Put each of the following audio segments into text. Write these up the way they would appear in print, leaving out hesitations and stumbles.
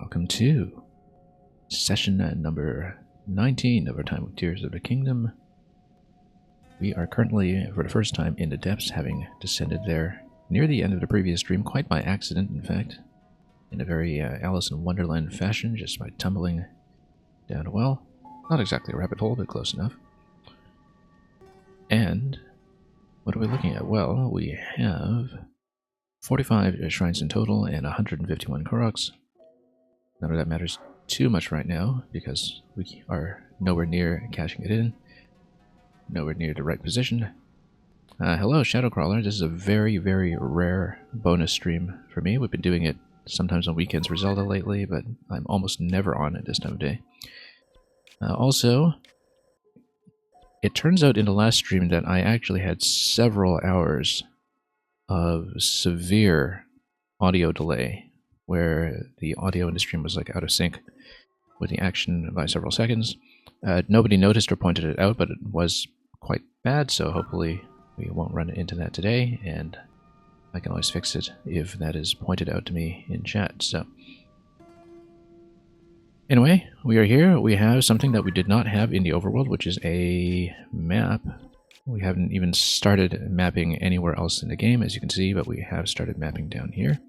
welcome to session number 19 of our time with Tears of the Kingdom. We are currently, for the first time, in the depths, having descended there near the end of the previous stream, quite by accident, in fact, in a very Alice in Wonderland fashion, just by tumbling down a well. Not exactly a rabbit hole, but close enough. And what are we looking at? Well, we have 45 shrines in total and 151 Koroks. None of that matters too much right now, because we are nowhere near cashing it in. Nowhere near the right position. Hello, Shadowcrawler. This is a very, very rare bonus stream for me. We've been doing it sometimes on weekends for Zelda lately, but I'm almost never on at this time of day. Also, it turns out in the last stream that I actually had several hours of severe audio delay, where the audio in the stream was like out of sync with the action by several seconds. Nobody noticed or pointed it out, but it was quite bad, so hopefully we won't run into that today, and I can always fix it if that is pointed out to me in chat. So anyway, we are here. We have something that we did not have in the overworld, which is a map. We haven't even started mapping anywhere else in the game, as you can see, but we have started mapping down here.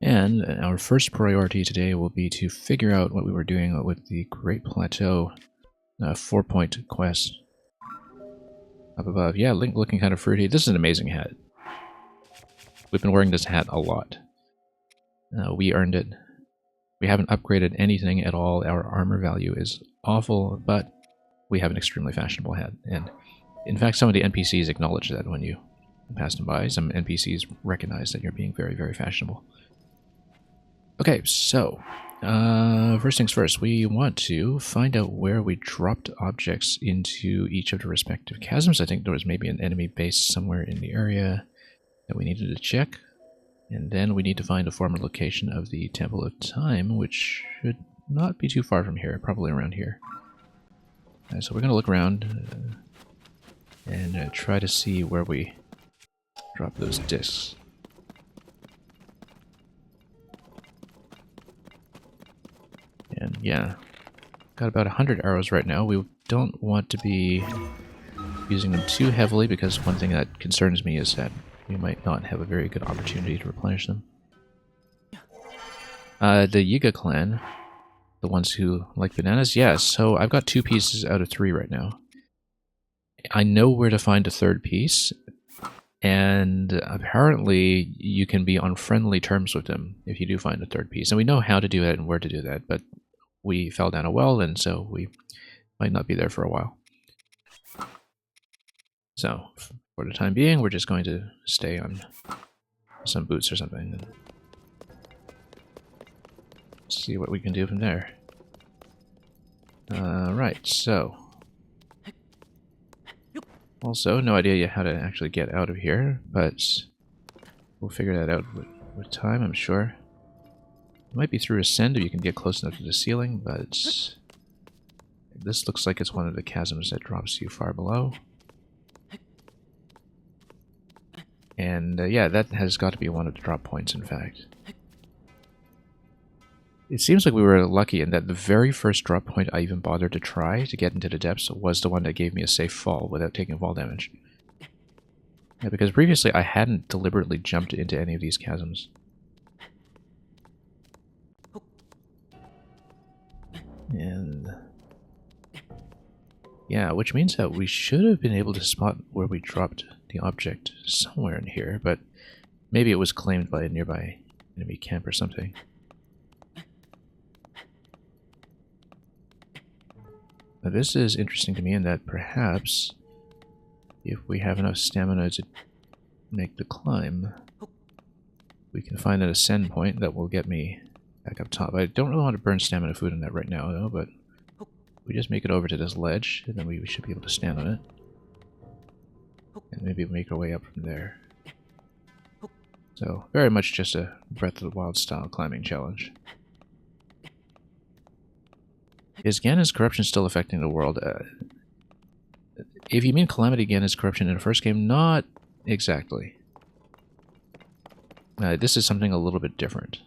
And our first priority today will be to figure out what we were doing with the Great Plateau 4-point quest up above. Yeah, Link looking kind of fruity. This is an amazing hat. We've been wearing this hat a lot. We earned it. We haven't upgraded anything at all. Our armor value is awful, but we have an extremely fashionable hat. And in fact, some of the NPCs acknowledge that when you pass them by. Some NPCs recognize that you're being very, very fashionable. Okay, so first things first, we want to find out where we dropped objects into each of the respective chasms. I think there was maybe an enemy base somewhere in the area that we needed to check. And then we need to find a former location of the Temple of Time, which should not be too far from here, probably around here. So we're going to look around and try to see where we drop those discs. And yeah, got about 100 arrows right now. We don't want to be using them too heavily, because one thing that concerns me is that we might not have a very good opportunity to replenish them. The Yiga clan, the ones who like bananas, yeah, so I've got 2 pieces out of 3 right now. I know where to find a third piece, and apparently you can be on friendly terms with them if you do find a third piece. And we know how to do that and where to do that, but we fell down a well, and so we might not be there for a while. So, for the time being, we're just going to stay on some boots or something and see what we can do from there. Right, so also, no idea yet how to actually get out of here, but we'll figure that out with time, I'm sure. It might be through Ascend if you can get close enough to the ceiling, but this looks like it's one of the chasms that drops you far below. And yeah, that has got to be one of the drop points, in fact. It seems like we were lucky in that the very first drop point I even bothered to try to get into the depths was the one that gave me a safe fall without taking fall damage. Yeah, because previously I hadn't deliberately jumped into any of these chasms. And yeah, which means that we should have been able to spot where we dropped the object somewhere in here, but maybe it was claimed by a nearby enemy camp or something. Now this is interesting to me in that perhaps if we have enough stamina to make the climb, we can find an ascend point that will get me back up top. I don't really want to burn stamina food on that right now, though, but we just make it over to this ledge, and then we should be able to stand on it. And maybe make our way up from there. So, very much just a Breath of the Wild style climbing challenge. Is Ganon's corruption still affecting the world? If you mean Calamity Ganon's corruption in the first game, not exactly. This is something a little bit different.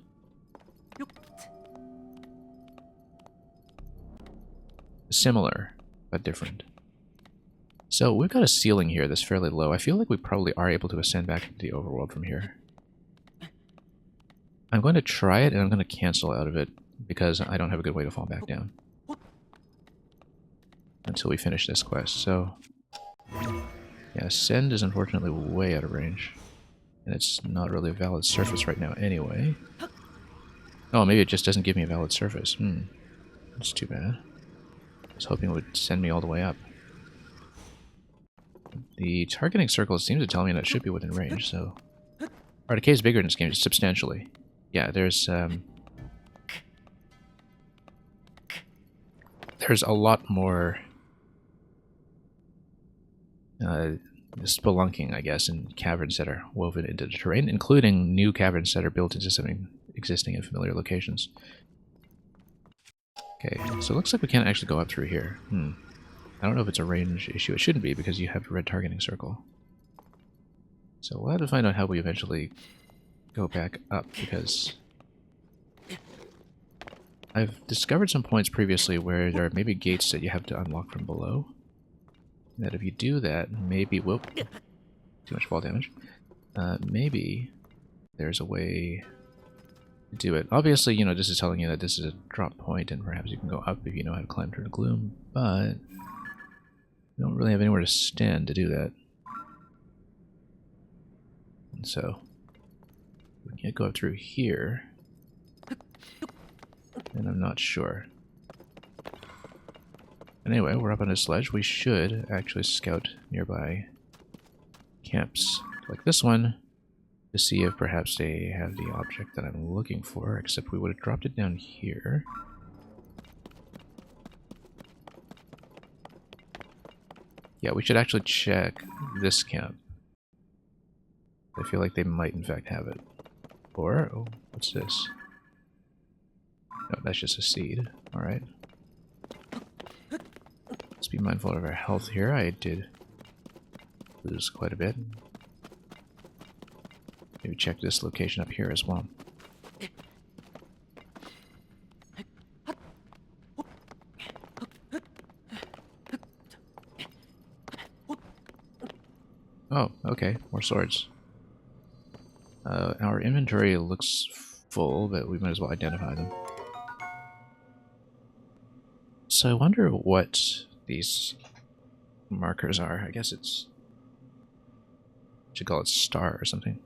Similar, but different. So we've got a ceiling here that's fairly low. I feel like we probably are able to ascend back into the overworld from here. I'm going to try it, and I'm going to cancel out of it, because I don't have a good way to fall back down until we finish this quest. So, yeah, ascend is unfortunately way out of range. And it's not really a valid surface right now anyway. Oh, maybe it just doesn't give me a valid surface. That's too bad. I was hoping it would send me all the way up. The targeting circle seems to tell me that it should be within range, so... Our decay is bigger in this game, substantially. Yeah, there's a lot more spelunking, I guess, in caverns that are woven into the terrain, including new caverns that are built into some existing and familiar locations. Okay, so it looks like we can't actually go up through here. I don't know if it's a range issue. It shouldn't be, because you have a red targeting circle. So we'll have to find out how we eventually go back up, because I've discovered some points previously where there are maybe gates that you have to unlock from below. That if you do that, maybe... Whoop. Too much fall damage. Maybe there's a way to do it. Obviously, you know, this is telling you that this is a drop point, and perhaps you can go up if you know how to climb through the gloom, but we don't really have anywhere to stand to do that. And so, we can't go up through here, and I'm not sure. Anyway, we're up on a sledge. We should actually scout nearby camps like this one to see if perhaps they have the object that I'm looking for, except we would have dropped it down here. Yeah, we should actually check this camp. I feel like they might in fact have it. Or, oh, what's this? No, that's just a seed. Alright. Let's be mindful of our health here. I did lose quite a bit. Maybe check this location up here as well. Oh, okay. More swords. Our inventory looks full, but we might as well identify them. So I wonder what these markers are. I guess it's... should call it star or something.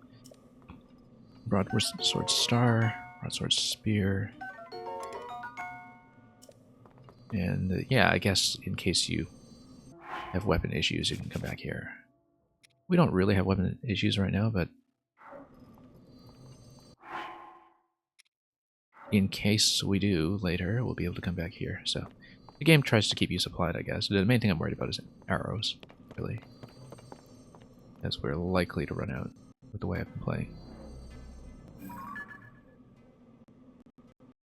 Broadsword star, broadsword spear. And yeah, I guess in case you have weapon issues, you can come back here. We don't really have weapon issues right now, but in case we do later, we'll be able to come back here. So the game tries to keep you supplied, I guess. The main thing I'm worried about is arrows, really, as we're likely to run out with the way I've been playing.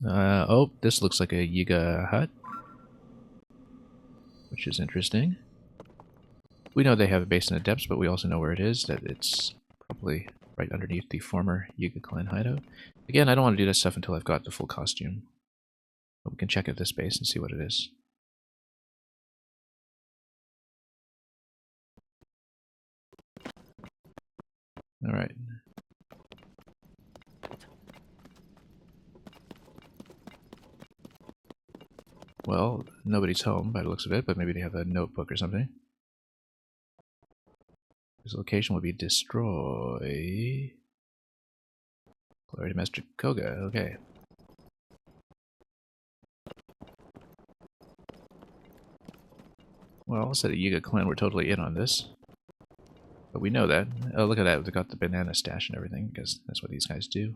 Oh, this looks like a Yiga hut, which is interesting. We know they have a base in the depths, but we also know where it is, that it's probably right underneath the former Yiga clan hideout. Again, I don't want to do this stuff until I've got the full costume. But we can check out this base and see what it is. Alright. Well, nobody's home by the looks of it, but maybe they have a notebook or something. This location will be destroy. Glory to Master Koga, okay. Well, instead of Yiga clan, we're totally in on this. But we know that. Oh, look at that. They got the banana stash and everything, because that's what these guys do.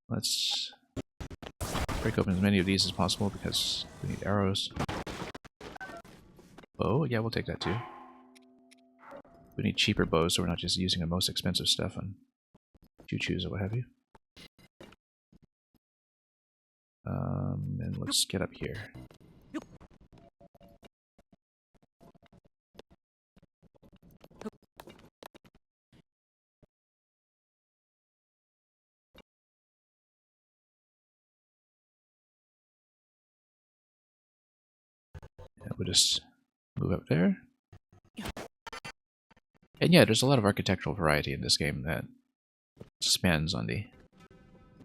Let's break open as many of these as possible, because we need arrows. Bow? Yeah, we'll take that too. We need cheaper bows, so we're not just using the most expensive stuff on choo-choos or what have you. And let's get up here. we'll just move up there. And yeah, there's a lot of architectural variety in this game that spans on the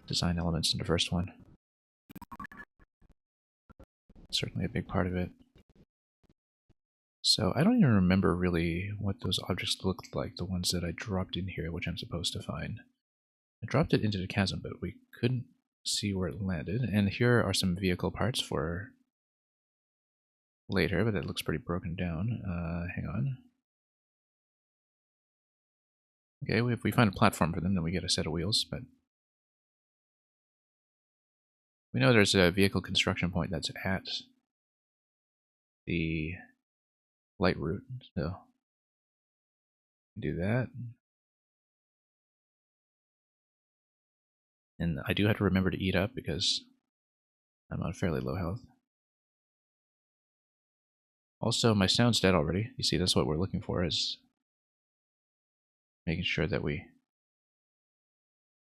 design elements in the first one. Certainly a big part of it. So I don't even remember really what those objects looked like, the ones that I dropped in here, which I'm supposed to find. I dropped it into the chasm, but we couldn't see where it landed. And here are some vehicle parts for later, but it looks pretty broken down. Hang on. Okay, if we find a platform for them, then we get a set of wheels, but we know there's a vehicle construction point that's at the light route, so do that. And I do have to remember to eat up because I'm on fairly low health. Also, my sound's dead already. You see, that's what we're looking for, is making sure that we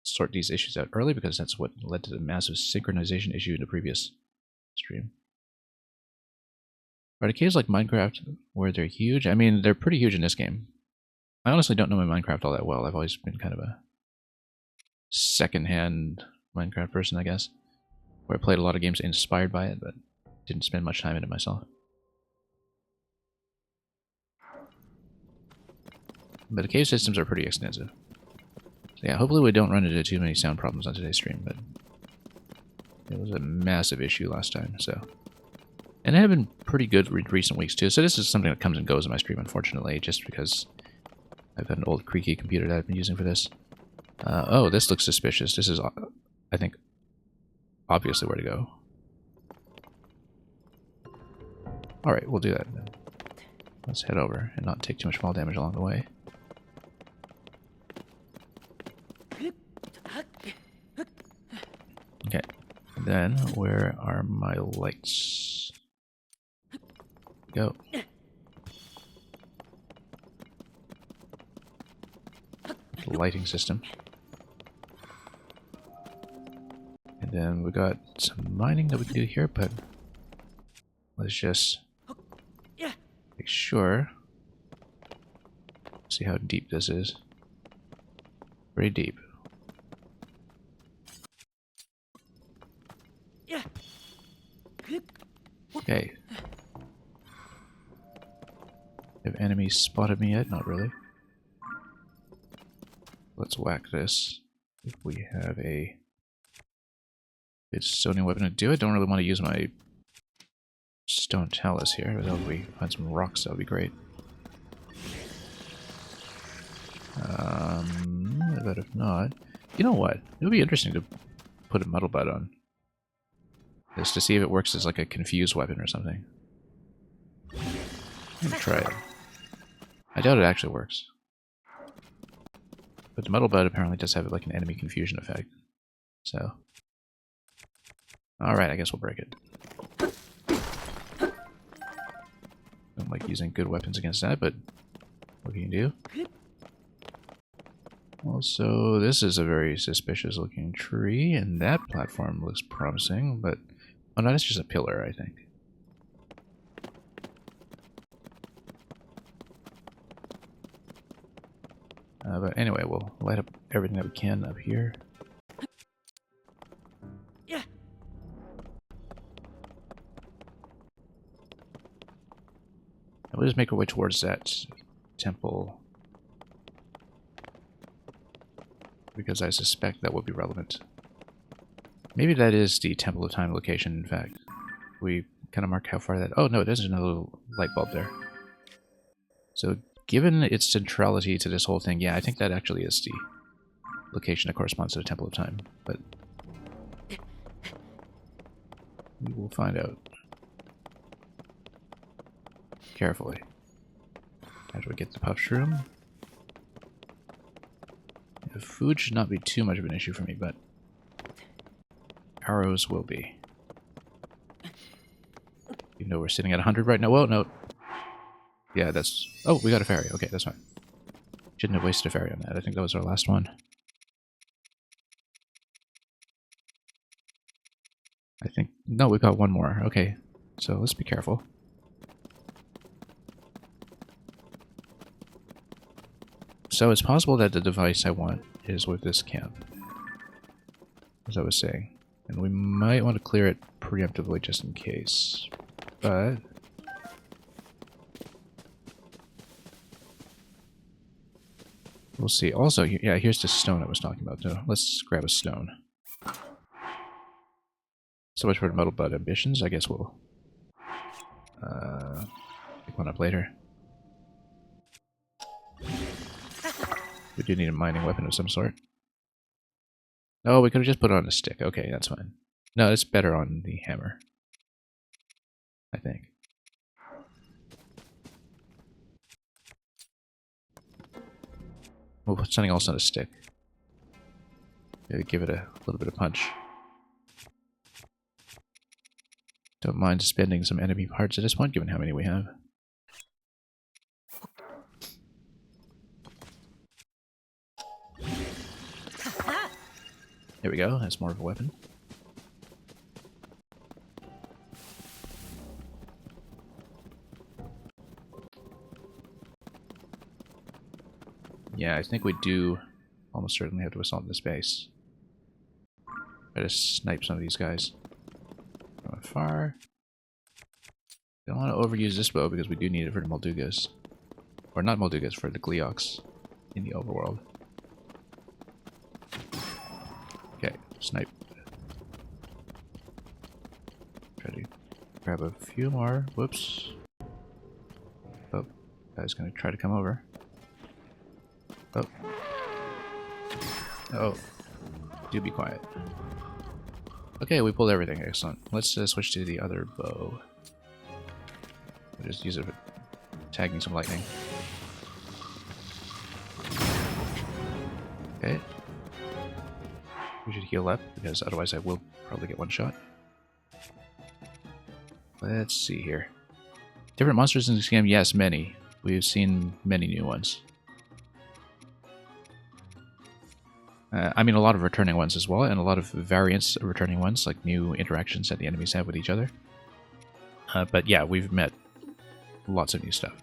sort these issues out early, because that's what led to the massive synchronization issue in the previous stream. Arcades like Minecraft, where they're huge, I mean, they're pretty huge in this game. I honestly don't know my Minecraft all that well. I've always been kind of a second-hand Minecraft person, I guess, where I played a lot of games inspired by it, but didn't spend much time in it myself. But the cave systems are pretty extensive. So yeah, hopefully we don't run into too many sound problems on today's stream, but it was a massive issue last time, so. And it had been pretty good in recent weeks too, so this is something that comes and goes in my stream, unfortunately, just because I've got an old creaky computer that I've been using for this. Oh, this looks suspicious. This is, I think, obviously where to go. Alright, we'll do that then. Let's head over and not take too much fall damage along the way. Okay, and then where are my lights? Go. Lighting system. And then we got some mining that we can do here, but let's just make sure. See how deep this is. Pretty deep. Okay. Have enemies spotted me yet? Not really. Let's whack this. If we have a good stoning weapon to do it, don't really want to use my stone talus here, but if we find some rocks, that would be great. But if not, you know what? It would be interesting to put a muddle butt on this to see if it works as like a confuse weapon or something. Let me try it. I doubt it actually works. But the muddle butt apparently does have like an enemy confusion effect. So. Alright, I guess we'll break it. Don't like using good weapons against that, but what can you do? Also, this is a very suspicious looking tree, and that platform looks promising, but... Oh no, that's just a pillar, I think. But anyway, we'll light up everything that we can up here. Yeah. And we'll just make our way towards that temple, because I suspect that will be relevant. Maybe that is the Temple of Time location, in fact. We kind of mark how far that... Oh no, there's another little light bulb there. So, given its centrality to this whole thing, yeah, I think that actually is the location that corresponds to the Temple of Time, but we will find out carefully after we get the puff shroom. The food should not be too much of an issue for me, but arrows will be. Even though we're sitting at 100 right now. Whoa, no. Yeah, that's... Oh, we got a fairy. Okay, that's fine. Shouldn't have wasted a fairy on that. I think that was our last one. I think... No, we got one more. Okay, so let's be careful. so it's possible that the device I want is with this camp, as I was saying. And we might want to clear it preemptively just in case. But we'll see. Also, yeah, here's the stone I was talking about. So let's grab a stone. So much for metal bud ambitions. I guess we'll pick one up later. We do need a mining weapon of some sort. Oh, we could have just put it on a stick. Okay, that's fine. No, it's better on the hammer, I think. We'll put something else on a stick. Maybe give it a little bit of punch. Don't mind spending some enemy parts at this point, given how many we have. There we go, that's more of a weapon. Yeah, I think we do almost certainly have to assault this base. Try to snipe some of these guys from afar. Don't want to overuse this bow because we do need it for the Moldugas. Or not Moldugas, for the Gleeoks in the overworld. Okay, snipe. Try to grab a few more. Whoops. Oh, guy's gonna try to come over. Oh. Oh. Do be quiet. Okay, we pulled everything. Excellent. Let's switch to the other bow. We'll just use it for tagging some lightning. Okay. We should heal up, because otherwise I will probably get one shot. Let's see here. Different monsters in this game? Yes, many. We've seen many new ones. I mean, a lot of returning ones as well, and a lot of variants of returning ones, like new interactions that the enemies have with each other. But yeah, we've met lots of new stuff.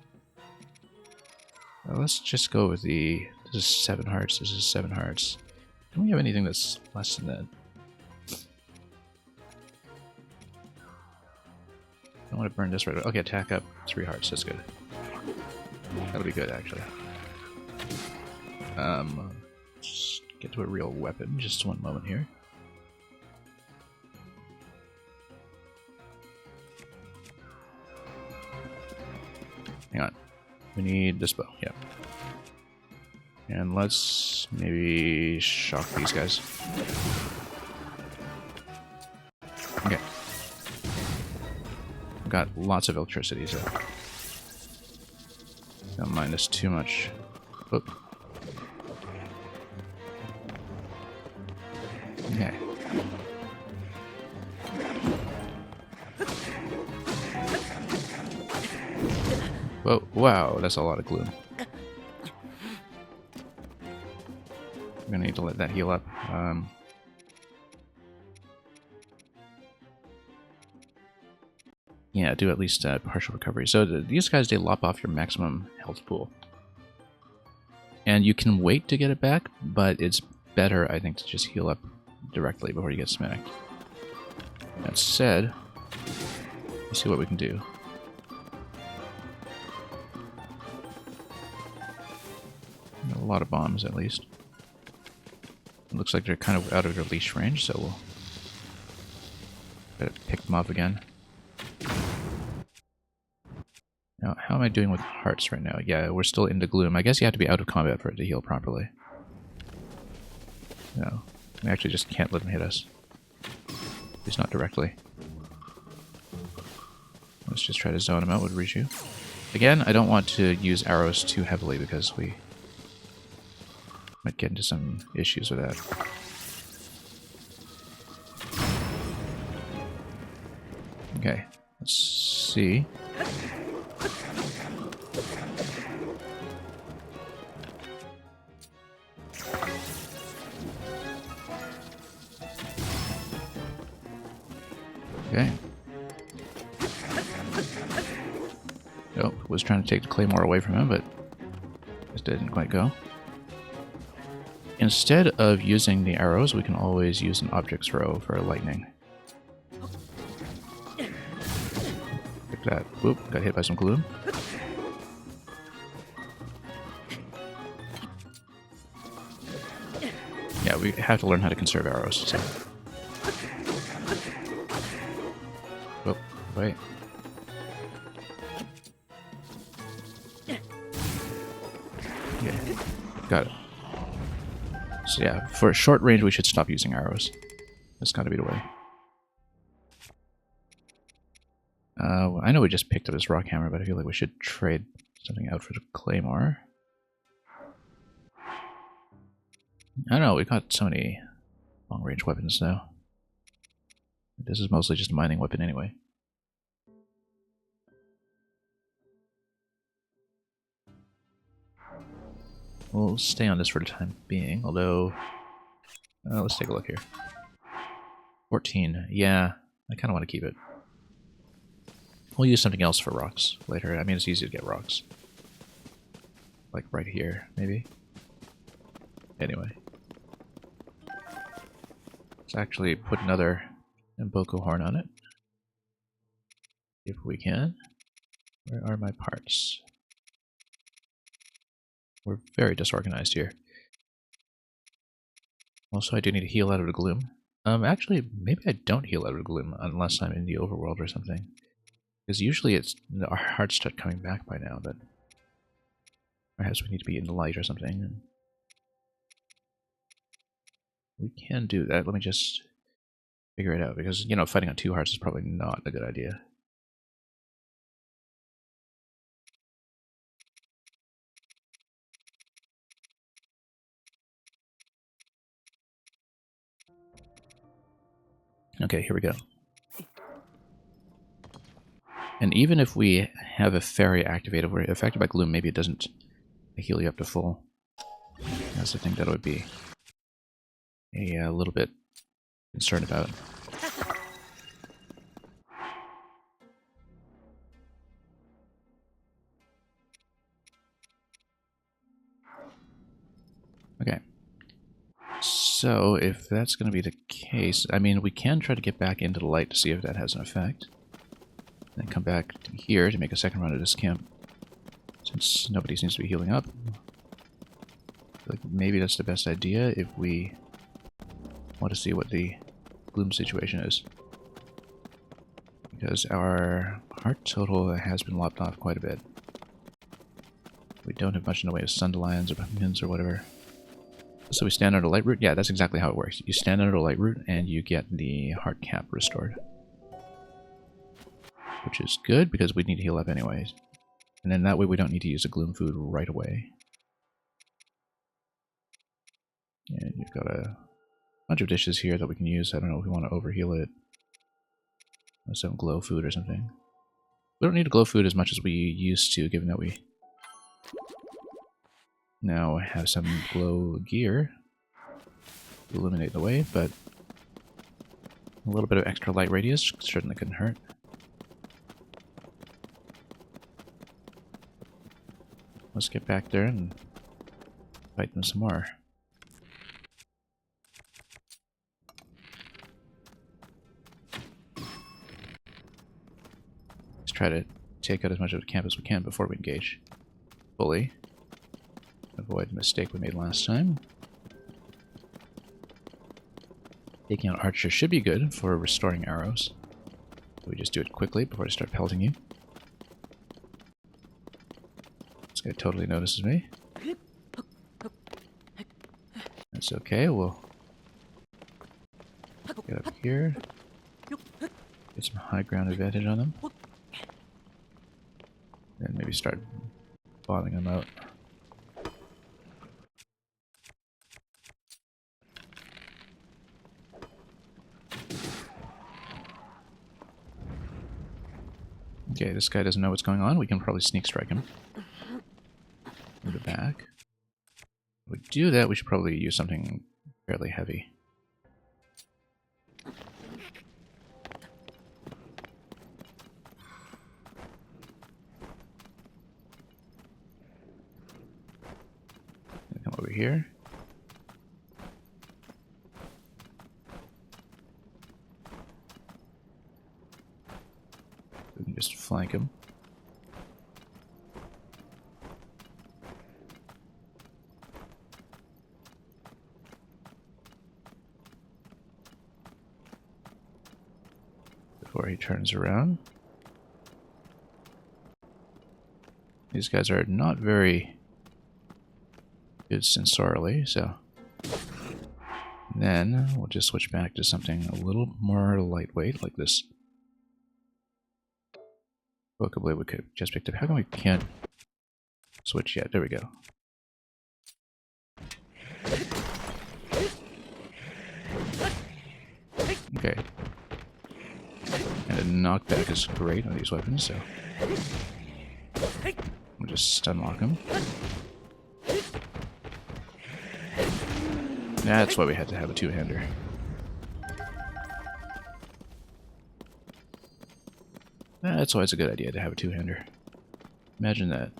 Let's just go with the... This is 7 hearts, this is 7 hearts. Don't we have anything that's less than that? I don't want to burn this right away. Okay, attack up 3 hearts, that's good. That'll be good, actually. Let's get to a real weapon, just one moment here. Hang on. We need this bow, yeah. And let's maybe shock these guys. Okay. I've got lots of electricity, so don't mind this too much. Oop. Okay. Whoa, wow, that's a lot of gloom. I'm gonna need to let that heal up. Yeah, do at least partial recovery. So these guys, they lop off your maximum health pool. And you can wait to get it back, but it's better, I think, to just heal up directly before you get smacked. That said, let's see what we can do. A lot of bombs, at least. It looks like they're kind of out of their leash range, so we'll gotta pick them up again. Now, how am I doing with hearts right now? Yeah, we're still into gloom. I guess you have to be out of combat for it to heal properly. No, we actually just can't let them hit us. At least not directly. Let's just try to zone them out with Riju. Again, I don't want to use arrows too heavily because we might get into some issues with that. Okay, let's see. Okay. Nope, was trying to take the claymore away from him, but just didn't quite go. instead of using the arrows, we can always use an object throw for lightning. Like that. Whoop, got hit by some gloom. Yeah, we have to learn how to conserve arrows. So. Oh, wait. Yeah, got it. So yeah, for short range, we should stop using arrows. That's got to be the way. I know we just picked up this rock hammer, but I feel like we should trade something out for the claymore. I don't know, we got so many long-range weapons now. This is mostly just a mining weapon anyway. We'll stay on this for the time being, although... let's take a look here. 14. Yeah, I kind of want to keep it. We'll use something else for rocks later. I mean, it's easy to get rocks. Like right here, maybe? Anyway. Let's actually put another Mboko horn on it. If we can. Where are my parts? We're very disorganized here. Also, I do need to heal out of the gloom. Actually, maybe I don't heal out of the gloom unless I'm in the overworld or something. Because usually our hearts start coming back by now, but perhaps we need to be in the light or something. And we can do that. Let me just figure it out, because, you know, fighting on 2 hearts is probably not a good idea. Okay, here we go. And even if we have a fairy activated, we're affected by gloom, maybe it doesn't heal you up to full. That's the thing that I would be a little bit concerned about. Okay. So, if that's going to be the case, I mean, we can try to get back into the light to see if that has an effect. Then come back to here to make a second run at this camp. Since nobody seems to be healing up. I feel like maybe that's the best idea if we want to see what the gloom situation is. Because our heart total has been lopped off quite a bit. We don't have much in the way of Sundelions or pumpkins or whatever. So we stand under light root? Yeah, that's exactly how it works. You stand under light root and you get the heart cap restored. Which is good because we need to heal up anyways. And then that way we don't need to use a gloom food right away. And you've got a bunch of dishes here that we can use. I don't know if we want to overheal it. Some glow food or something. We don't need glow food as much as we used to, given that we now have some glow gear to illuminate the way, but a little bit of extra light radius certainly couldn't hurt. Let's get back there and fight them some more. Let's try to take out as much of the camp as we can before we engage fully. Avoid the mistake we made last time. Taking out archer should be good for restoring arrows. So we just do it quickly before I start pelting you. This guy totally notices me. That's okay, we'll get up here. Get some high ground advantage on them. And maybe start bottoming them out. Okay, this guy doesn't know what's going on. We can probably sneak strike him. In the back. If we do that, we should probably use something fairly heavy. Come over here. Just flank him. Before he turns around. These guys are not very good sensorially, so... And then we'll just switch back to something a little more lightweight, like this. Poke blade we could have just picked up. How come we can't switch yet? There we go. Okay. And a knockback is great on these weapons, so... We'll just stun lock him. That's why we had to have a two-hander. That's always a good idea to have a two-hander. Imagine that.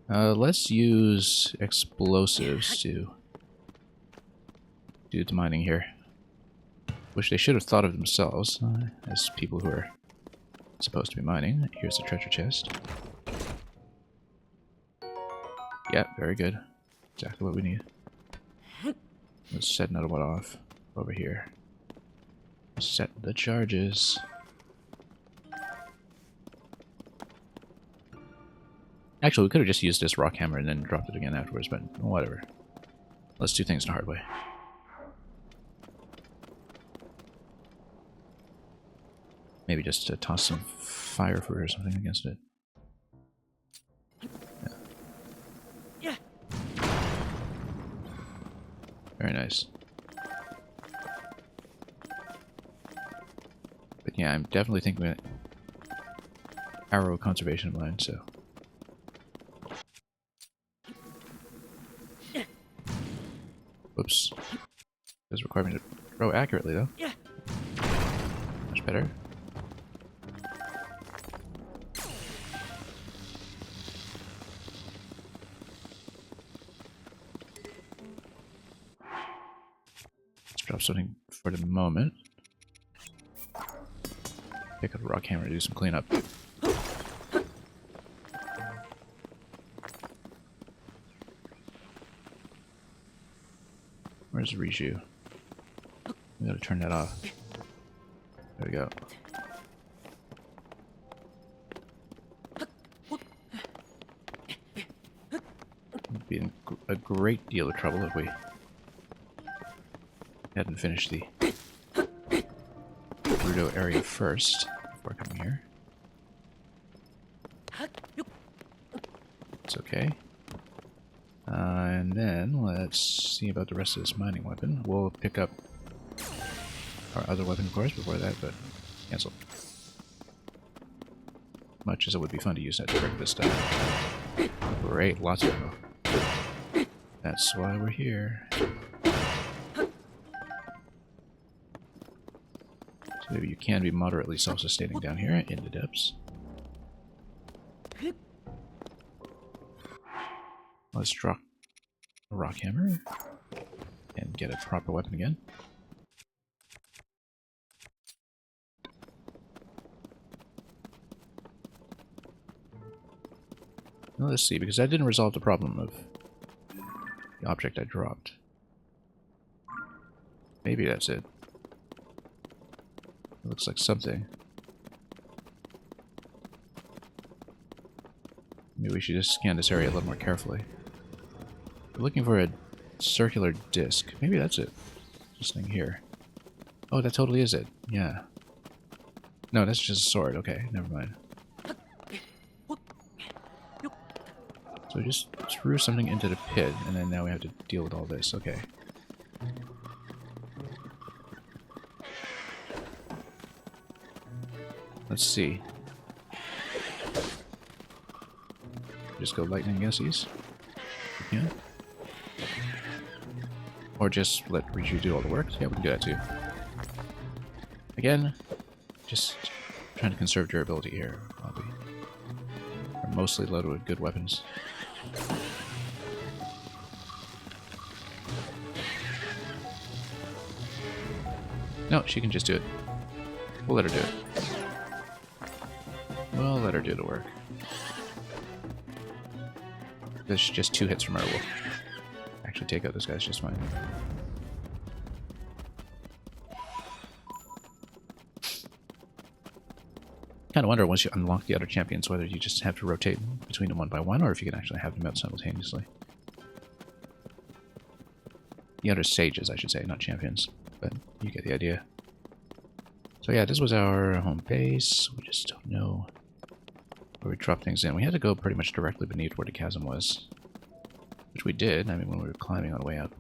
Let's use explosives to do the mining here. Wish they should have thought of themselves as people who are supposed to be mining. Here's the treasure chest. Yeah, very good. Exactly what we need. Let's set another one off over here. Set the charges. Actually, we could have just used this rock hammer and then dropped it again afterwards, but whatever. Let's do things the hard way. Maybe just to toss some fire fruit or something against it. Yeah. Very nice. But yeah, I'm definitely thinking of arrow conservation in mind, so... Whoops. Does require me to throw accurately, though. Yeah. Much better. Let's drop something for the moment. Pick up a rock hammer to do some cleanup. Where's Riju? We gotta turn that off. There we go. We'd be in a great deal of trouble if we hadn't finished the Gerudo area first before coming here. It's okay. And then let's see about the rest of this mining weapon. We'll pick up our other weapon, of course, before that, but cancel. Much as it would be fun to use that to break this stuff. Great, lots of ammo. That's why we're here. So maybe you can be moderately self-sustaining down here in the depths. Let's drop a rock hammer and get a proper weapon again. Now let's see, because that didn't resolve the problem of the object I dropped. Maybe that's it. It looks like something. Maybe we should just scan this area a little more carefully. We're looking for a circular disc. Maybe that's it. This thing here. Oh, that totally is it. Yeah. No, that's just a sword. Okay, never mind. So we just threw something into the pit, and then now we have to deal with all this. Okay. Let's see. Just go lightning guessies. Yeah. Or just let Riju do all the work. Yeah, we can do that too. Again, just trying to conserve durability here. We are mostly loaded with good weapons. No, she can just do it. We'll let her do it. We'll let her do the work. There's just 2 hits from her. We'll actually take out those guys just fine. Kind of wonder once you unlock the other champions whether you just have to rotate between them one by one or if you can actually have them out simultaneously. The other sages, I should say, not champions, but you get the idea. So yeah, this was our home base. We just don't know where we drop things in. We had to go pretty much directly beneath where the chasm was, which we did. I mean, when we were climbing on the way up.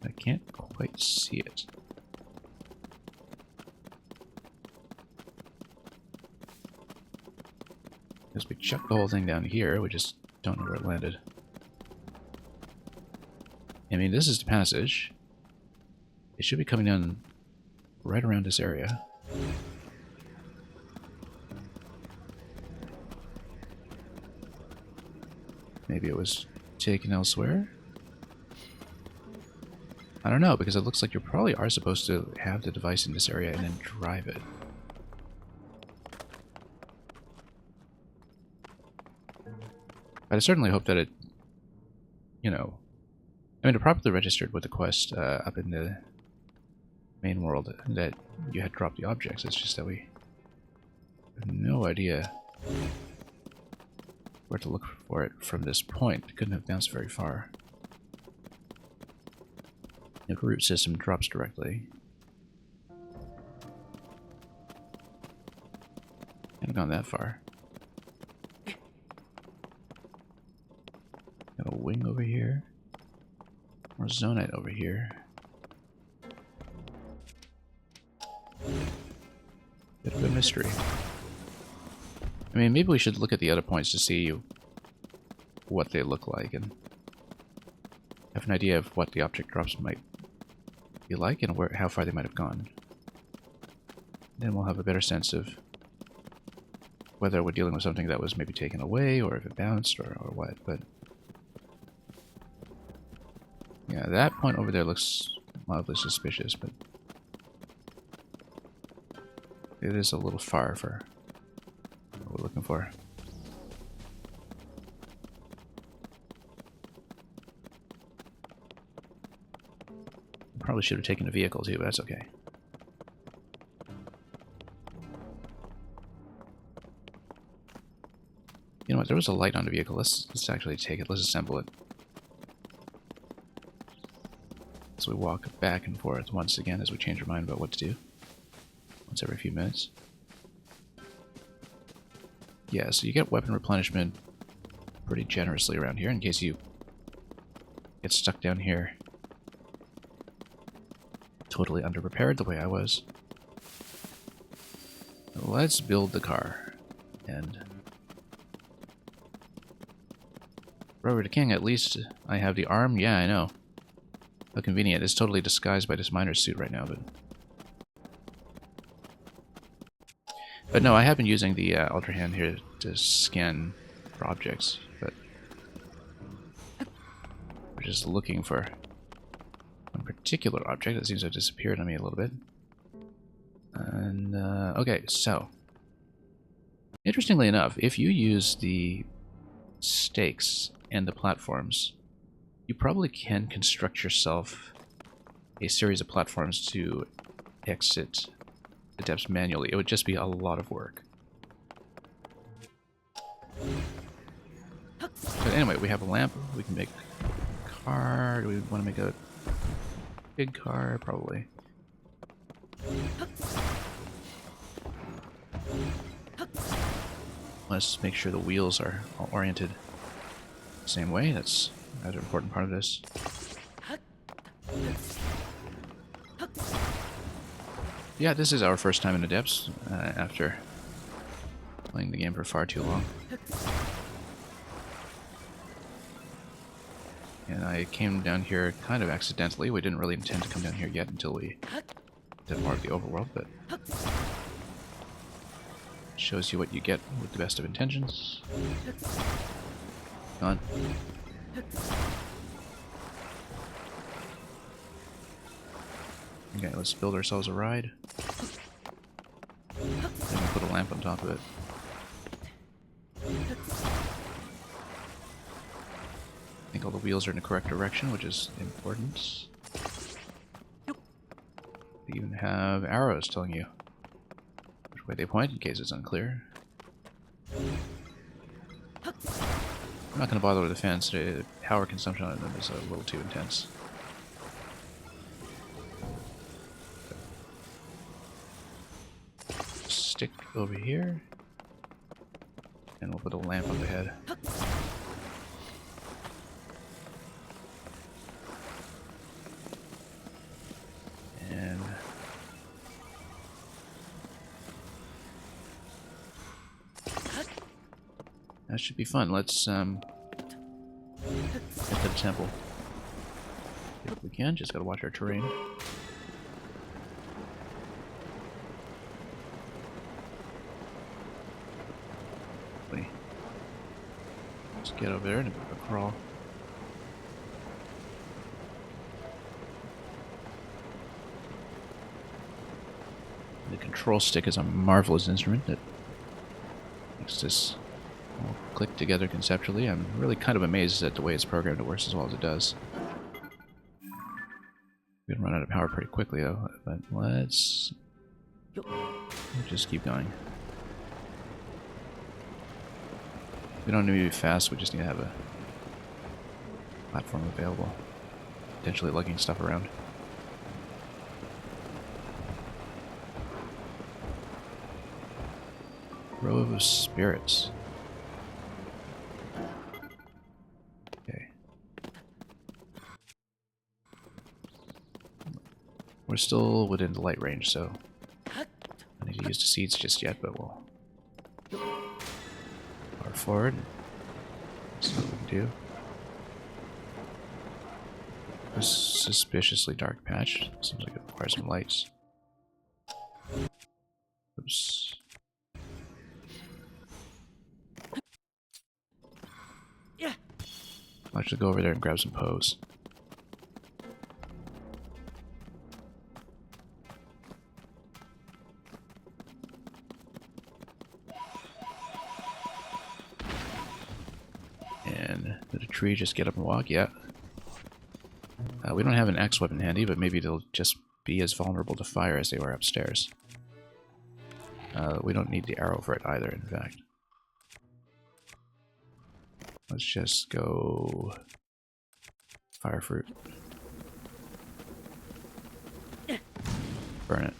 I can't quite see it. Because we chucked the whole thing down here, we just don't know where it landed. I mean, this is the passage. It should be coming down right around this area. Maybe it was taken elsewhere? I don't know, because it looks like you probably are supposed to have the device in this area and then drive it. But I certainly hope that it, you know, I mean, it properly registered with the quest up in the main world that you had dropped the objects. It's just that we have no idea where to look for it from this point. It couldn't have bounced very far. The root system drops directly. Haven't gone that far. Got a wing over here. More zonite over here. Bit of a mystery. I mean, maybe we should look at the other points to see what they look like and have an idea of what the object drops might be like and how far they might have gone. Then we'll have a better sense of whether we're dealing with something that was maybe taken away or if it bounced or what, but yeah, that point over there looks mildly suspicious, but it is a little far for what we're looking for. Probably should have taken a vehicle too, but that's okay. You know what? There was a light on the vehicle. Let's actually take it. Let's assemble it. So we walk back and forth once again as we change our mind about what to do. Once every few minutes. Yeah, so you get weapon replenishment pretty generously around here in case you get stuck down here. Totally underprepared the way I was. Let's build the car. And Rover the King, at least I have the arm. Yeah, I know. How convenient. It's totally disguised by this miner's suit right now, but no, I have been using the Ultra Hand here to scan for objects, but we're just looking for one particular object that seems to have disappeared on me a little bit. And, okay, so interestingly enough, if you use the stakes and the platforms, you probably can construct yourself a series of platforms to exit the depths manually. It would just be a lot of work. But anyway, we have a lamp. We can make a car. Do we want to make a big car? Probably. Let's make sure the wheels are all oriented the same way. That's another important part of this. Yeah, this is our first time in the depths after playing the game for far too long. And I came down here kind of accidentally. We didn't really intend to come down here yet until we did more of the overworld, but shows you what you get with the best of intentions. Come on. Okay, let's build ourselves a ride. lamp on top of it. I think all the wheels are in the correct direction, which is important. They even have arrows telling you which way they point in case it's unclear. I'm not going to bother with the fans today. The power consumption on them is a little too intense. Stick over here, and we'll put a lamp up ahead. And that should be fun. Let's get to the temple if we can. Just gotta watch our terrain. Let's get over there and crawl. The control stick is a marvelous instrument that makes this all click together conceptually. I'm really kind of amazed at the way it's programmed to work as well as it does. We can run out of power pretty quickly though, but let's just keep going. We don't need to be fast, we just need to have a platform available. Potentially lugging stuff around. Grove of Spirits. Okay. We're still within the light range, so I don't need to use the seeds just yet, but we'll far forward. See what we can do. This suspiciously dark patch seems like it requires some lights. Oops. I'll actually go over there and grab some pose. And did a tree just get up and walk? Yeah. We don't have an axe weapon handy, but maybe they'll just be as vulnerable to fire as they were upstairs. We don't need the arrow for it either, in fact. Let's just go fire fruit. Burn it.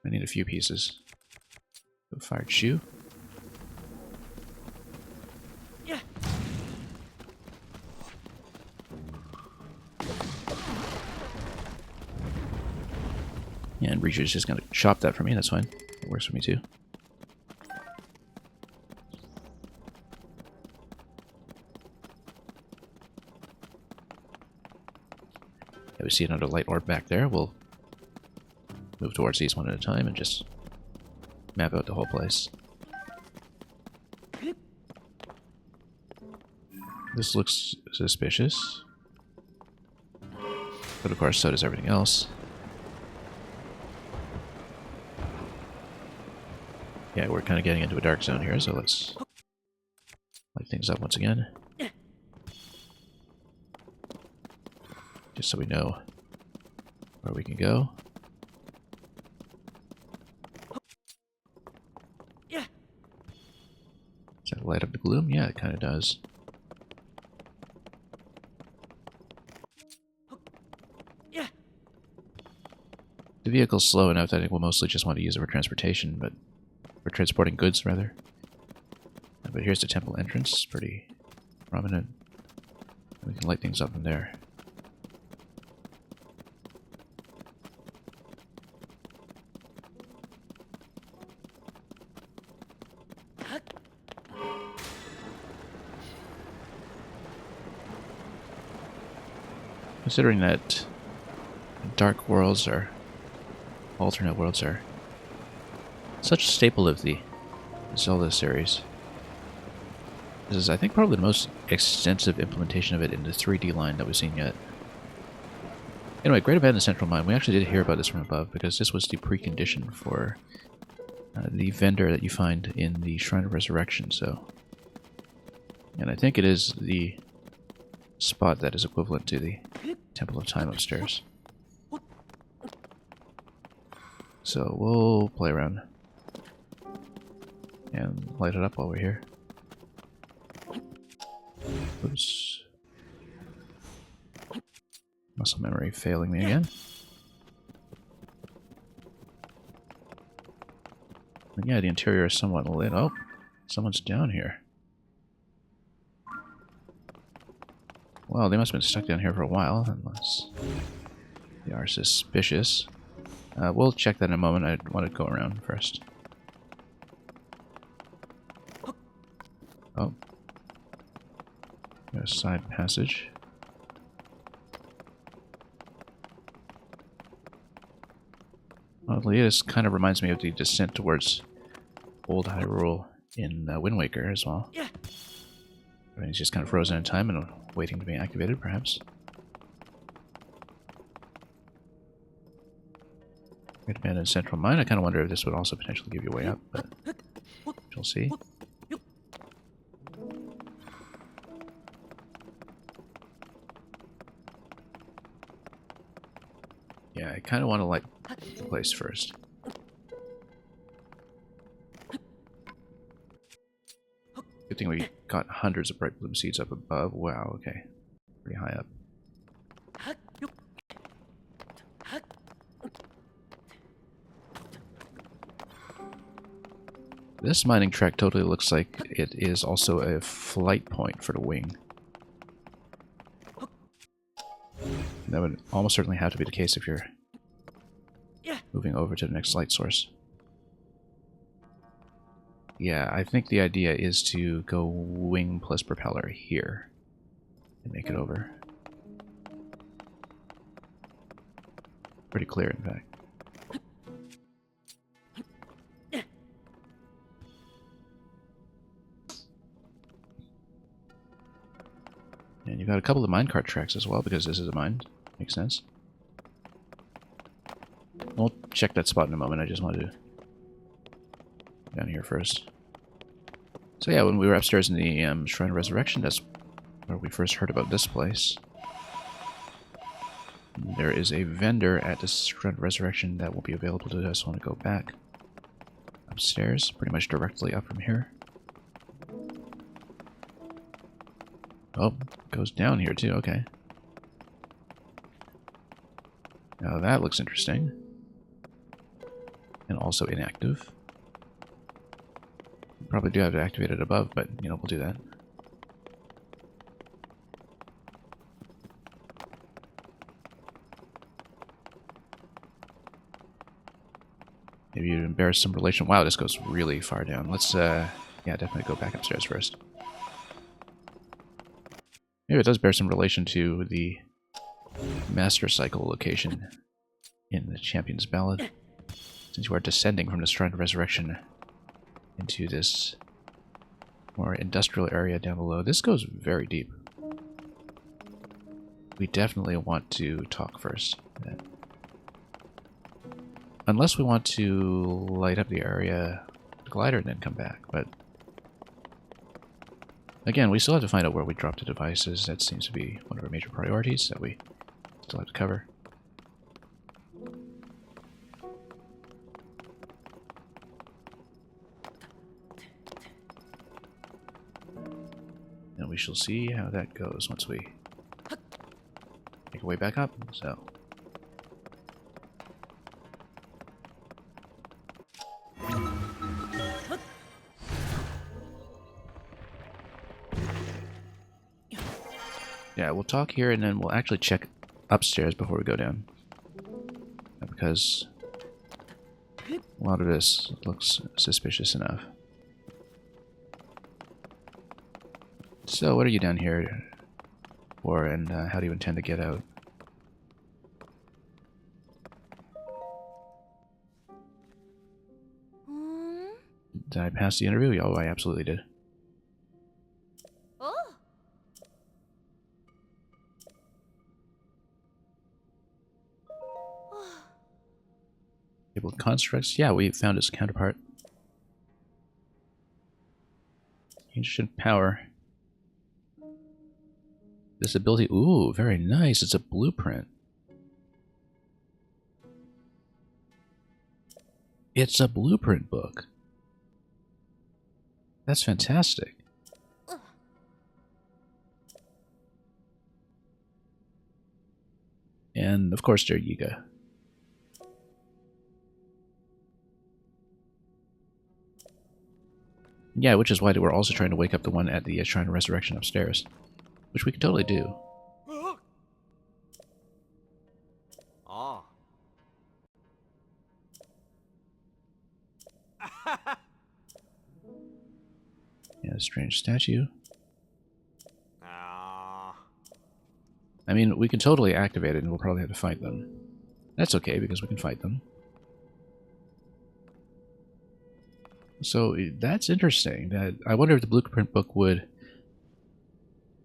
I need a few pieces. Go fired shoe. Yeah, and Breacher's just gonna chop that for me, that's fine. It works for me too. Yeah, we see another light orb back there. We'll move towards these one at a time and just map out the whole place. This looks suspicious. But of course, so does everything else. Yeah, we're kind of getting into a dark zone here, so let's light things up once again. Just so we know where we can go. Does that light up the gloom? Yeah, it kind of does. The vehicle's slow enough that I think we'll mostly just want to use it for transportation, but for transporting goods, rather. But here's the temple entrance, pretty prominent. We can light things up in there. Considering that dark worlds or alternate worlds are such a staple of the Zelda series. This is, I think, probably the most extensive implementation of it in the 3D line that we've seen yet. Anyway, Great Abandoned Central Mine. We actually did hear about this from above because this was the precondition for the vendor that you find in the Shrine of Resurrection. So, and I think it is the spot that is equivalent to the Temple of Time upstairs. So we'll play around and light it up while we're here. Oops. Muscle memory failing me again. And yeah, the interior is somewhat lit. Oh, someone's down here. Well, they must have been stuck down here for a while, unless they are suspicious. We'll check that in a moment. I want to go around first. Oh. Got a side passage. Oddly, this kind of reminds me of the descent towards Old Hyrule in Wind Waker as well. I mean, it's just kind of frozen in time and waiting to be activated, perhaps. Great Abandoned Central Mine. I kind of wonder if this would also potentially give you a way up, but we'll see. Yeah, I kind of want to light the place first. Good thing we got hundreds of bright bloom seeds up above. Wow, okay. Pretty high up. This mining track totally looks like it is also a flight point for the wing. That would almost certainly have to be the case if you're moving over to the next light source. Yeah, I think the idea is to go wing plus propeller here and make it over. Pretty clear, in fact. And you've got a couple of minecart tracks as well, because this is a mine. Makes sense. We'll check that spot in a moment. I just wanted to down here first. So yeah, when we were upstairs in the Shrine of Resurrection, that's where we first heard about this place. There is a vendor at the Shrine of Resurrection that will be available to us when we go back upstairs, pretty much directly up from here. Oh, goes down here too, okay. Now that looks interesting. And also inactive. Probably do have to activate it above, but, you know, we'll do that. Maybe you embarrass some relation. Wow, this goes really far down. Let's, yeah, definitely go back upstairs first. Maybe it does bear some relation to the Master Cycle location in the Champion's Ballad. Since you are descending from the Shrine of Resurrection into this more industrial area down below. This goes very deep. We definitely want to talk first. Unless we want to light up the area with the glider and then come back, but again, we still have to find out where we dropped the devices. That seems to be one of our major priorities that we still have to cover. And we shall see how that goes once we make our way back up. So, yeah, we'll talk here and then we'll actually check upstairs before we go down. Because a lot of this looks suspicious enough. So, what are you down here for, and how do you intend to get out? Did I pass the interview? Oh, I absolutely did. Able constructs. Yeah, we found his counterpart. Ancient power. This ability. Ooh, very nice. It's a blueprint. It's a blueprint book. That's fantastic. And of course, there's Yiga. Yeah, which is why we're also trying to wake up the one at the Shrine of Resurrection upstairs. Which we could totally do. Oh. Yeah, strange statue. Ah. I mean, we can totally activate it and we'll probably have to fight them. That's okay, because we can fight them. So, that's interesting. That I wonder if the blueprint book would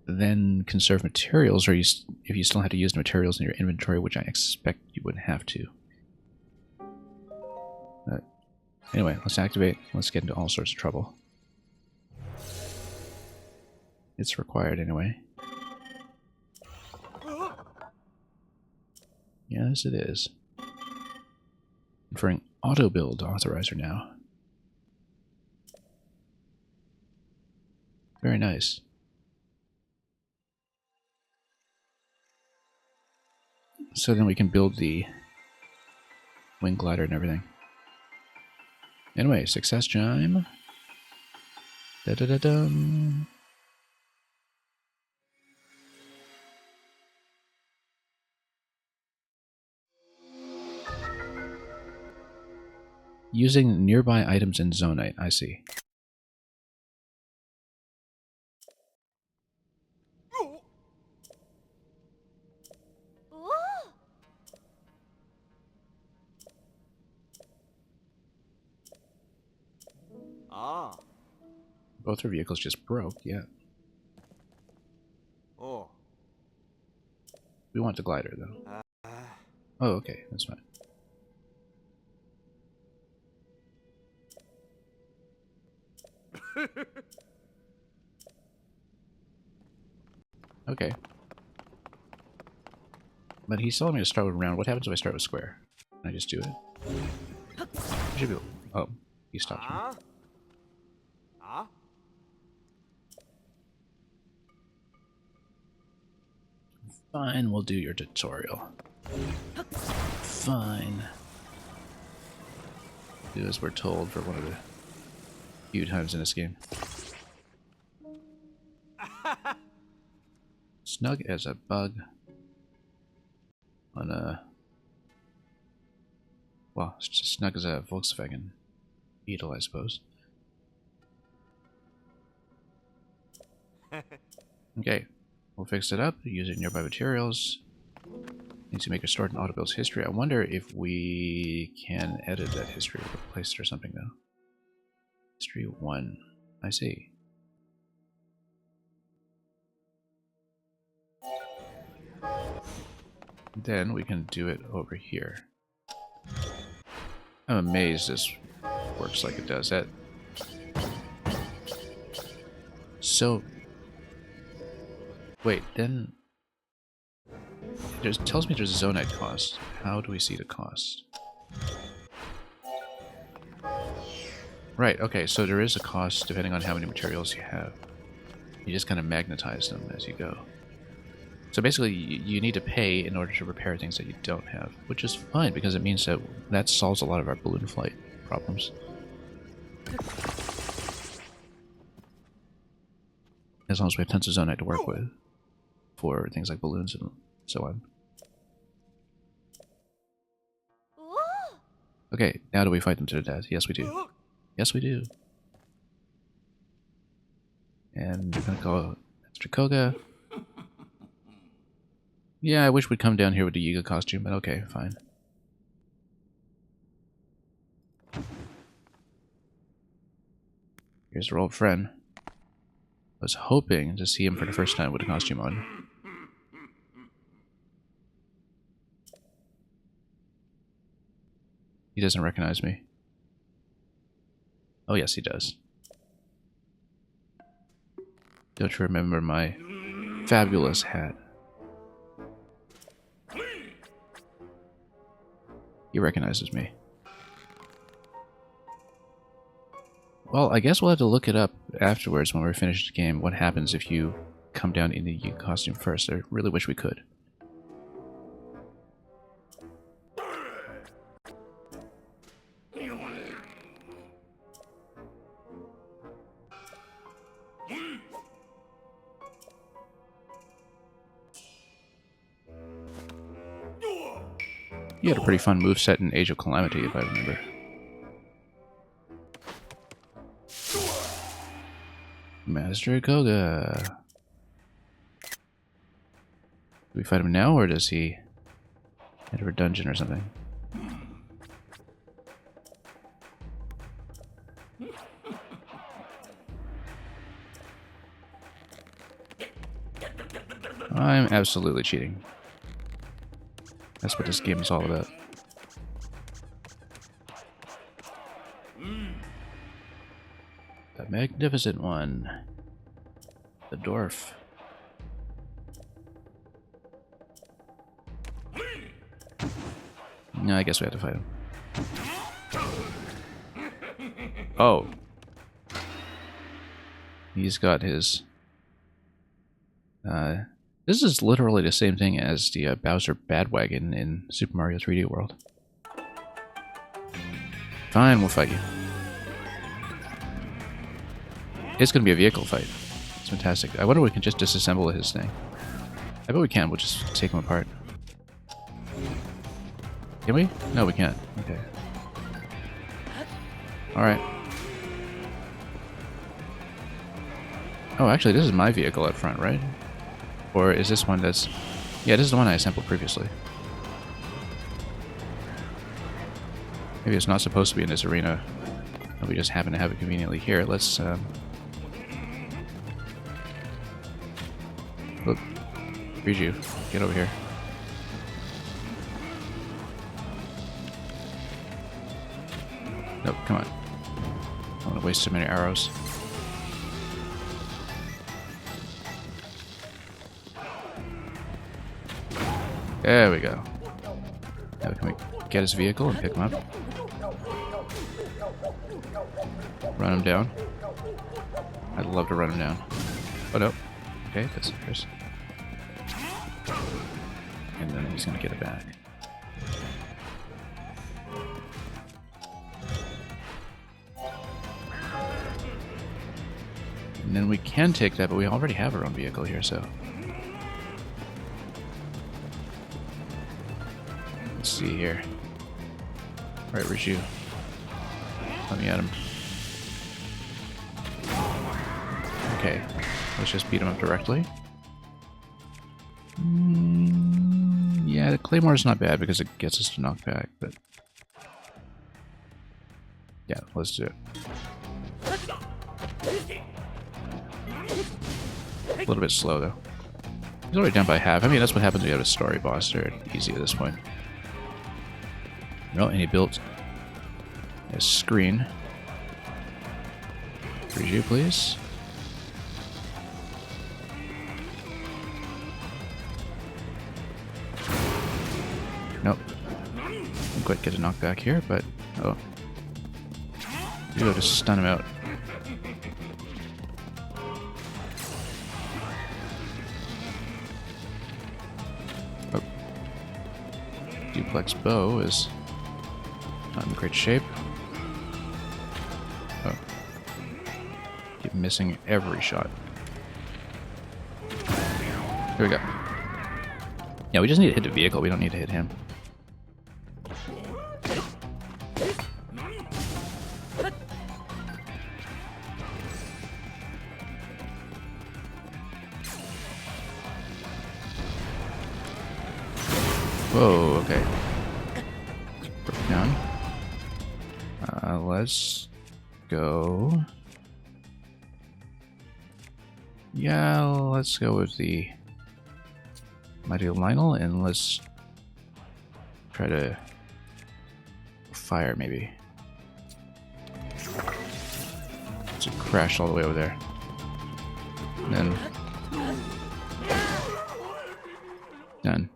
then conserve materials, or if you still have to use the materials in your inventory, which I expect you wouldn't have to. Anyway, let's activate. Let's get into all sorts of trouble. It's required anyway. Yes, it is. Conferring auto build authorizer now. Very nice. So then we can build the wing glider and everything. Anyway, success chime. Da-da-da-dum. Using nearby items in Zonite, I see. Ah. Both our vehicles just broke, yeah. Oh. We want the glider, though. Oh, okay, that's fine. Okay. But he's telling me to start with round. What happens if I start with square? Can I just do it? I should be able... Oh, he stopped me. Ah. Fine, we'll do your tutorial. Fine. Do as we're told for one of the few times in this game. Snug as a bug. On a... Well, it's just snug as a Volkswagen Beetle, I suppose. Okay, we'll fix it up using nearby materials. Need to make a stored in Autobuild's history. I wonder if we can edit that history, replace it or something, though. History 1. I see. Then we can do it over here. I'm amazed this works like it does. That. So, wait, then it tells me there's a zonite cost. How do we see the cost? Right, okay, so there is a cost depending on how many materials you have. You just kind of magnetize them as you go. So basically, you need to pay in order to repair things that you don't have, which is fine because it means that that solves a lot of our balloon flight problems. As long as we have tons of zonite to work with for things like balloons and so on. Okay, now do we fight them to the death? Yes, we do. Yes, we do. And we're gonna go Mr. Koga. Yeah, I wish we'd come down here with the Yiga costume, but okay, fine. Here's our old friend. I was hoping to see him for the first time with a costume on. He doesn't recognize me. Oh, yes, he does. Don't you remember my fabulous hat? He recognizes me. Well, I guess we'll have to look it up afterwards when we're finished the game. What happens if you come down in the costume first? I really wish we could. You had a pretty fun moveset in Age of Calamity, if I remember. Master Koga. Do we fight him now, or does he enter a dungeon or something? I'm absolutely cheating. That's what this game is all about. The magnificent one. The dwarf. No, I guess we have to fight him. Oh. He's got his... this is literally the same thing as the Bowser Badwagon in Super Mario 3D World. Fine, we'll fight you. It's going to be a vehicle fight. It's fantastic. I wonder if we can just disassemble his thing. I bet we can. We'll just take him apart. Can we? No, we can't. Okay. Alright. Oh, actually, this is my vehicle up front, right? Or is this one that's... Yeah, this is the one I assembled previously. Maybe it's not supposed to be in this arena. And we just happen to have it conveniently here. Let's... Look. Riju, get over here. Nope, come on. I don't want to waste so many arrows. There we go. Now can we get his vehicle and pick him up? Run him down. I'd love to run him down. Oh no. Okay, that's first. And then he's gonna get it back. And then we can take that, but we already have our own vehicle here, so... Let's see here. Alright, Riju. Let me at him. Okay, let's just beat him up directly. Yeah, the Claymore's not bad because it gets us to knock back, but... Yeah, let's do it. A little bit slow, though. He's already down by half. I mean, that's what happens when you have a story boss. They're easy at this point. Well, and he built a screen. Riju, please. Nope. Didn't quite get a knockback here, but... Oh. You have to stun him out. Oh. Duplex bow is not in great shape. Oh. Keep missing every shot. Here we go. Yeah, we just need to hit the vehicle. We don't need to hit him. Whoa, okay. Broke down. Let's go. Yeah, let's go with the Mighty Lionel, and let's try to fire, maybe. So it crashed all the way over there. And then... done.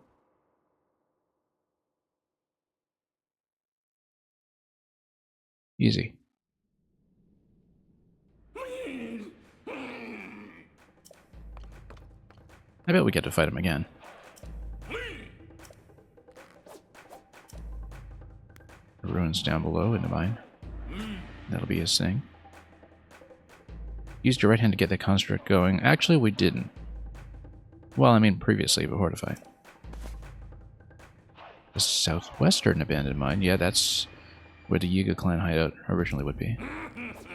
Easy. I bet we get to fight him again. The ruins down below in the mine. That'll be his thing. Used your right hand to get that construct going. Actually, we didn't. Well, I mean, previously, before the fight. The southwestern abandoned mine. Yeah, that's where the Yiga clan hideout originally would be.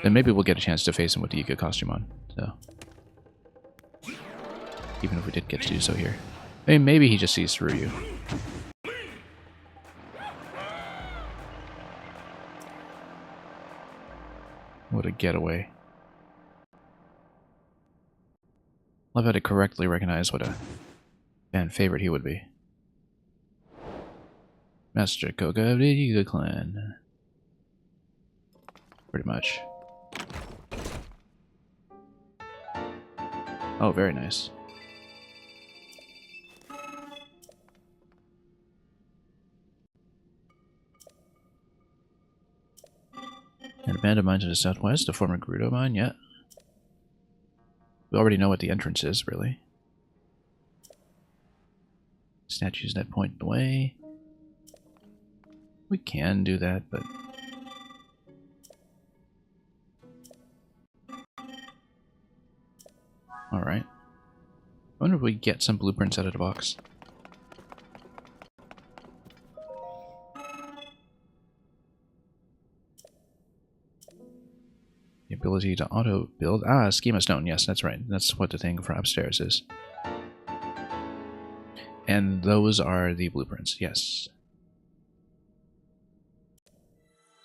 Then maybe we'll get a chance to face him with the Yiga costume on. So, even if we did get to do so here. I mean, maybe he just sees through you. What a getaway. Love how to correctly recognize what a fan favorite he would be. Master Koga of the Yiga clan. Pretty much. Oh, very nice. An abandoned mine to the southwest, a former Gerudo mine, yeah. We already know what the entrance is, really. Statues that point the way. We can do that, but... alright. I wonder if we get some blueprints out of the box. The ability to auto-build. Ah, schema stone. Yes, that's right. That's what the thing for upstairs is. And those are the blueprints. Yes.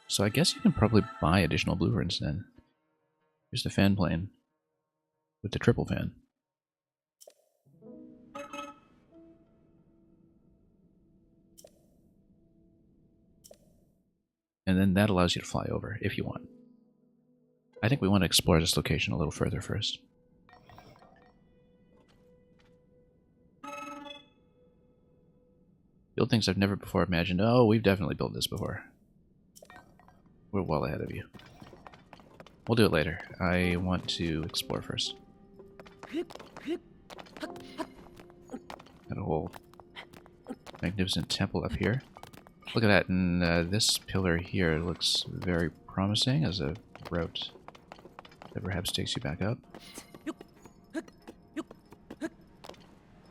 So I guess you can probably buy additional blueprints then. Here's the fan plane. With the triple fan. And then that allows you to fly over, if you want. I think we want to explore this location a little further first. Build things I've never before imagined. Oh, we've definitely built this before. We're well ahead of you. We'll do it later. I want to explore first. Got a whole magnificent temple up here. Look at that, and this pillar here looks very promising as a route that perhaps takes you back up.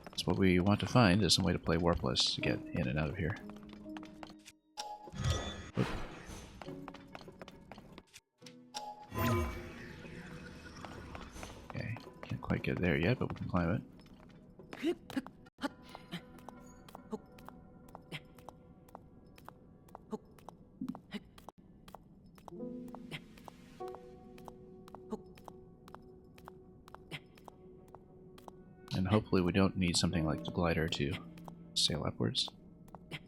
That's what we want to find, is some way to play warpless to get in and out of here. Oop. Okay, can't quite get there yet, but we can climb it. And hopefully we don't need something like the glider to sail upwards. If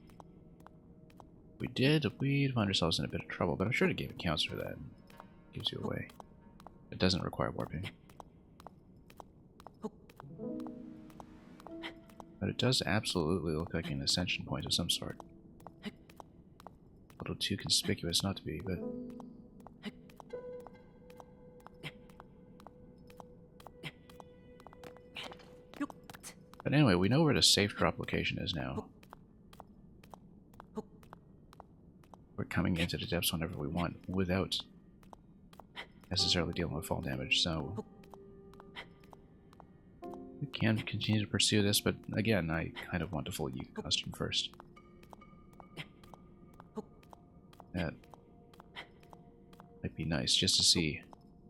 we did, we'd find ourselves in a bit of trouble, but I'm sure the game accounts for that and gives you a way. It doesn't require warping. But it does absolutely look like an ascension point of some sort. A little too conspicuous not to be, but... But anyway, we know where the safe drop location is now. We're coming into the depths whenever we want, without necessarily dealing with fall damage, so... we can continue to pursue this, but again, I kind of want a full Yiga costume first. That might be nice, just to see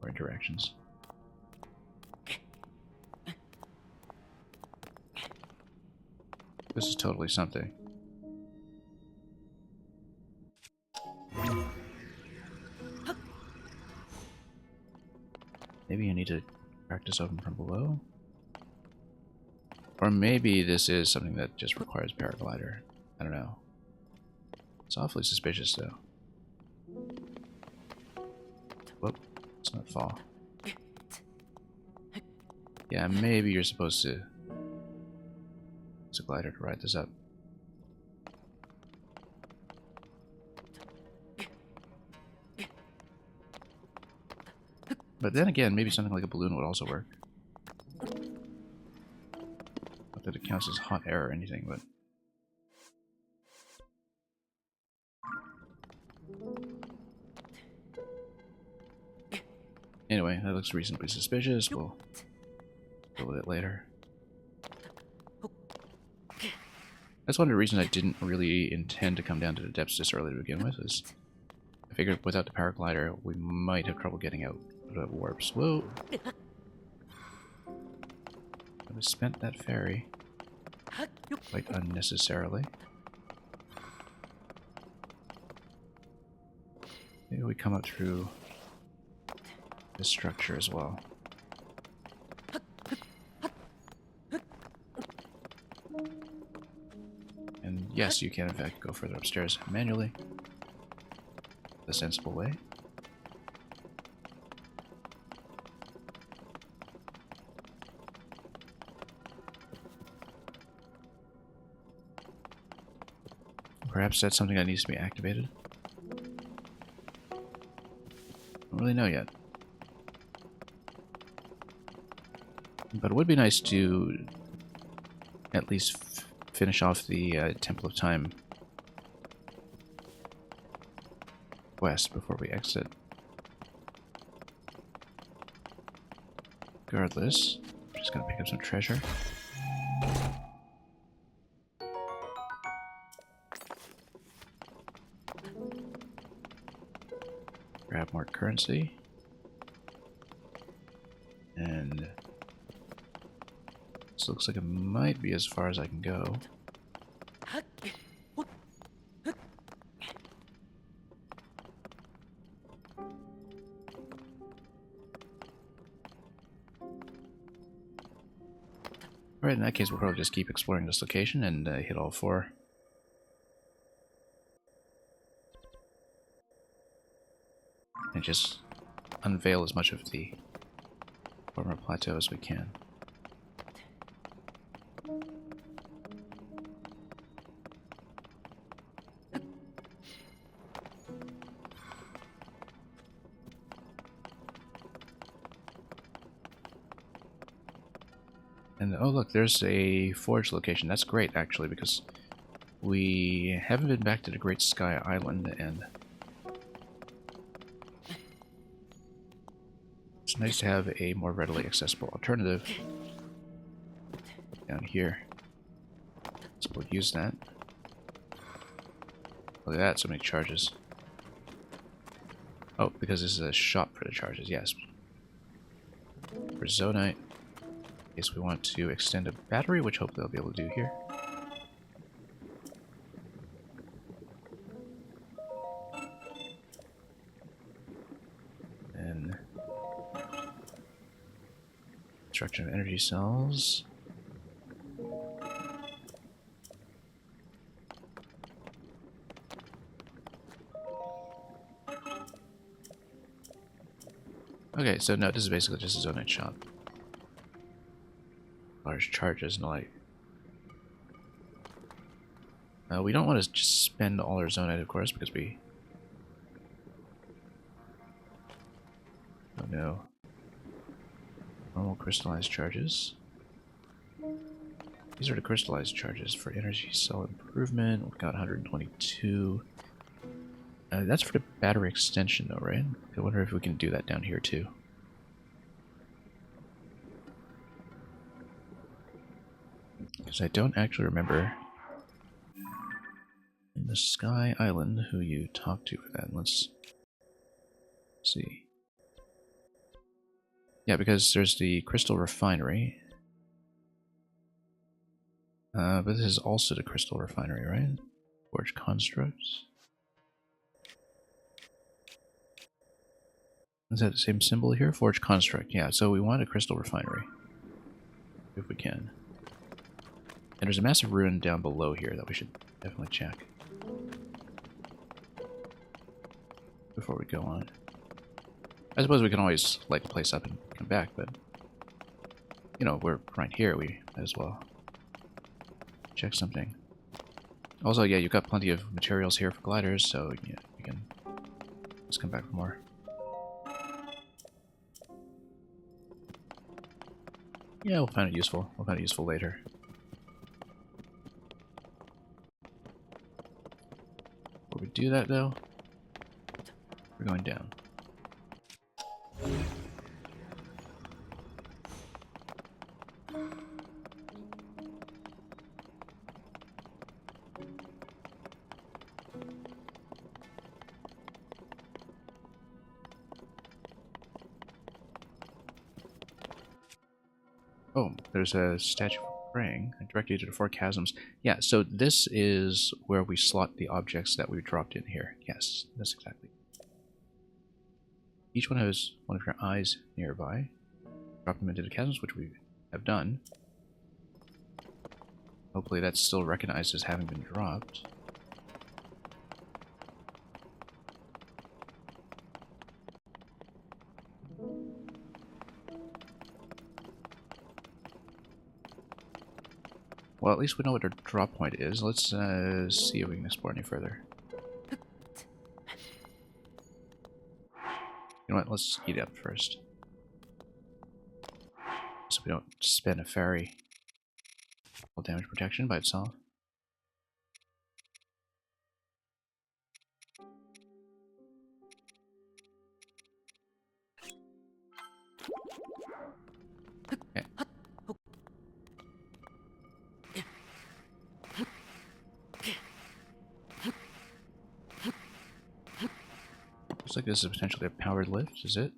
our interactions. This is totally something. Maybe I need to practice open from below? Or maybe this is something that just requires paraglider. I don't know. It's awfully suspicious, though. Let's not fall. Yeah, maybe you're supposed to use a glider to ride this up. But then again, maybe something like a balloon would also work. Not that it counts as hot air or anything, but... Anyway, that looks reasonably suspicious. We'll deal with it later. That's one of the reasons I didn't really intend to come down to the depths this early to begin with, is I figured without the paraglider we might have trouble getting out of warps. Whoa! I spent that ferry quite unnecessarily. Maybe we come up through this structure as well. And yes, you can in fact go further upstairs manually. The sensible way. Perhaps that's something that needs to be activated. Don't really know yet. But it would be nice to at least finish off the Temple of Time quest before we exit. Regardless, I'm just gonna pick up some treasure. Grab more currency. And this looks like it might be as far as I can go. Alright, in that case we'll probably just keep exploring this location and hit all four. And just unveil as much of the former plateau as we can. And oh look, there's a forge location. That's great actually, because we haven't been back to the Great Sky Island, and it's nice to have a more readily accessible alternative down here. So we'll use that. Look at that, so many charges. Oh, because this is a shop for the charges, yes. For Zonite, in case we want to extend a battery, which hopefully I'll be able to do here. And construction of energy cells. Okay, so no, this is basically just a Zonite shop. Large charges and the like. We don't want to just spend all our Zonite, of course, because we... Oh no. Normal crystallized charges. These are the crystallized charges for energy cell improvement. We've got 122. That's for the battery extension though, right? I wonder if we can do that down here too. Because I don't actually remember in the Sky Island who you talk to for that. Let's see. Yeah, because there's the Crystal Refinery. But this is also the Crystal Refinery, right? Forge Constructs. Is that the same symbol here? Forge Construct, yeah. So we want a Crystal Refinery. If we can. And there's a massive ruin down below here that we should definitely check before we go on. I suppose we can always light the place up and come back, but you know, we're right here, we might as well check something. Also, yeah, you've got plenty of materials here for gliders, so yeah, we can just come back for more. Yeah, we'll find it useful. We'll find it useful later. Before we do that, though, we're going down. Oh, there's a statue for praying. I direct you to the four chasms. Yeah, so this is where we slot the objects that we dropped in here. Yes, that's exactly. Each one has one of your eyes nearby. Drop them into the chasms, which we have done. Hopefully that's still recognized as having been dropped. Well, at least we know what our drop point is. Let's see if we can explore any further. You know what? Let's eat up first. So we don't spin a fairy. Full damage protection by itself. Okay. Looks like this is potentially a powered lift, is it?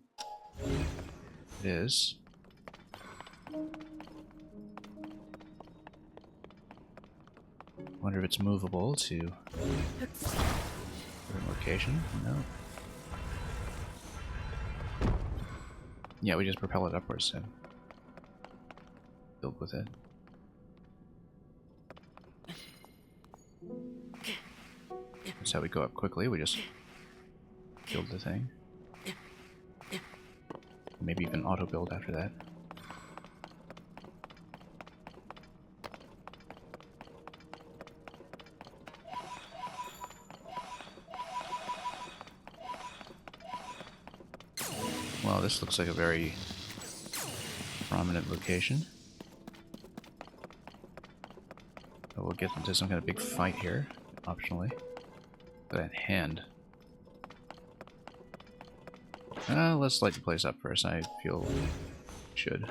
It is. Wonder if it's movable to a different location. No. Yeah, we just propel it upwards and build with it. That's how we go up quickly. We just build the thing. Maybe even auto build after that. Well, this looks like a very prominent location. But we'll get into some kind of big fight here, optionally. That hand. Let's light the place up first. I feel we should.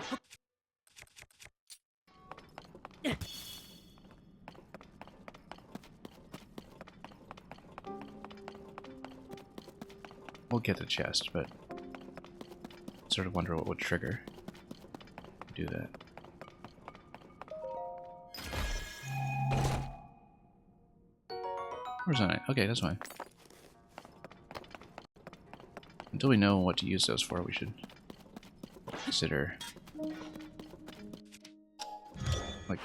We'll get the chest, but sort of wonder what would trigger do that. Where's that? Okay, that's fine. Until we know what to use those for, we should consider, like,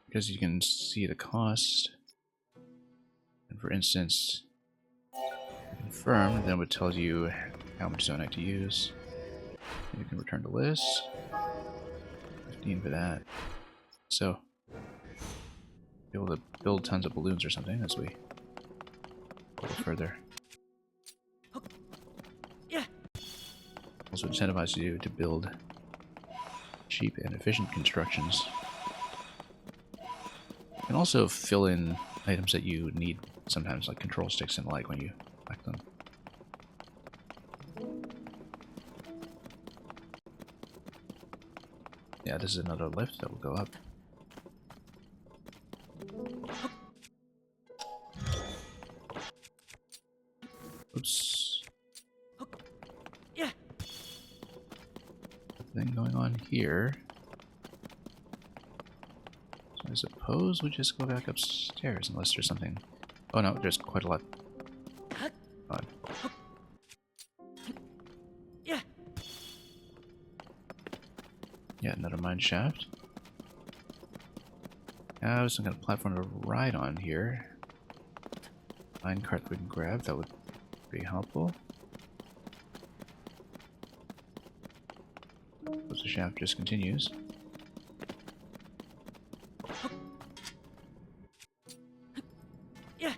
because you can see the cost. And for instance, confirm, then it would tell you how much zonite to use. You can return to list. 15 for that. So, be able to build tons of balloons or something as we go further. Also incentivize you to build cheap and efficient constructions. You can also fill in items that you need sometimes, like control sticks and the like, when you collect them. Yeah, this is another lift that will go up. Oops. Thing going on here. So I suppose we just go back upstairs unless there's something. Oh no, there's quite a lot. On. Yeah, another mine shaft. Have some kind of platform to ride on here. Mine cart that we can grab, that would be helpful. shaft just continues. Yeah.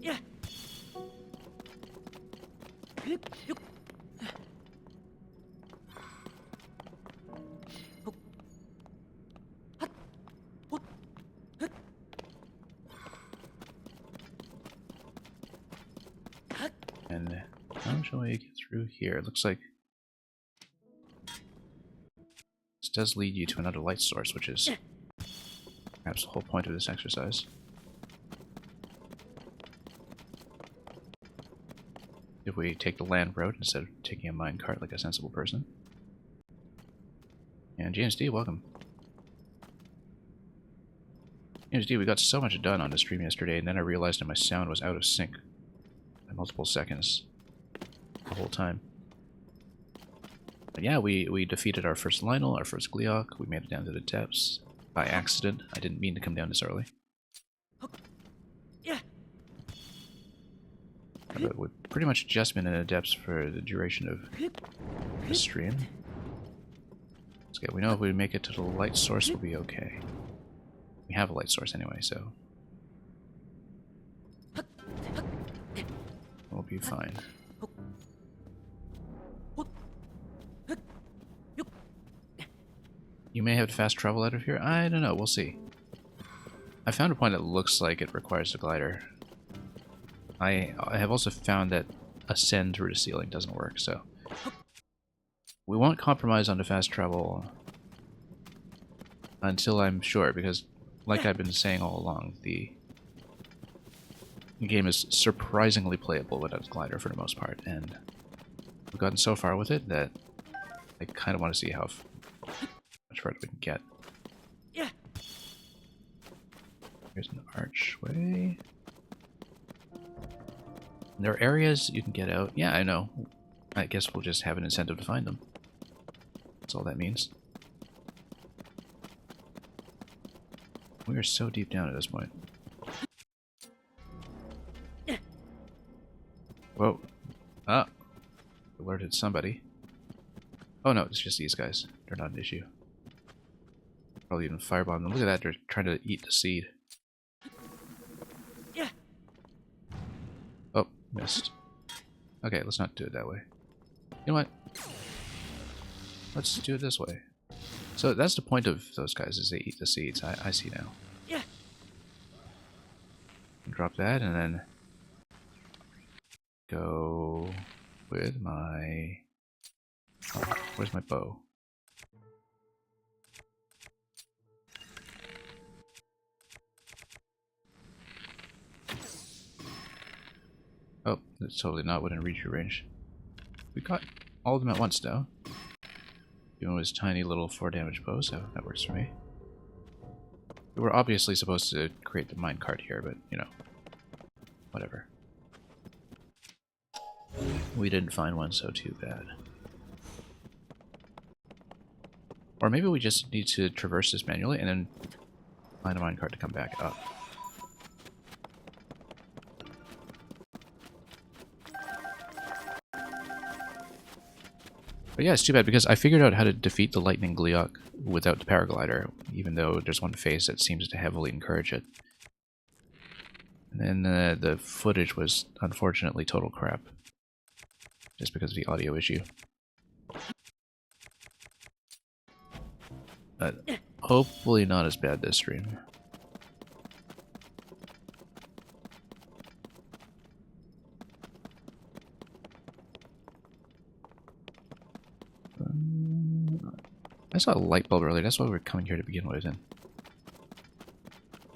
Yeah. And how shall we get through here? It looks like this does lead you to another light source, which is perhaps the whole point of this exercise. If we take the land road instead of taking a minecart like a sensible person. And James D, welcome. James D, we got so much done on the stream yesterday, and then I realized that my sound was out of sync by multiple seconds the whole time. But yeah, we defeated our first Lionel, our first Gleok. We made it down to the depths by accident. I didn't mean to come down this early. Yeah. But we've pretty much just been in the depths for the duration of the stream. Okay, we know if we make it to the light source, we'll be okay. We have a light source anyway, so we'll be fine. You may have to fast travel out of here. I don't know. We'll see. I found a point that looks like it requires a glider. I have also found that ascend through the ceiling doesn't work, so we won't compromise on the fast travel until I'm sure, because like I've been saying all along, the game is surprisingly playable without a glider for the most part, and we've gotten so far with it that I kind of want to see how much further we can get. Yeah. Here's an archway. There are areas you can get out. Yeah, I know. I guess we'll just have an incentive to find them. That's all that means. We are so deep down at this point. Whoa. Ah. Alerted somebody. Oh no, it's just these guys. They're not an issue. Probably even firebomb them. Look at that, they're trying to eat the seed. Yeah. Oh, missed. Okay, let's not do it that way. You know what? Let's do it this way. So that's the point of those guys, is they eat the seeds. I see now. Yeah. Drop that and then go with my... Oh, where's my bow? Oh, that's totally not within reach your range. We got all of them at once though. Even with his tiny little 4 damage bow, so that works for me. We were obviously supposed to create the minecart here, but you know, whatever. We didn't find one, so too bad. Or maybe we just need to traverse this manually and then find a minecart to come back up. But yeah, it's too bad because I figured out how to defeat the lightning Gleok without the paraglider, even though there's one phase that seems to heavily encourage it. And then the footage was unfortunately total crap, just because of the audio issue. But hopefully not as bad this stream. I saw a light bulb earlier, that's why we're coming here to begin with, and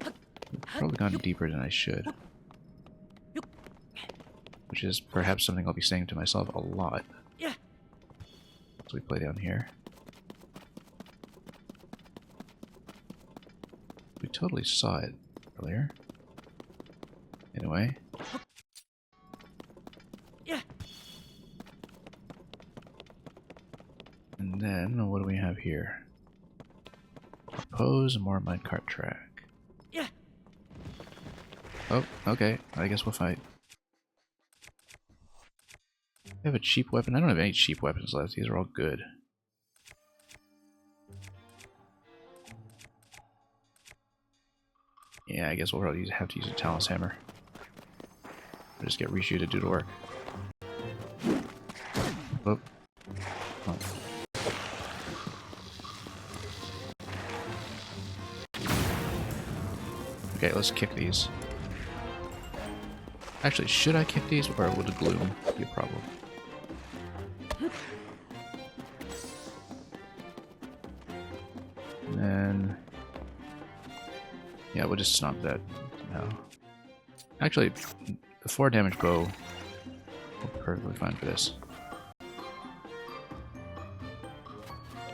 I've probably gone deeper than I should. Which is perhaps something I'll be saying to myself a lot. Yeah. As we play down here. We totally saw it earlier. Anyway. Yeah. And then, what do we have here? A suppose more minecart track. Yeah. Oh, okay. I guess we'll fight. I have a cheap weapon. I don't have any cheap weapons left. These are all good. Yeah, I guess we'll probably have to use a Talus Hammer. Or just get Rishu to do the work. Oh. Oh. Okay, let's kick these. Actually, should I kick these, or would the gloom be a problem? And then... yeah, we'll just stomp that now. Actually, the 4 damage bow will be perfectly fine for this.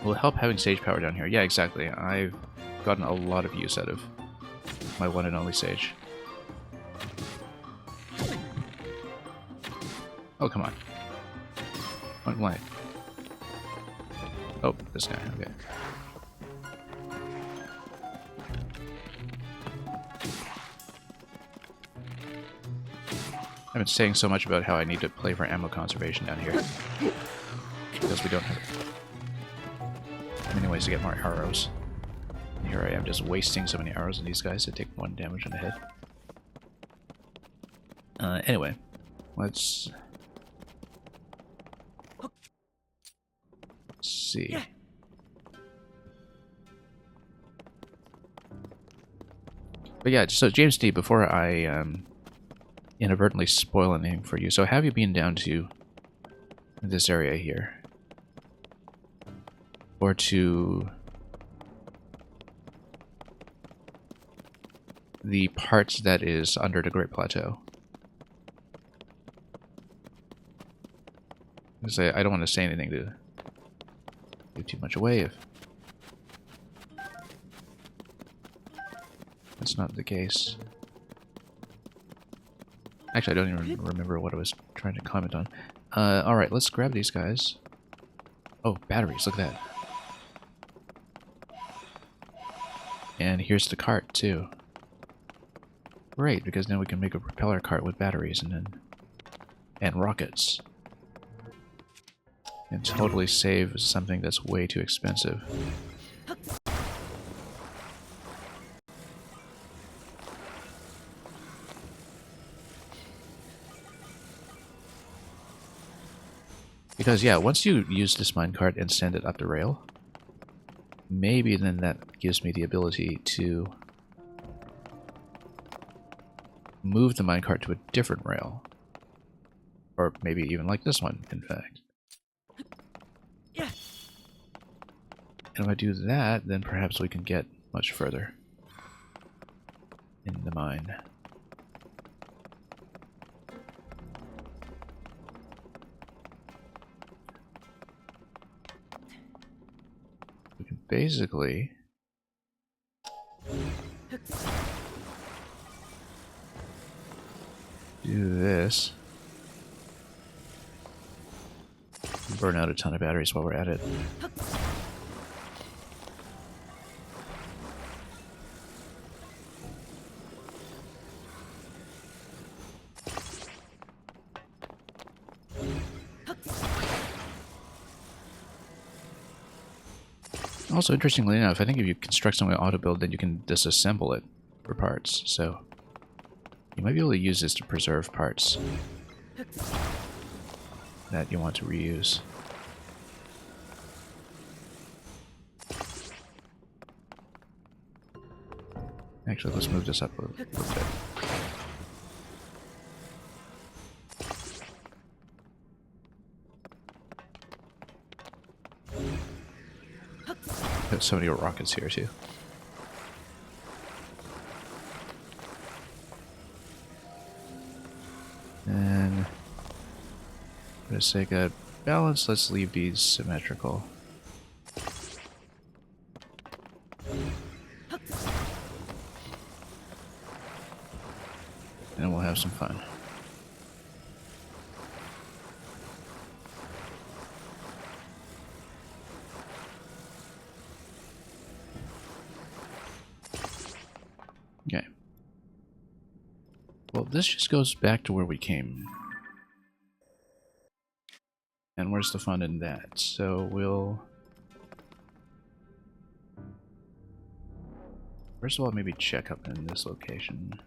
Will it help having sage power down here? Yeah, exactly. I've gotten a lot of use out of my one and only sage. Oh, come on. Point blank. Oh, this guy. Okay. I've been saying so much about how I need to play for ammo conservation down here. Because we don't have many ways to get more arrows. And here I am just wasting so many arrows on these guys that take 1 damage on the head. Anyway, let's see. But yeah, so James D, before I inadvertently spoil anything for you, so have you been down to this area here? Or to the part that is under the Great Plateau? I don't want to say anything to give too much away if that's not the case. Actually, I don't even remember what I was trying to comment on. Alright, let's grab these guys. Oh, batteries, look at that. And here's the cart, too. Great, because now we can make a propeller cart with batteries and rockets. And totally save something that's way too expensive. Because, yeah, once you use this minecart and send it up the rail, maybe then that gives me the ability to move the minecart to a different rail. Or maybe even like this one, in fact. Yeah. And if I do that, then perhaps we can get much further in the mine. We can basically do this. Burn out a ton of batteries while we're at it. Also, interestingly enough, I think if you construct something auto-build, then you can disassemble it for parts, so you might be able to use this to preserve parts that you want to reuse. Actually, let's move this up a little bit. Put so many rockets here, too. And for the sake of balance, let's leave these symmetrical. And we'll have some fun. Well, this just goes back to where we came. And where's the fun in that? So we'll... First of all, maybe check up in this location.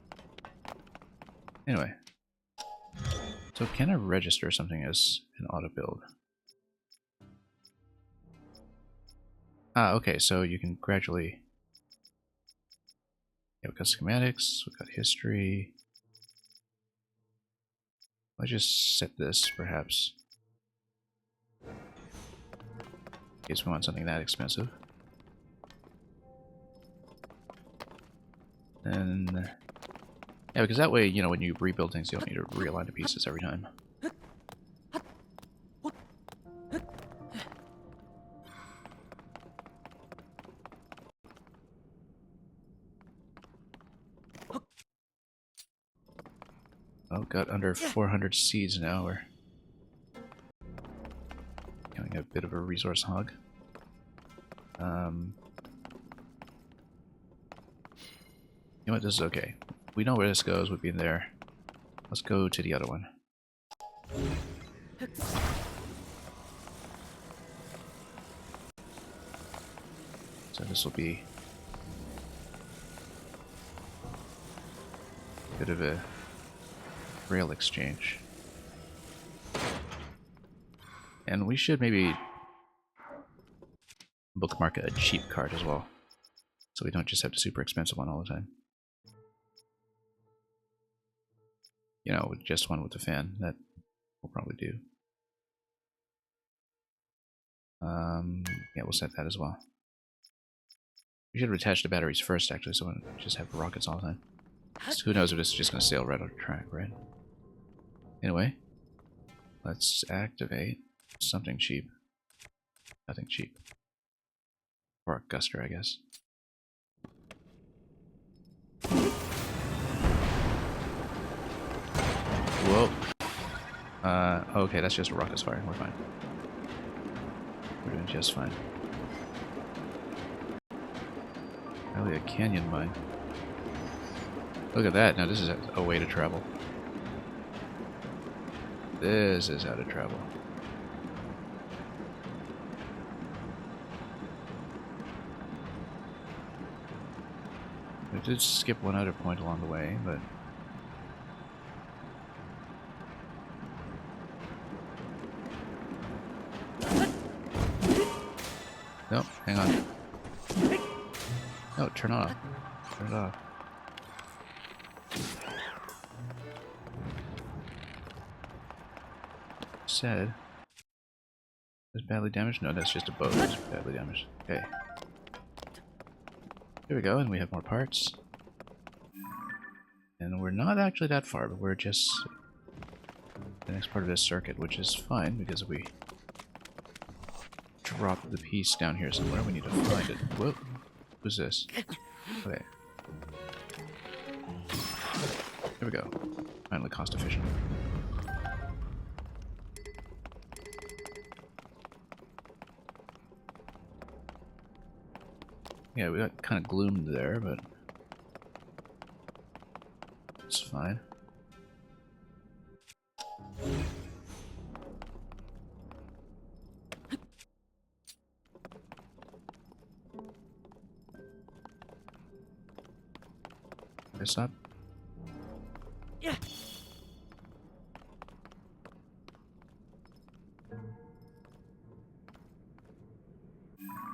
Anyway. So can I register something as an auto build? Ah, okay, so you can gradually... Yeah, we've got schematics, we've got history. Let's just set this, perhaps. In case we want something that expensive. And... Yeah, because that way, you know, when you rebuild things, you don't need to realign the pieces every time. Oh, got under 400 seeds now. We're getting a bit of a resource hog. You know what? This is okay. We know where this goes. We've been there. Let's go to the other one. So this will be a bit of a rail exchange. And we should maybe bookmark a cheap card as well. So we don't just have the super expensive one all the time. You know, just one with the fan. That will probably do. Yeah, we'll set that as well. We should have attached the batteries first, actually, so we don't just have rockets all the time. So who knows if this is just going to sail right on the track, right? Anyway, let's activate something cheap. Nothing cheap. Or a guster, I guess. Whoa. Okay, that's just a rocket fire. We're fine. We're doing just fine. Probably a canyon mine. Look at that. Now this is a way to travel. This is how to travel. We did skip one other point along the way, but... Nope, hang on. No, turn off. Turn it off. Said... Is badly damaged? No, that's just a boat that's badly damaged. Okay. Here we go, and we have more parts. And we're not actually that far, but we're just the next part of this circuit, which is fine, because if we drop the piece down here somewhere, we need to find it. Whoa. Who's this? Okay. There we go. Finally cost efficient. Yeah, we got kind of gloomed there, but it's fine. This up. Yeah.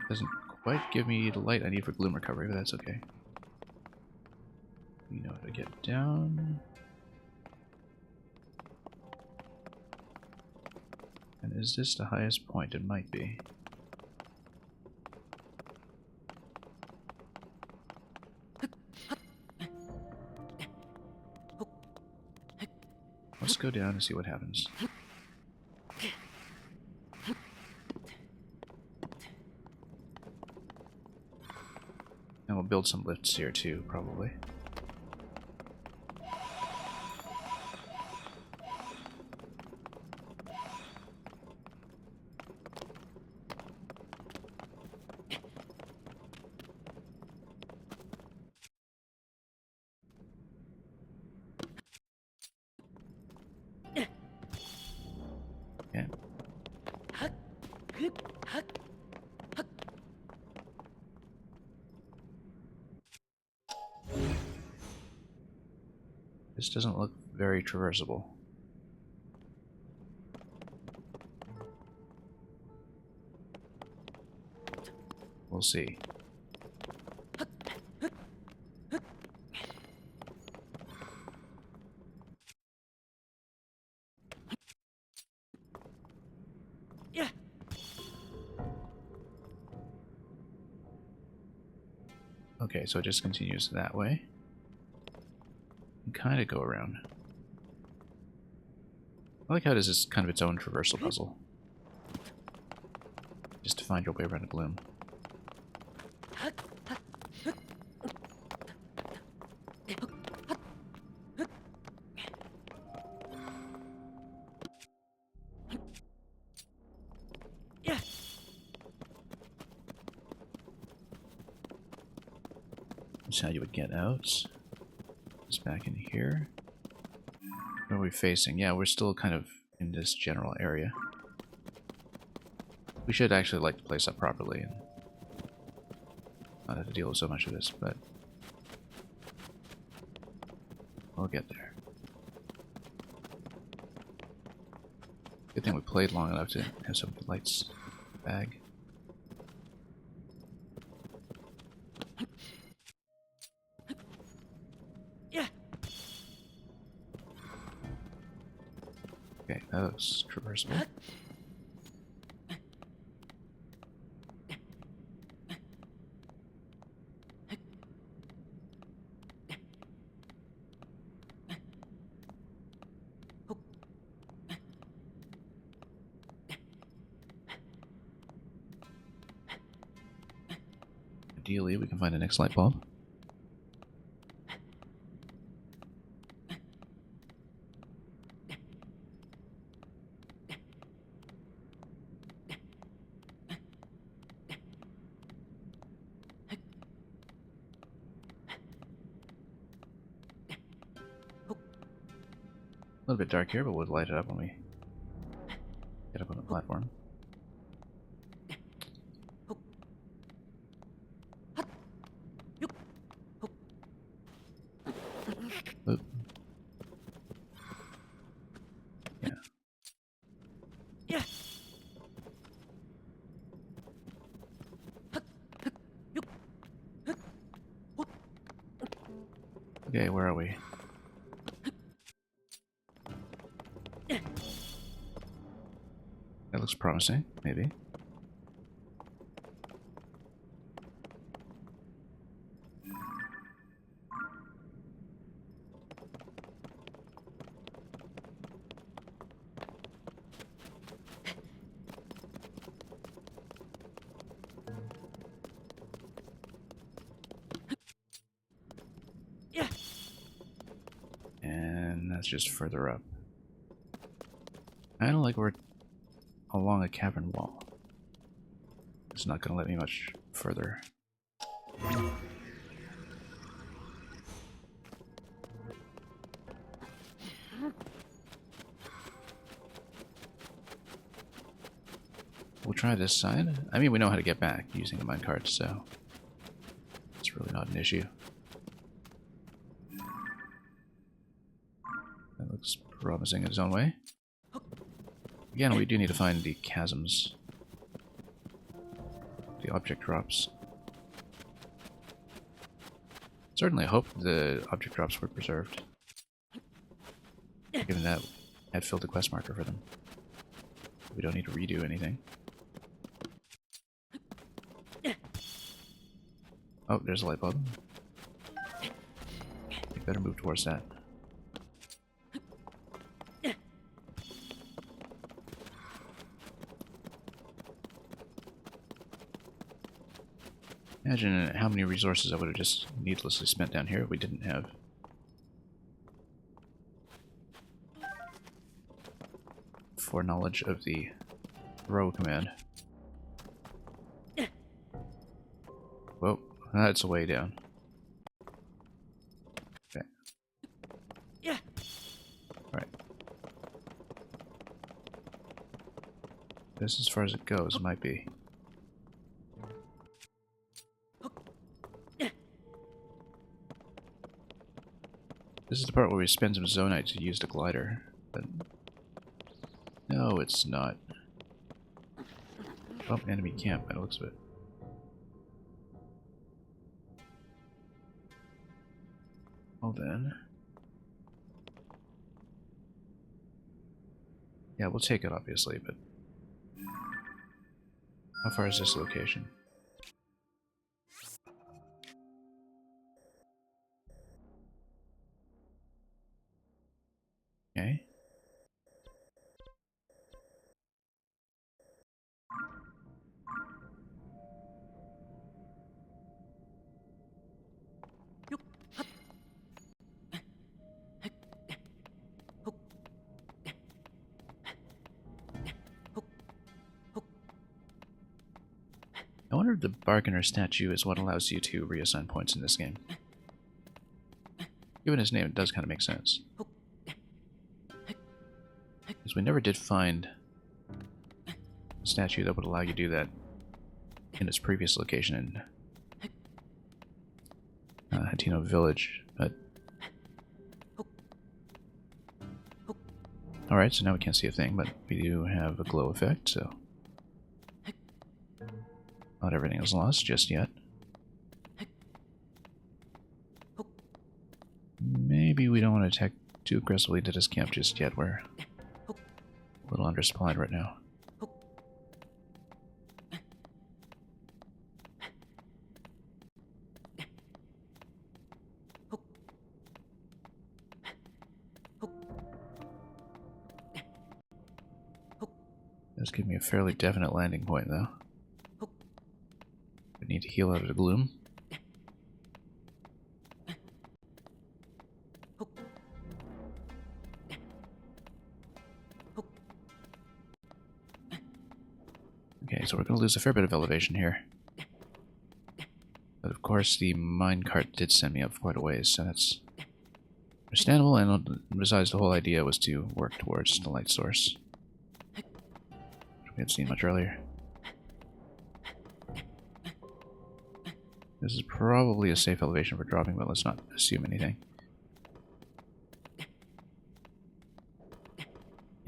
Doesn't quite give me the light I need for gloom recovery, but that's okay. We know how to get down. And is this the highest point? It might be. Let's go down and see what happens. And we'll build some lifts here too, probably. This doesn't look very traversable. We'll see. Yeah. Okay, so it just continues that way. And kind of go around. I like how it is this kind of its own traversal puzzle. Just to find your way around a gloom. Yeah. That's how you would get out. Just back in here. Where are we facing? Yeah, we're still kind of in this general area. We should actually light the place up properly and not have to deal with so much of this, but we'll get there. Good thing we played long enough to have some lights bag. Yeah. Okay, that looks traversable. Ideally, we can find the next light bulb. A little bit dark here, but we'll light it up when we get up on the platform. Oop. Yeah. Yeah. Okay, where are we? That looks promising, maybe. Yeah. And that's just further up. I don't like we're along a cavern wall. It's not going to let me much further. We'll try this side. I mean, we know how to get back using the minecart, so it's really not an issue. That looks promising in its own way. Again, we do need to find the chasms. The object drops. Certainly hope the object drops were preserved. Given that I had filled the quest marker for them. We don't need to redo anything. Oh, there's a light bulb. We better move towards that. Imagine how many resources I would have just needlessly spent down here if we didn't have foreknowledge of the throw command. Whoa, that's a way down. Okay. Yeah. Alright. This, as far as it goes, might be. This is the part where we spend some zonite to use the glider, but no, it's not. Oh, enemy camp by the looks of it. Well then. Yeah, we'll take it obviously, but how far is this location? Okay. I wonder if the bargainer statue is what allows you to reassign points in this game. Given his name, it does kind of make sense. Because we never did find a statue that would allow you to do that in its previous location in Hateno Village, but... Alright, so now we can't see a thing, but we do have a glow effect, so... Not everything is lost just yet. Maybe we don't want to attack too aggressively into this camp just yet. We're a little undersupplied right now. Does give me a fairly definite landing point, though. I need to heal out of the gloom. Okay, so we're going to lose a fair bit of elevation here. But of course, the minecart did send me up quite a ways, so that's understandable, and besides, the whole idea was to work towards the light source, which we hadn't seen much earlier. This is probably a safe elevation for dropping, but let's not assume anything.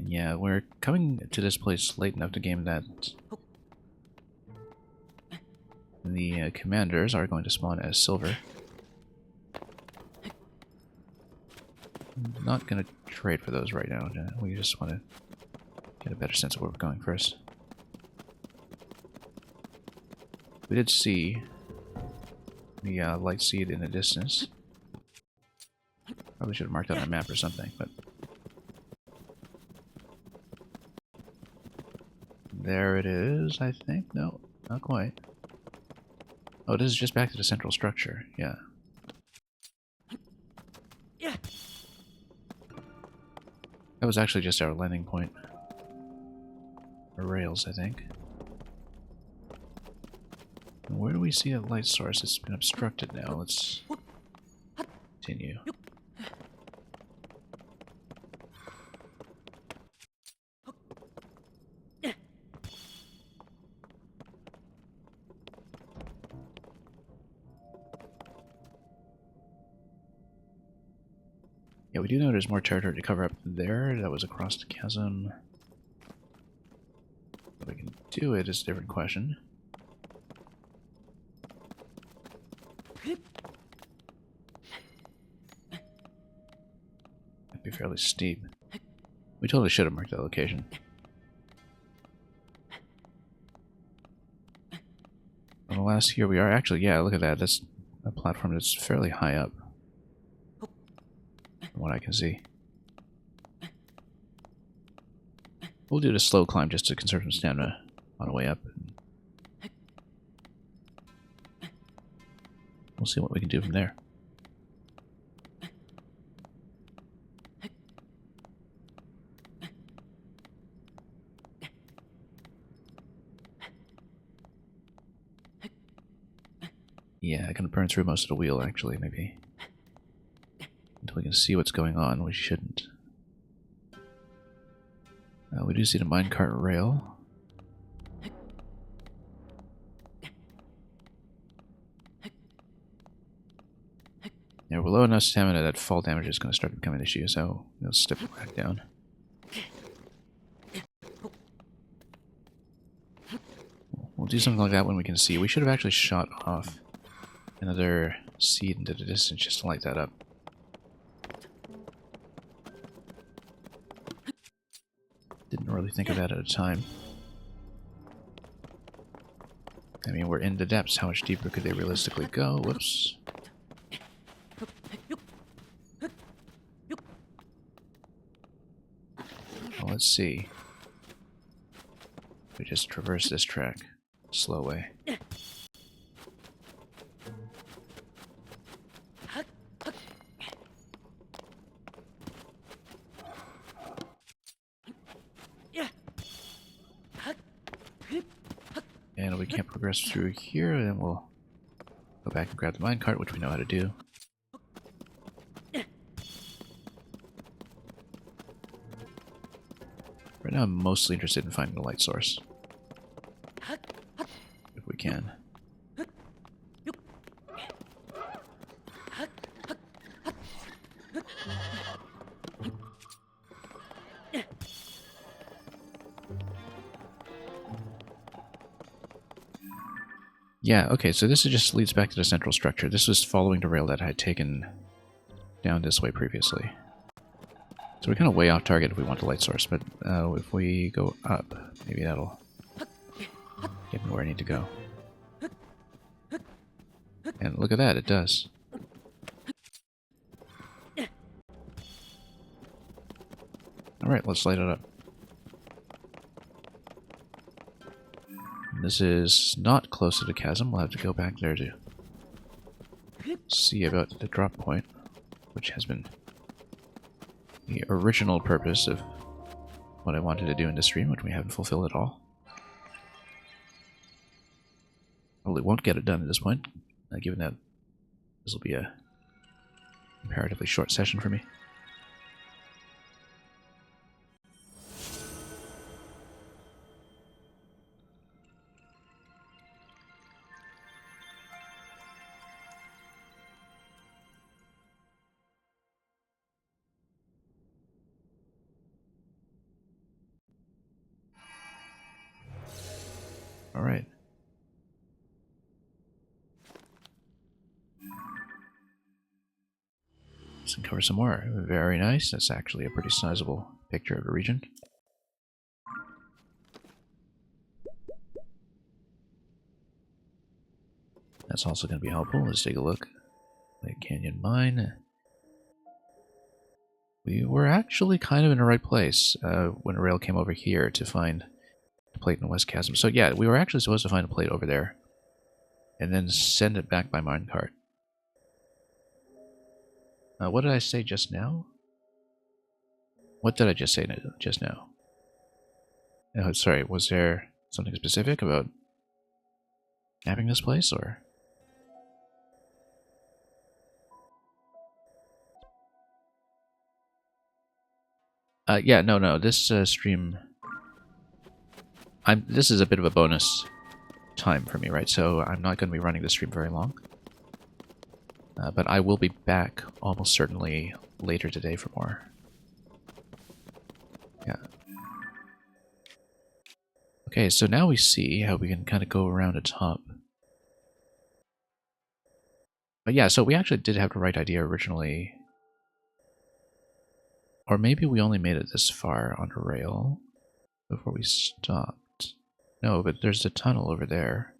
And yeah, we're coming to this place late enough to game that the commanders are going to spawn as silver. I'm not going to trade for those right now. We just want to get a better sense of where we're going first. We did see the light seed in the distance. Probably should have marked that on a map or something, but... There it is, I think. No, not quite. Oh, this is just back to the central structure. Yeah. Yeah. That was actually just our landing point. Or rails, I think. And where do we see a light source? It's been obstructed now. Let's continue. Yeah, we do know there's more territory to cover up there. That was across the chasm. If we can do it is a different question. Might be fairly steep. We totally should have marked that location. On the last here we are. Actually, yeah, look at that. That's a platform that's fairly high up. From what I can see. We'll do the slow climb just to conserve some stamina on the way up. We'll see what we can do from there. Yeah, I can burn through most of the wheel, actually, maybe. Until we can see what's going on, we shouldn't. We do see the minecart rail. Yeah, we're low enough stamina that fall damage is going to start becoming an issue, so we'll step back down. We'll do something like that when we can see. We should have actually shot off another seed into the distance just to light that up. Didn't really think of that at the time. I mean, we're in the depths. How much deeper could they realistically go? Whoops. Well, let's see. We just traverse this track. Slow way. And we can't progress through here, then we'll go back and grab the minecart, which we know how to do. Right now I'm mostly interested in finding the light source. If we can. Yeah, okay, so this just leads back to the central structure. This was following the rail that I had taken down this way previously. So we're kind of way off target if we want the light source, but if we go up, maybe that'll get me where I need to go. And look at that, it does. Alright, let's light it up. This is not close to the chasm. We'll have to go back there to see about the drop point, which has been the original purpose of what I wanted to do in this stream, which we haven't fulfilled at all. Probably won't get it done at this point, given that this will be a comparatively short session for me. Alright. Let's uncover some more. Very nice. That's actually a pretty sizable picture of the region. That's also going to be helpful. Let's take a look. Lake Canyon Mine. We were actually kind of in the right place when the rail came over here to find the plate in the West Chasm. So yeah, we were actually supposed to find a plate over there and then send it back by minecart. What did I say just now? What did I just say just now? Oh, sorry, was there something specific about mapping this place, or? Yeah, no, this stream... this is a bit of a bonus time for me, right? So I'm not going to be running this stream very long. But I will be back almost certainly later today for more. Yeah. Okay, so now we see how we can kind of go around the top. But yeah, so we actually did have the right idea originally. Or maybe we only made it this far on the rail before we stopped. No, but there's a tunnel over there.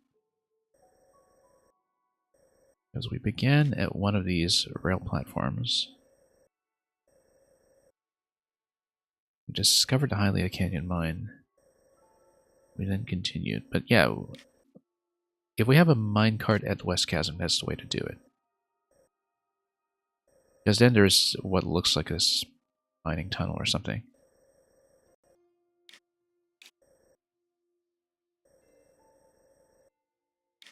Because we began at one of these rail platforms. We discovered the Hialeah Canyon mine. We then continued. But yeah, if we have a minecart at West Chasm, that's the way to do it. Because then there's what looks like this mining tunnel or something.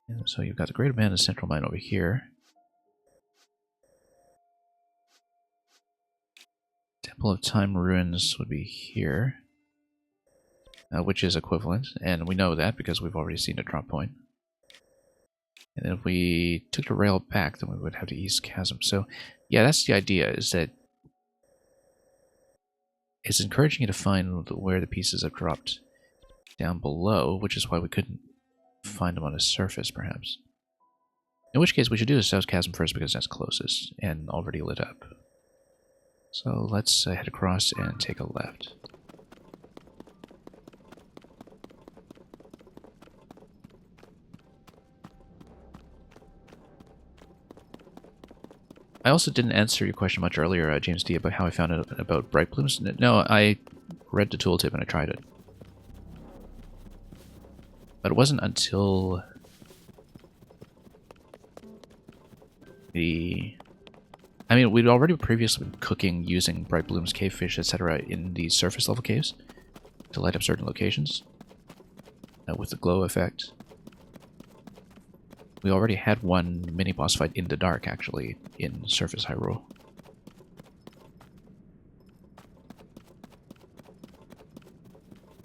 And so you've got the Great Abandoned Central Mine over here. Temple of Time Ruins would be here. Which is equivalent, and we know that because we've already seen a drop point. And then if we took the rail back, then we would have to East Chasm. So, yeah, that's the idea, is that it's encouraging you to find where the pieces have dropped down below, which is why we couldn't find them on the surface, perhaps. In which case, we should do the South Chasm first because that's closest and already lit up. So let's head across and take a left. I also didn't answer your question much earlier, James D, about how I found out about bright blooms. No, I read the tooltip and I tried it. But it wasn't until I mean, we'd already previously been cooking using bright blooms, cavefish, etc. in the surface level caves to light up certain locations with the glow effect. We already had one mini-boss fight in the dark, actually, in Surface Hyrule.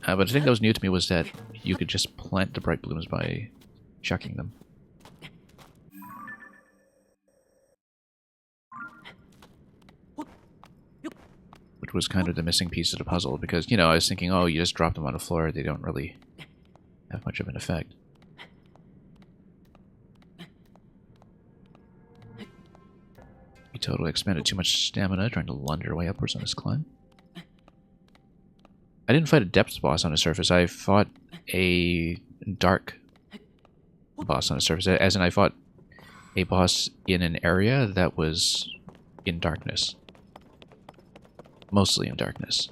But the thing that was new to me was that you could just plant the bright blooms by chucking them. Which was kind of the missing piece of the puzzle, because, you know, I was thinking, oh, you just drop them on the floor, they don't really have much of an effect. We totally expended too much stamina trying to lunge our way upwards on this climb. I didn't fight a depth boss on the surface, I fought a dark boss on the surface, as in I fought a boss in an area that was in darkness. Mostly in darkness.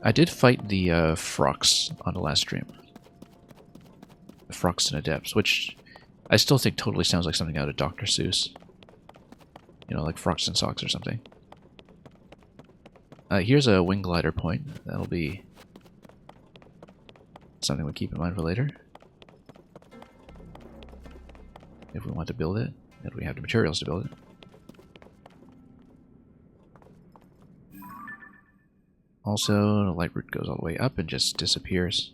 I did fight the Frox on the last stream. The Frox and Adepts, which I still think totally sounds like something out of Dr. Seuss. You know, like Frogs and Socks or something. Here's a wing glider point. That'll be something we keep in mind for later. If we want to build it, and we have the materials to build it. Also, the light route goes all the way up and just disappears.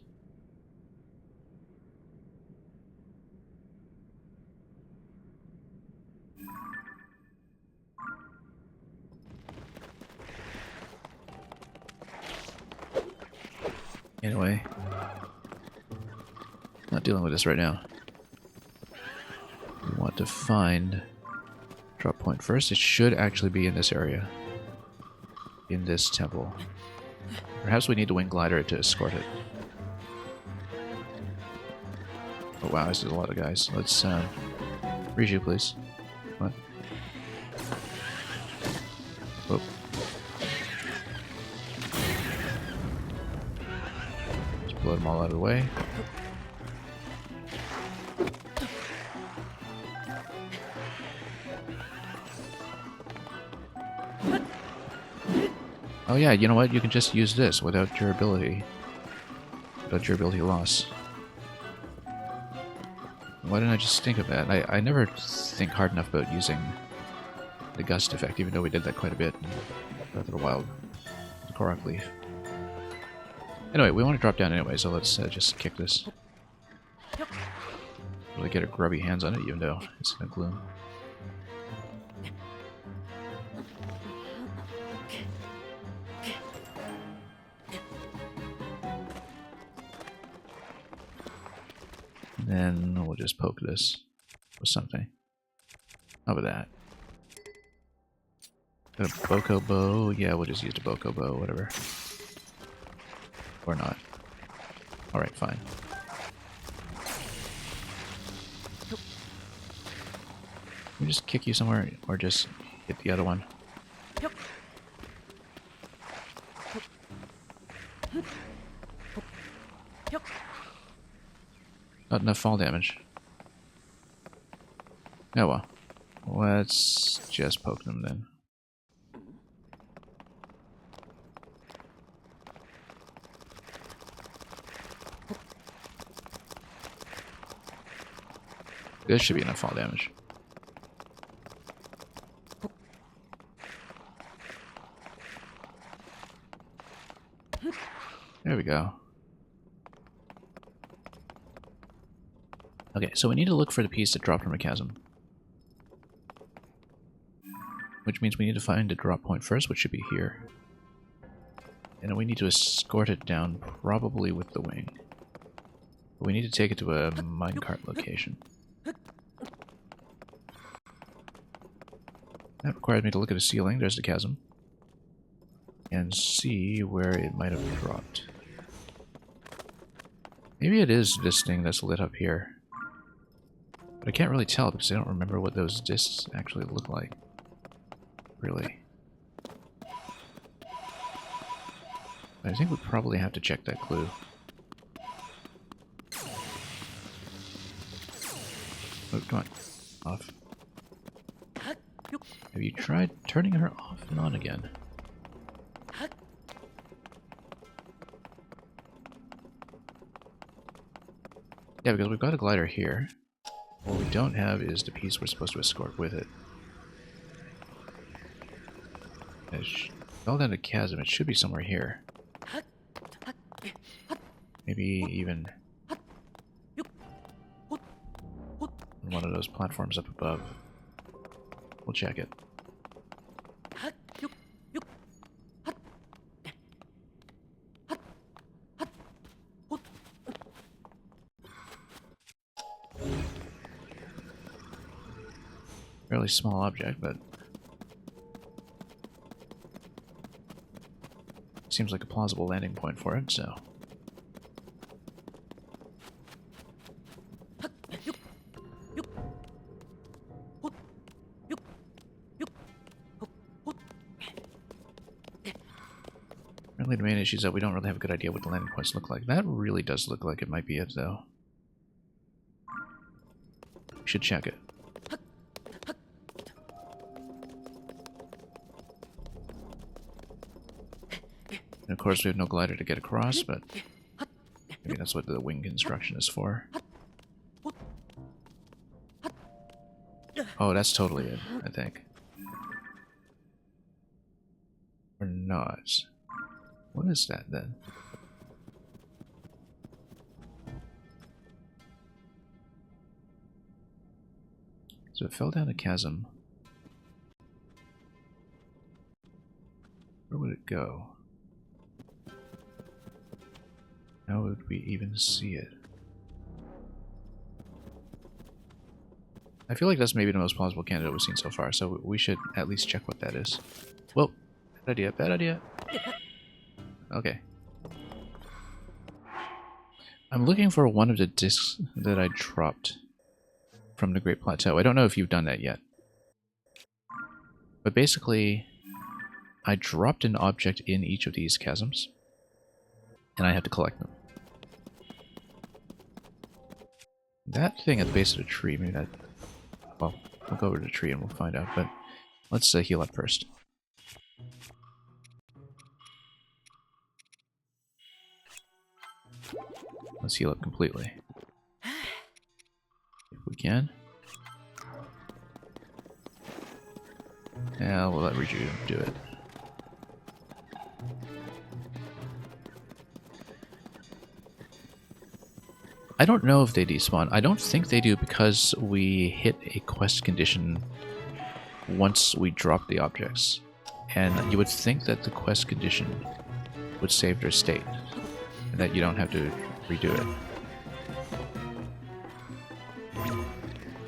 Anyway, not dealing with this right now. We want to find drop point first. It should actually be in this area. In this temple. Perhaps we need a wing glider to escort it. Oh wow, this is a lot of guys. Let's, Riju, please. What? Whoop. Just blow them all out of the way. Oh yeah, you know what? You can just use this without durability. Without durability loss. Why didn't I just think of that? I never think hard enough about using the gust effect, even though we did that quite a bit in Breath of the Wild. The Korok Leaf. Anyway, we want to drop down anyway, so let's just kick this. Really get our grubby hands on it, even though it's in the gloom. And then we'll just poke this with something. How about that? A Boko bow? Yeah, we'll just use the Boko bow, whatever. Or not. Alright, fine. Can we just kick you somewhere, or just hit the other one? Not enough fall damage. Oh well. Let's just poke them then. This should be enough fall damage. There we go. Okay, so we need to look for the piece that dropped from a chasm. Which means we need to find a drop point first, which should be here. And then we need to escort it down, probably with the wing. But we need to take it to a minecart location. That requires me to look at a ceiling, there's the chasm, and see where it might have dropped. Maybe it is this thing that's lit up here. But I can't really tell because I don't remember what those discs actually look like. Really. I think we probably have to check that clue. Oh, come on. Off. Have you tried turning her off and on again? Yeah, because we've got a glider here. What we don't have is the piece we're supposed to escort with it. It fell down the chasm. It should be somewhere here. Maybe even on one of those platforms up above. We'll check it. Fairly small object, but seems like a plausible landing point for it, so. Apparently the main issue is that we don't really have a good idea what the landing points look like. That really does look like it might be it, though. We should check it. And of course we have no glider to get across, but maybe that's what the wing construction is for. Oh, that's totally it, I think. Or not. What is that, then? So it fell down a chasm. Where would it go? How would we even see it? I feel like that's maybe the most plausible candidate we've seen so far, so we should at least check what that is. Whoa! Bad idea, bad idea. Okay. I'm looking for one of the discs that I dropped from the Great Plateau. I don't know if you've done that yet. But basically, I dropped an object in each of these chasms, and I have to collect them. That thing at the base of the tree, maybe that... Well, we'll go over to the tree and we'll find out, but let's heal up first. Let's heal up completely. If we can. Yeah, we'll let Riju do it. I don't know if they despawn. I don't think they do because we hit a quest condition once we drop the objects. And you would think that the quest condition would save their state, and that you don't have to redo it.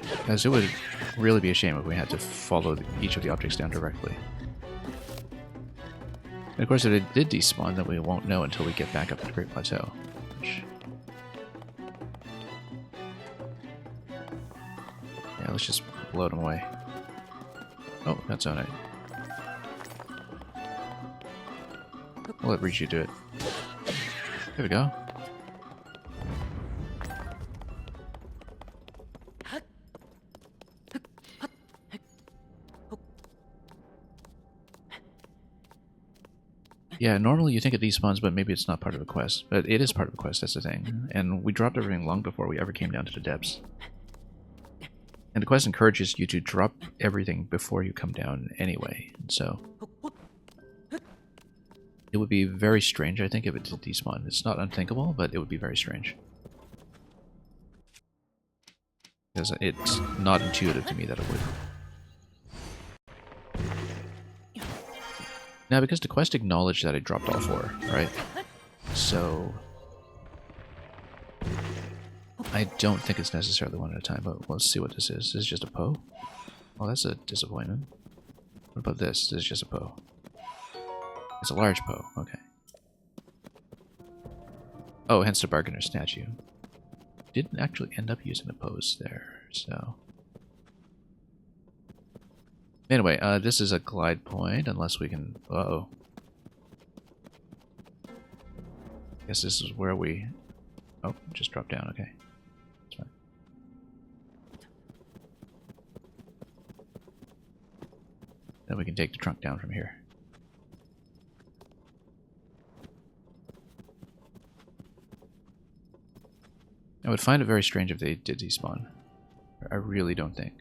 Because it would really be a shame if we had to follow each of the objects down directly. And of course, if it did despawn, then we won't know until we get back up to the Great Plateau. Which... yeah, let's just blow them away. Oh, that's Zonite. We'll let Riju do it. There we go. Yeah, normally you think it despawns, but maybe it's not part of a quest. But it is part of a quest, that's the thing. And we dropped everything long before we ever came down to the depths. And the quest encourages you to drop everything before you come down anyway. So it would be very strange, I think, if it did despawn. It's not unthinkable, but it would be very strange. Because it's not intuitive to me that it would. Now, because the quest acknowledged that I dropped all 4, right? So I don't think it's necessarily one at a time, but let's see what this is. This is just a Poe? Oh, that's a disappointment. What about this? This is just a Poe. It's a large Poe, okay. Oh, hence the bargainer statue. Didn't actually end up using the pose there, so... Anyway, this is a glide point, unless we can... Uh-oh. Guess this is where we... Oh, just drop down, okay. That's fine. Then we can take the trunk down from here. I would find it very strange if they did despawn. I really don't think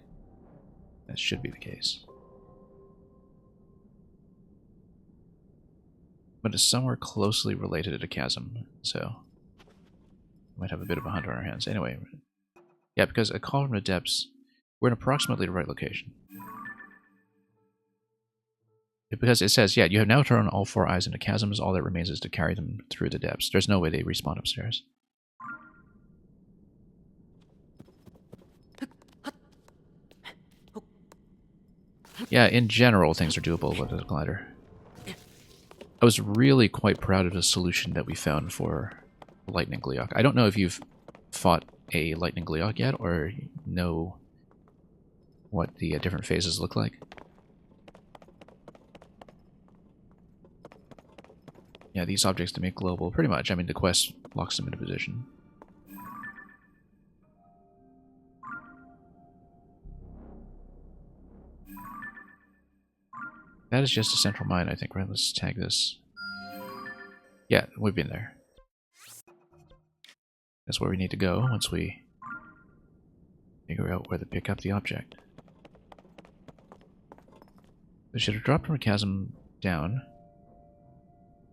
that should be the case. But it's somewhere closely related to the chasm, so we might have a bit of a hunt on our hands. Anyway, yeah, because a call from the depths, we're in approximately the right location. Because it says, yeah, you have now turned all 4 eyes into chasms, all that remains is to carry them through the depths. There's no way they respawn upstairs. Yeah, in general, things are doable with a glider. I was really quite proud of the solution that we found for Lightning Gleeok. I don't know if you've fought a Lightning Gleeok yet, or know what the different phases look like. Yeah, these objects to make global, pretty much. I mean, the quest locks them into position. That is just a central mine, I think, right? Let's tag this. Yeah, we've been there. That's where we need to go once we figure out where to pick up the object. We should have dropped from a chasm down.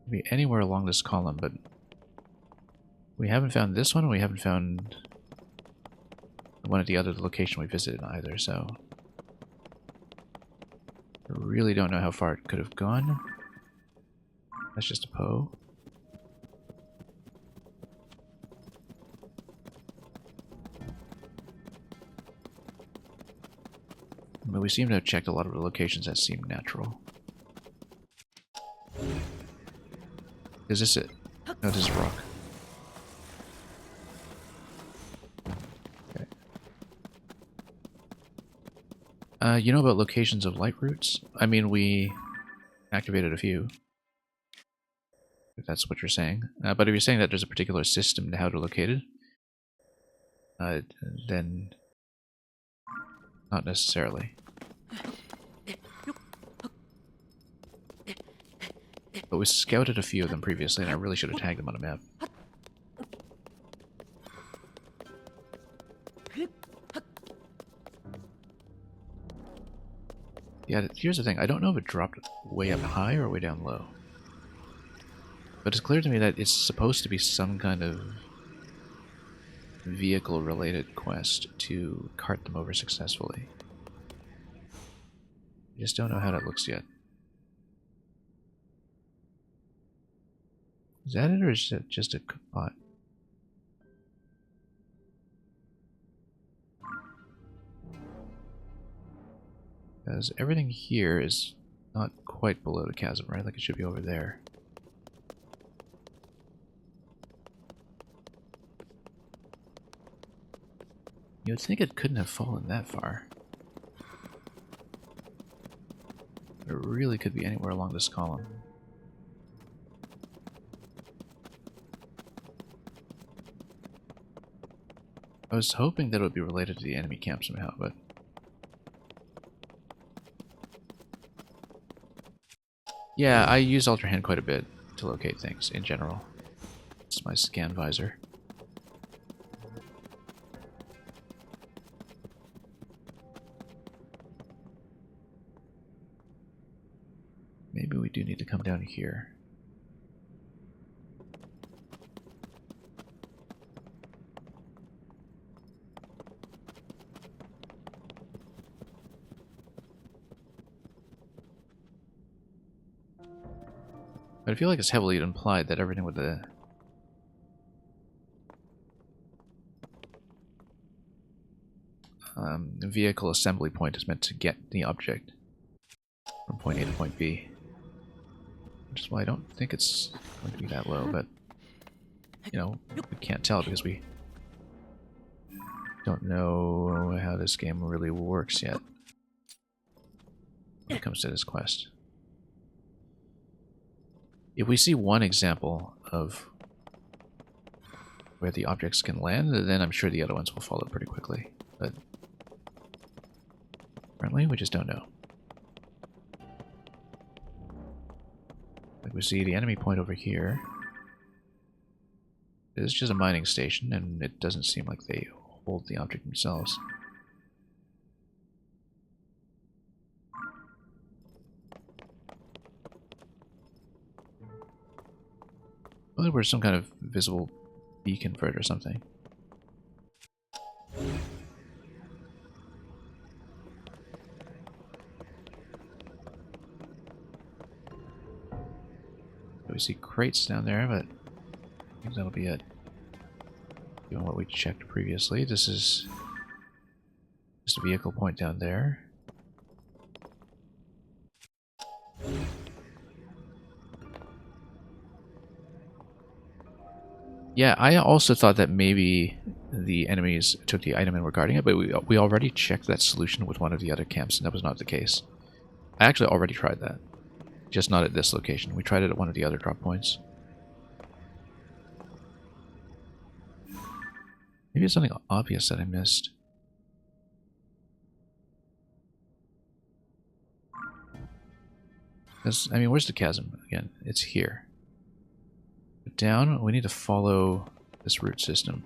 Maybe anywhere along this column, but we haven't found this one, and we haven't found one at the other location we visited either, so I really don't know how far it could have gone. That's just a Poe. But we seem to have checked a lot of the locations that seem natural. Is this it? No, this is rock. Okay. You know about locations of light roots? I mean, we activated a few. If that's what you're saying. But if you're saying that there's a particular system to how to locate it, then not necessarily. But we scouted a few of them previously, and I really should have tagged them on a map. Yeah, here's the thing. I don't know if it dropped way up high or way down low. But it's clear to me that it's supposed to be some kind of vehicle-related quest to cart them over successfully. I just don't know how that looks yet. Is that it, or is it just a bot? Because everything here is not quite below the chasm, right? Like it should be over there. You would think it couldn't have fallen that far. It really could be anywhere along this column. I was hoping that it would be related to the enemy camp somehow, but... Yeah, I use Ultra Hand quite a bit to locate things, in general. It's my scan visor. Maybe we do need to come down here. But I feel like it's heavily implied that everything with the vehicle assembly point is meant to get the object from point A to point B. Which is why I don't think it's going to be that low, but, you know, we can't tell because we don't know how this game really works yet when it comes to this quest. If we see one example of where the objects can land, then I'm sure the other ones will follow pretty quickly. But apparently, we just don't know. Like we see the enemy point over here. It's just a mining station, and it doesn't seem like they hold the object themselves. Well, there was some kind of visible beacon for it or something. We see crates down there, but I think that'll be it. Given what we checked previously, this is just a vehicle point down there. Yeah, I also thought that maybe the enemies took the item and were guarding it, but we already checked that solution with one of the other camps, and that was not the case. I actually already tried that. Just not at this location. We tried it at one of the other drop points. Maybe it's something obvious that I missed. Because, I mean, where's the chasm? Again, it's here. But down, we need to follow this root system.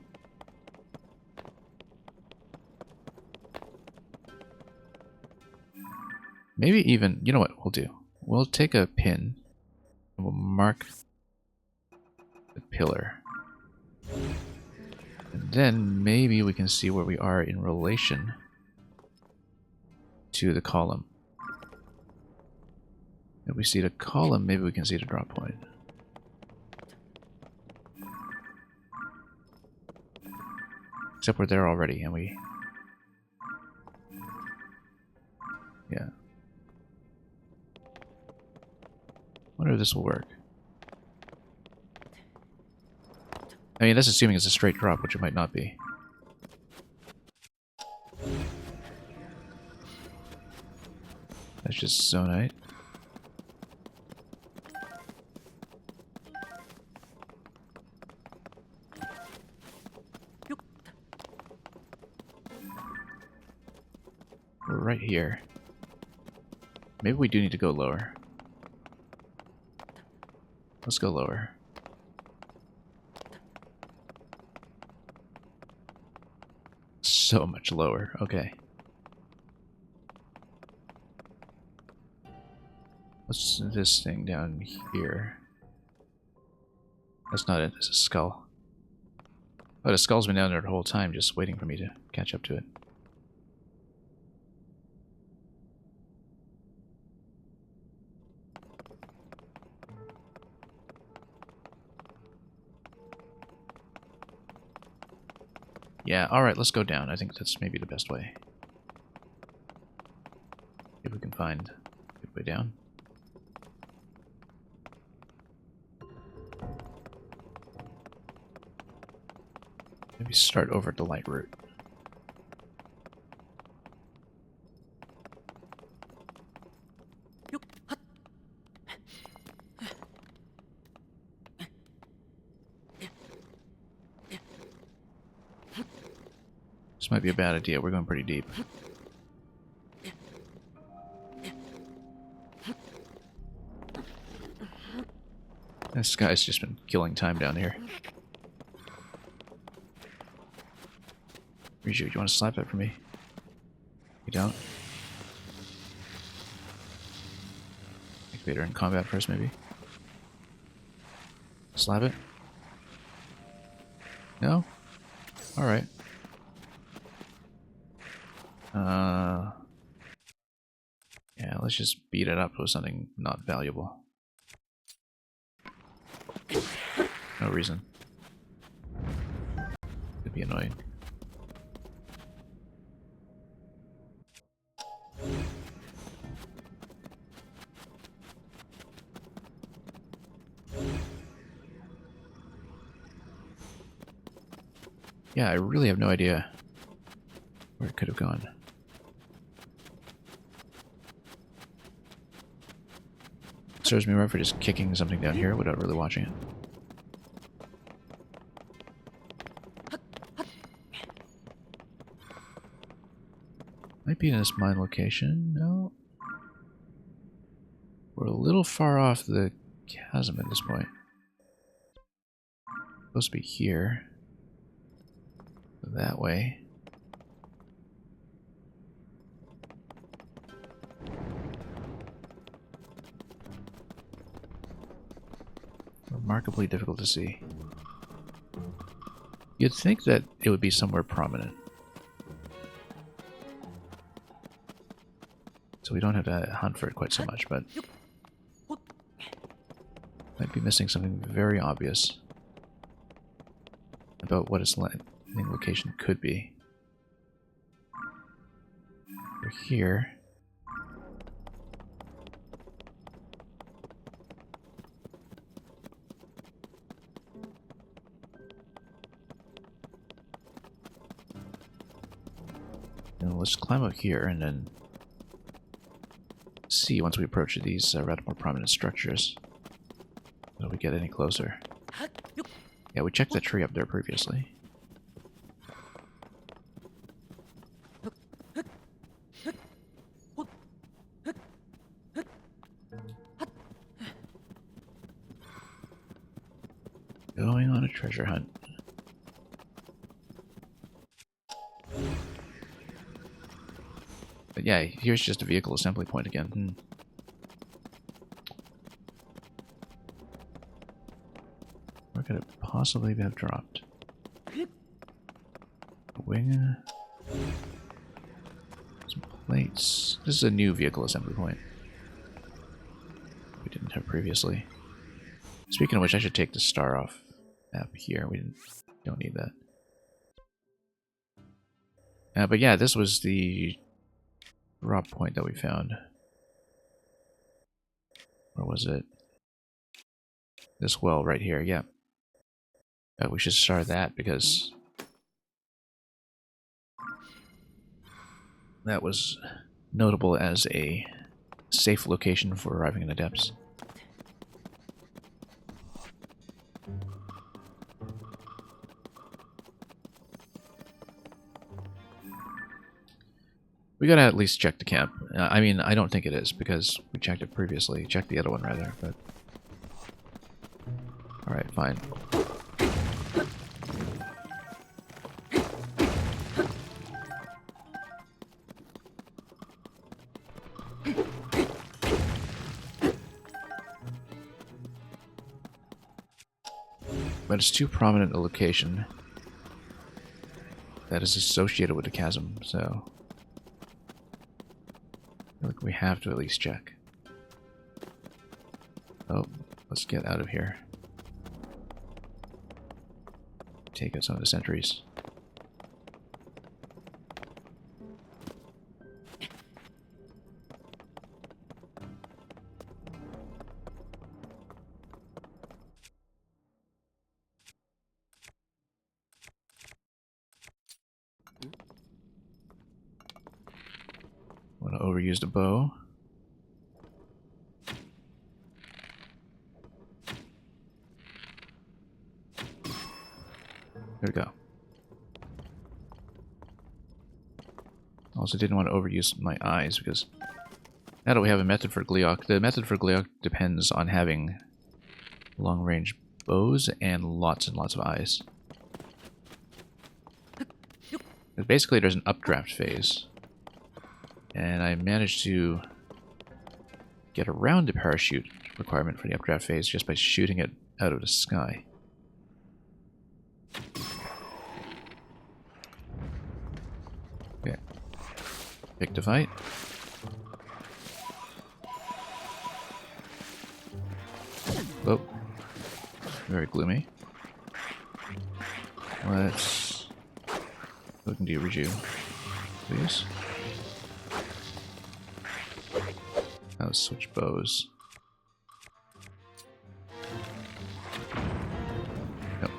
Maybe even, you know what we'll do? We'll take a pin and we'll mark the pillar. And then maybe we can see where we are in relation to the column. If we see the column, maybe we can see the drop point. Except we're there already, and we... Yeah. Wonder if this will work. I mean, that's assuming it's a straight drop, which it might not be. That's just zonite. We're right here. Maybe we do need to go lower. Let's go lower. So much lower. Okay. What's this thing down here? That's not it. It's a skull. Oh, the skull's been down there the whole time, just waiting for me to catch up to it. Yeah, alright, let's go down. I think that's maybe the best way. If we can find a good way down. Maybe start over at the light route. This might be a bad idea. We're going pretty deep. This guy's just been killing time down here. Riju, do you want to slap that for me? You don't? Activator in combat first, maybe? Slap it? No? Alright. Yeah, let's just beat it up with something not valuable. No reason. Could be annoying. Yeah, I really have no idea where it could have gone. Serves me right for just kicking something down here without really watching it. Might be in this mine location. No. We're a little far off the chasm at this point. Supposed to be here. That way. Remarkably difficult to see. You'd think that it would be somewhere prominent. So we don't have to hunt for it quite so much, but might be missing something very obvious about what its landing location could be. We're here. And let's climb up here and then see once we approach these rather more prominent structures. Will we get any closer? Yeah, we checked that tree up there previously. Going on a treasure hunt. But yeah, here's just a vehicle assembly point again. Where could it possibly have dropped? A wing. Some plates. This is a new vehicle assembly point. We didn't have previously. Speaking of which, I should take the star off map here. We don't need that. But yeah, this was the drop point that we found. Where was it? This well right here, yeah. We should start that because that was notable as a safe location for arriving in the depths. We gotta at least check the camp. I mean, I don't think it is because we checked it previously. Checked the other one rather, but alright, fine. But it's too prominent a location that is associated with the chasm, so I feel like we have to at least check. Oh, let's get out of here. Take out some of the sentries. Want to overuse the bow. There we go. Also didn't want to overuse my eyes because now that we have a method for Gleok, the method for Gleok depends on having long-range bows and lots of eyes. But basically there's an updraft phase. And I managed to get around the parachute requirement for the updraft phase just by shooting it out of the sky. Okay. Pick to fight. Oh. Very gloomy. Let's... We can do Riju, please. Now let's switch bows. Yep.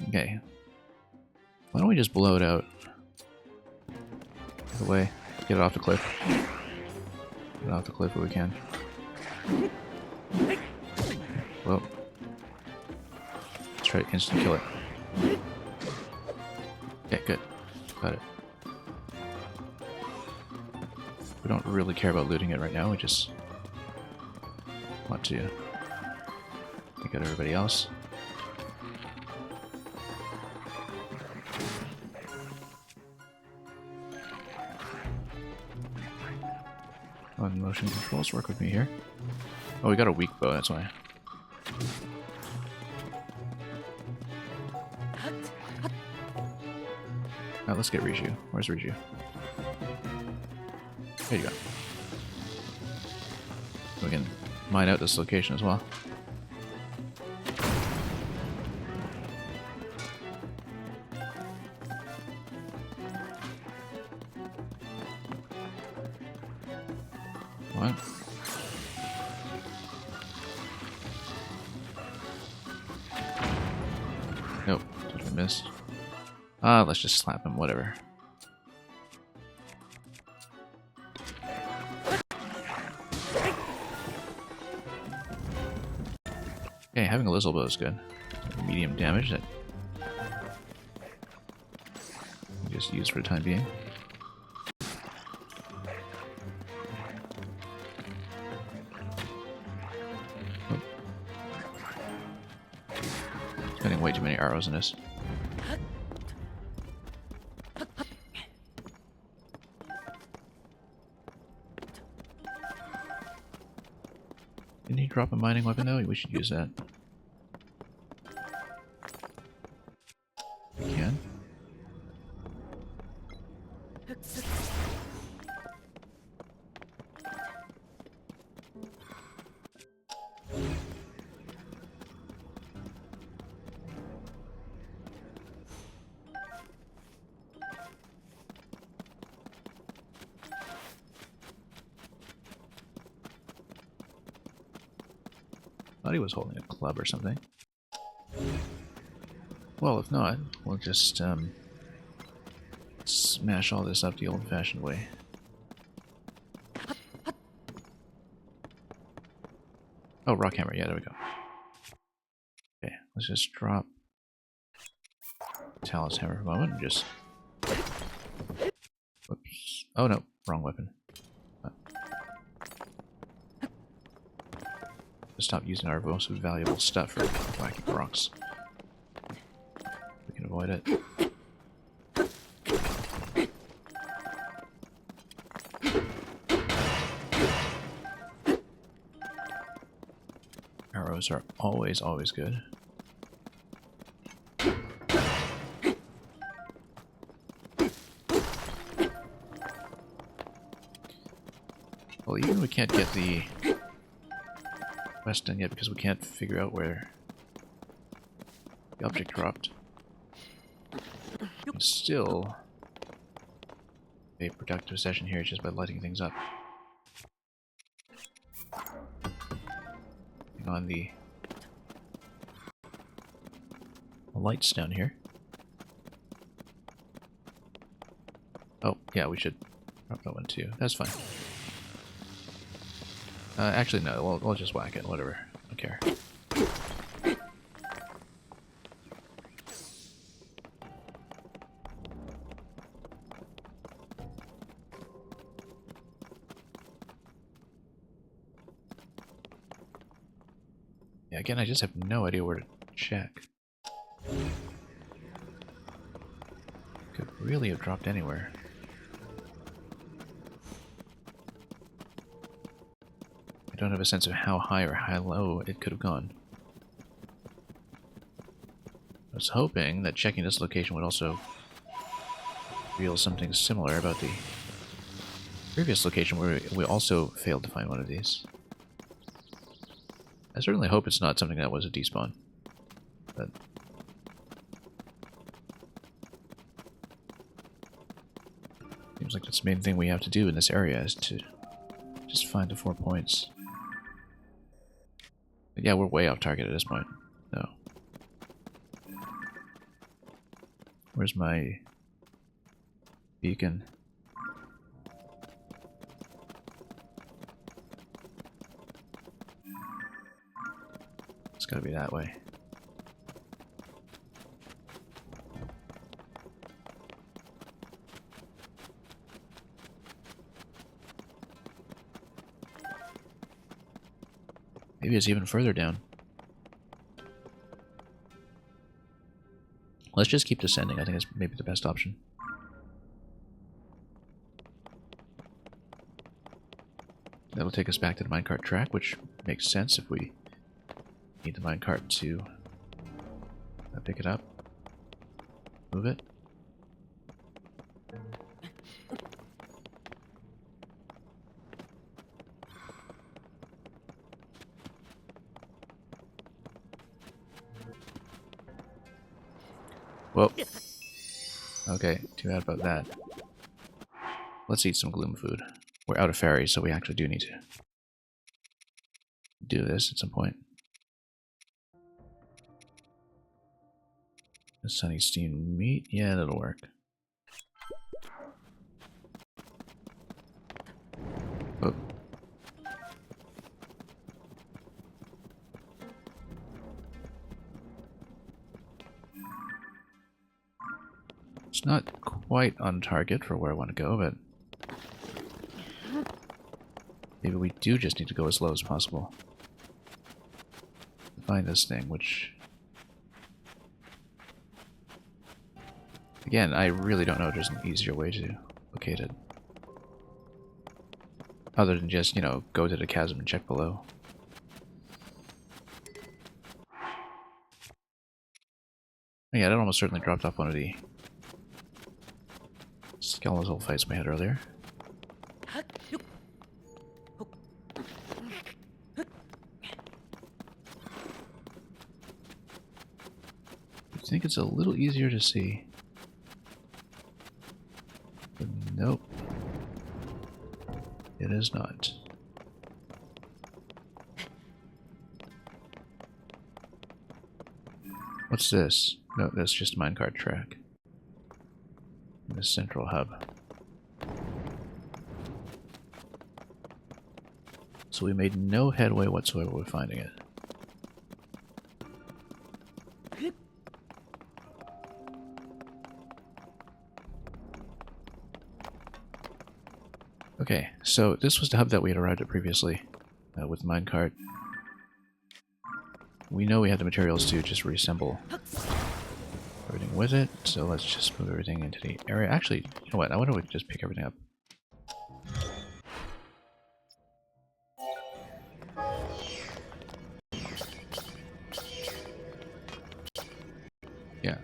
Okay. Why don't we just blow it out? Get away. Get it off the cliff. Get it off the cliff if we can. Whoa. Let's try to instant kill it. Okay, good. Got it. We don't really care about looting it right now, we just want to take out everybody else. On motion controls work with me here. Oh, we got a weak bow, that's why. Now let's get Riju. Where's Riju? There you go. We can mine out this location as well. What? Nope, totally missed. Ah, let's just slap him, whatever. Okay, having a Lizzle bow is good. Medium damage that we just use for the time being. Oh. Spending way too many arrows in this. Didn't he drop a mining weapon though? We should use that. We can. Thought he was holding a club or something. Well, if not, we'll just smash all this up the old-fashioned way. Oh, rock hammer. Yeah, there we go. Okay, let's just drop Talus hammer for a moment and just... Whoops. Oh no, wrong weapon. Stop using our most valuable stuff for whacking rocks. We can avoid it. Arrows are always, always good. Well, even we can't get the quest done yet because we can't figure out where the object dropped. And still a productive session here just by lighting things up. On the lights down here. Oh, yeah, we should drop that one too. That's fine. Actually, no, we'll just whack it, whatever. I don't care. Yeah, again, I just have no idea where to check. Could really have dropped anywhere. I don't have a sense of how high or how low it could have gone. I was hoping that checking this location would also reveal something similar about the previous location where we also failed to find one of these. I certainly hope it's not something that was a despawn. But seems like that's the main thing we have to do in this area is to just find the 4 points. But yeah, we're way off target at this point. No. Where's my beacon? It's gotta be that way. Maybe it's even further down. Let's just keep descending. I think it's maybe the best option. That'll take us back to the minecart track, which makes sense if we need the minecart to pick it up, move it. Well, okay, too bad about that. Let's eat some gloom food. We're out of fairies, so we actually do need to do this at some point. A sunny steamed meat? Yeah, that'll work. Oh. It's not quite on target for where I want to go, but maybe we do just need to go as low as possible. Find this thing, which... Again, I really don't know if there's an easier way to locate it. Other than just, you know, go to the chasm and check below. Yeah, that almost certainly dropped off one of the skeletal fights we had earlier. I think it's a little easier to see. But nope. It is not. What's this? No, that's just a minecart track. In the central hub. So we made no headway whatsoever with finding it. Okay, so this was the hub that we had arrived at previously with the minecart. We know we have the materials to just reassemble everything with it, so let's just move everything into the area. Actually, you know what? I wonder if we could just pick everything up. Yeah.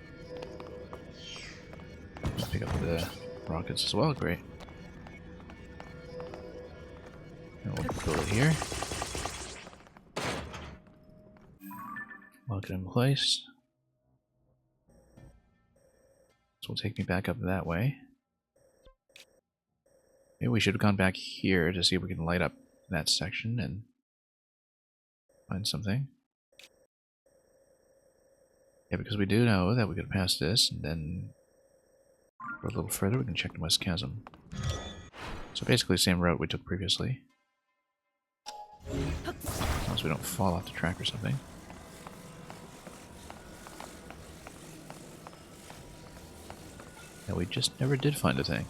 Let's pick up the rockets as well. Great. And we'll build it here. Lock it in place. This will take me back up that way. Maybe we should have gone back here to see if we can light up that section and find something. Yeah, because we do know that we could pass this and then go a little further, we can check the West Chasm. So basically the same route we took previously. As long as we don't fall off the track or something. Yeah, we just never did find a thing.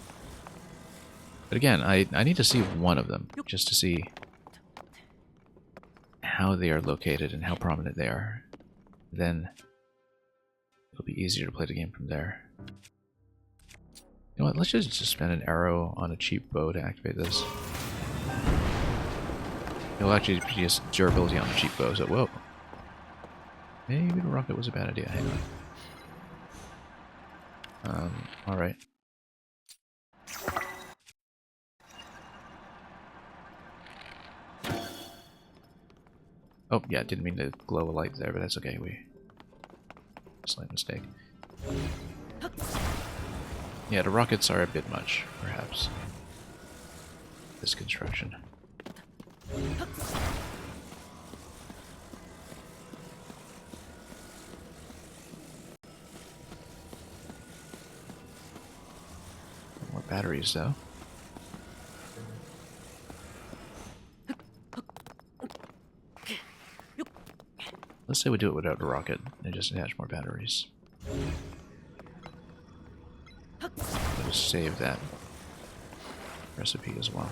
But again, I need to see one of them, just to see how they are located and how prominent they are. Then it'll be easier to play the game from there. You know what, let's just spend an arrow on a cheap bow to activate this. It'll actually produce durability on the cheap bow, so whoa. Maybe the rocket was a bad idea, hang on. Alright. Oh, yeah, didn't mean to glow a light there, but that's okay. Slight mistake. Yeah, the rockets are a bit much, perhaps. This construction. More batteries, though. Let's say we do it without a rocket and just attach more batteries. I'll just save that recipe as well.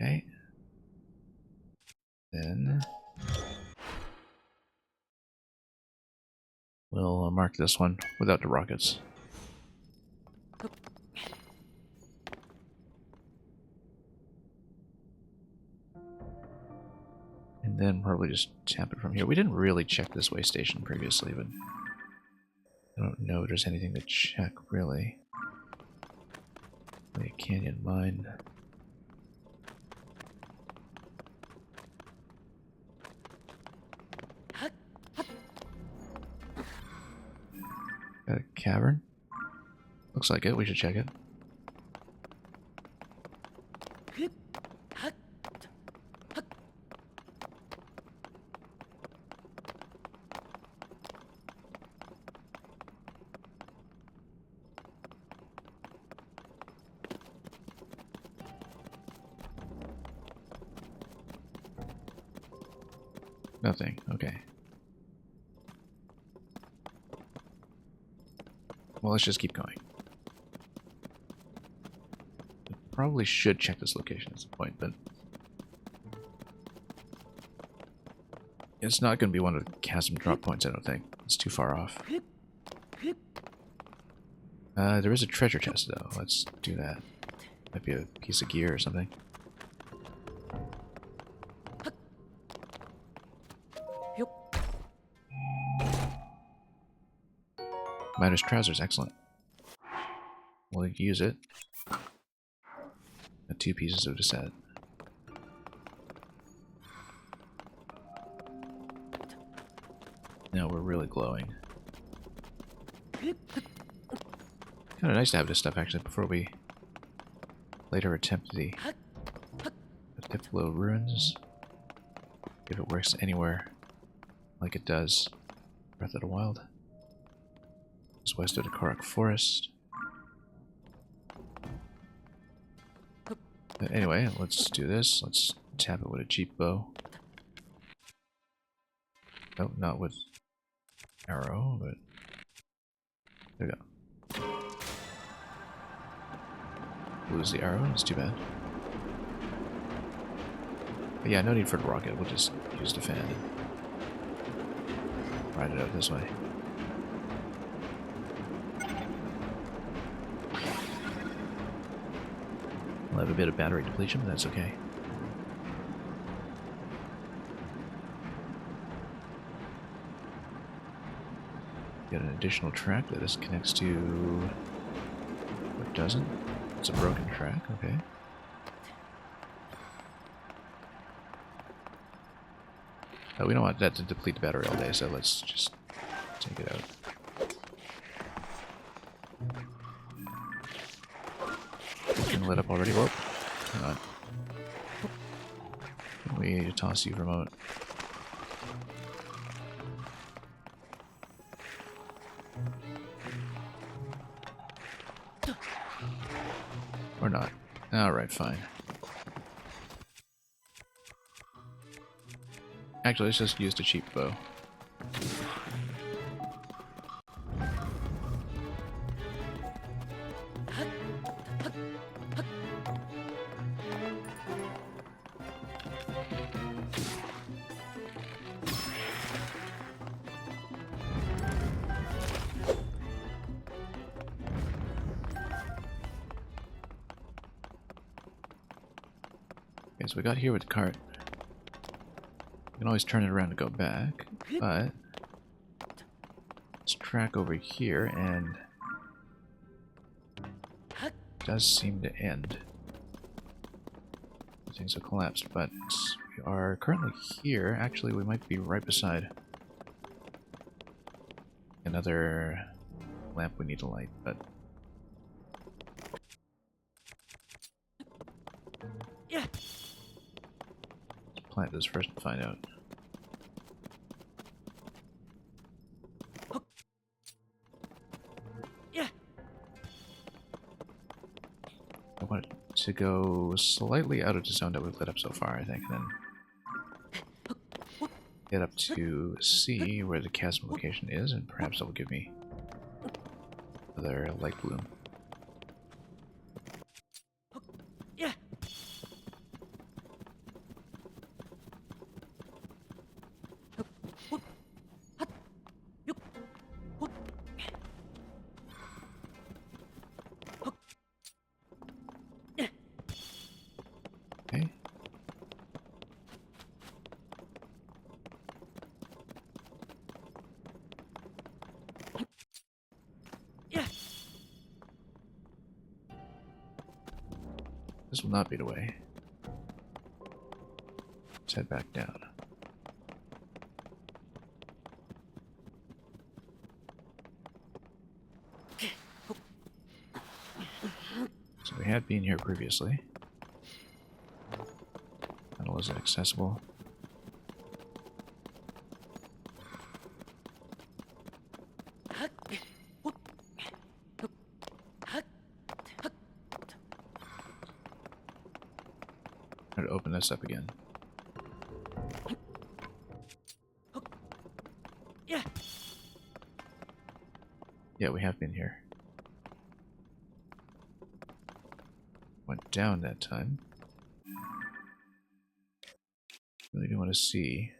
Okay. Then we'll mark this one without the rockets. And then probably just tap it from here. We didn't really check this way station previously, but I don't know if there's anything to check, really. Maybe a canyon mine. Got a cavern? Looks like it. We should check it. Nothing. Okay. Well, let's just keep going. We probably should check this location at some point, but it's not going to be one of the chasm drop points, I don't think. It's too far off. There is a treasure chest, though. Let's do that. Might be a piece of gear or something. Miner's trousers, excellent. We'll use it. Got 2 pieces of the set. Now we're really glowing. Kind of nice to have this stuff actually before we later attempt the Diplo ruins. If it works anywhere like it does Breath of the Wild. Just west of the Korok Forest. But anyway, let's do this. Let's tap it with a cheap bow. No, not with arrow, but there we go. Lose the arrow, it's too bad. But yeah, no need for the rocket, we'll just use the fan and ride it out this way. We'll have a bit of battery depletion, but that's okay. Got an additional track that this connects to. Or doesn't. It's a broken track, okay. We don't want that to deplete the battery all day, so let's just take it out. Lit up already. Whoa. Hang on. We need to toss you for a moment. Or not. Alright, fine. Actually, let's just use the cheap bow. Okay, so we got here with the cart. We can always turn it around to go back, but track over here, and it does seem to end. Things have collapsed, but we are currently here. Actually, we might be right beside another lamp we need to light, but Yeah. let's plant this first and find out. Yeah. I want it to go slightly out of the zone that we've lit up so far, I think, and then get up to C, where the chasm location is, and perhaps that will give me another light bloom. Yeah. Okay. Yeah. This will not be the way. Let's head back down. So we had been here previously. Tunnel is inaccessible. Try to open this up again. Yeah. Yeah, we have been here. Went down that time. Really do want to see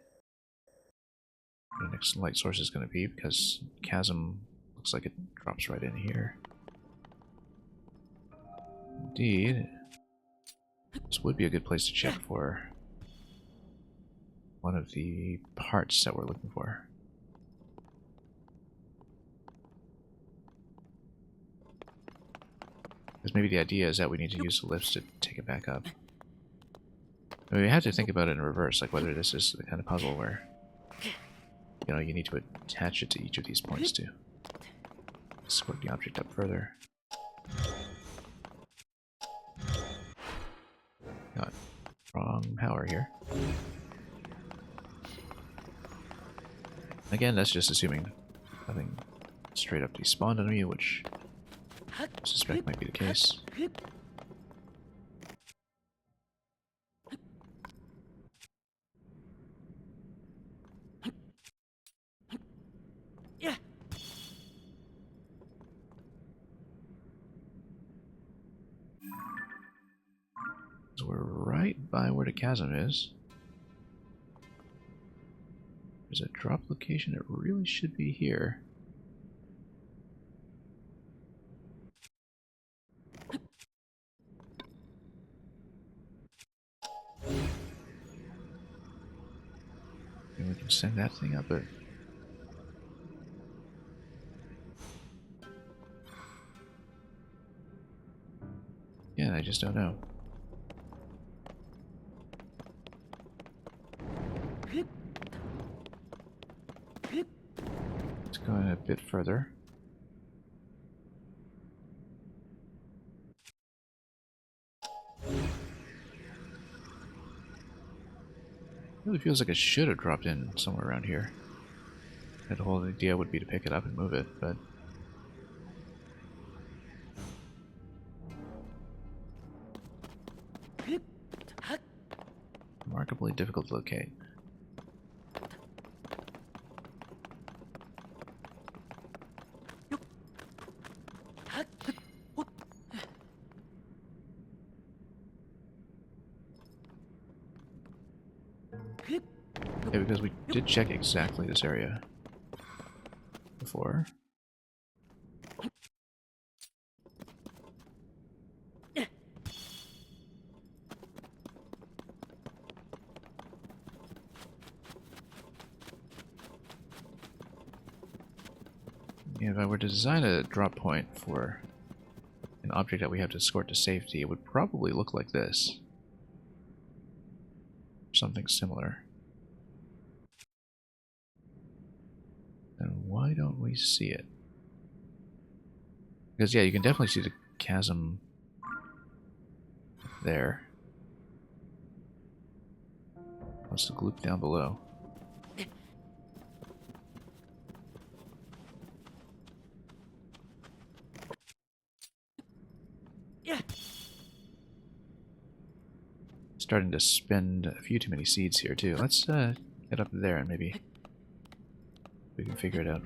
what the next light source is going to be, because chasm looks like it drops right in here. Indeed. This would be a good place to check for one of the parts that we're looking for. Because maybe the idea is that we need to use the lifts to take it back up. I mean, we have to think about it in reverse, like whether this is the kind of puzzle where, you know, you need to attach it to each of these points to escort the object up further. Got wrong power here. Again, that's just assuming nothing straight up despawned on me, which I suspect might be the case. Yeah. So we're right by where the chasm is. There's a drop location that really should be here. And we can send that thing up, but yeah, I just don't know. Let's go in a bit further. Really feels like it should have dropped in somewhere around here. And the whole idea would be to pick it up and move it, but remarkably difficult to locate. Yeah, because we did check exactly this area before. Yeah, if I were to design a drop point for an object that we have to escort to safety, it would probably look like this. Something similar. And why don't we see it? Because, yeah, you can definitely see the chasm there. What's the gloop down below? Yeah. Starting to spend a few too many seeds here, too. Let's get up there and maybe we can figure it out.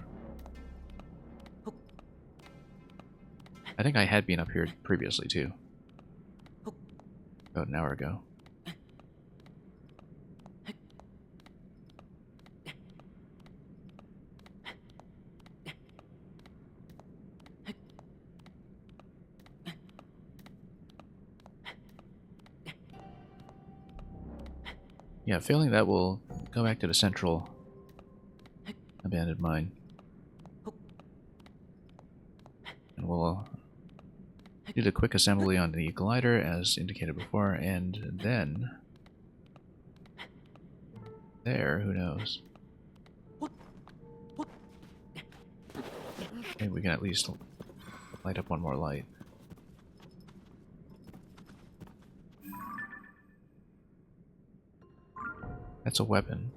I think I had been up here previously, too. About an hour ago. Yeah, failing that, we'll go back to the central abandoned mine. And we'll do the quick assembly on the glider, as indicated before, and then... there, who knows? Maybe we can at least light up one more light. That's a weapon.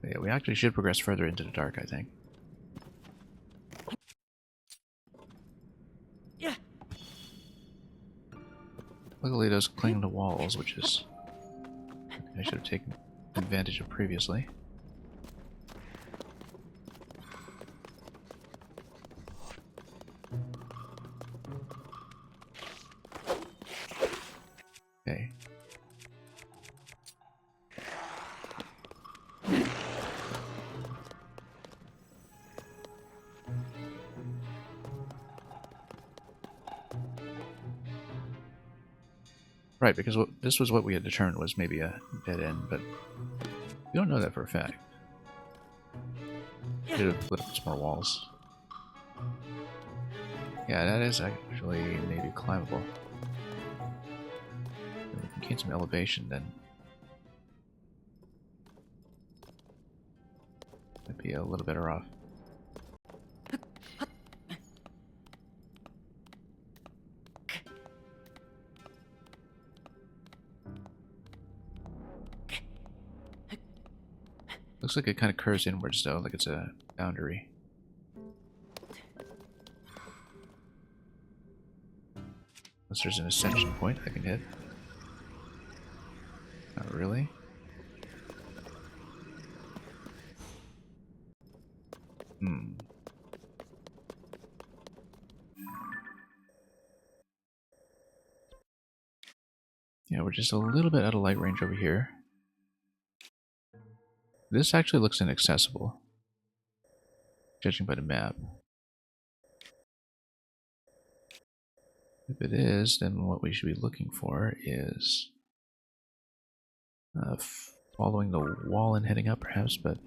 But yeah, we actually should progress further into the dark, I think. Yeah. Luckily those cling to walls, which is... I should have taken advantage of previously. Okay. Right, because this was what we had determined was maybe a dead end, but we don't know that for a fact. Should have lit up some more walls. Yeah, that is actually maybe climbable. If we can gain some elevation, then might be a little better off. Looks like it kind of curves inwards, though, like it's a boundary. Unless there's an ascension point I can hit. Not really. Yeah, we're just a little bit out of light range over here. This actually looks inaccessible, judging by the map. If it is, then what we should be looking for is following the wall and heading up, perhaps, but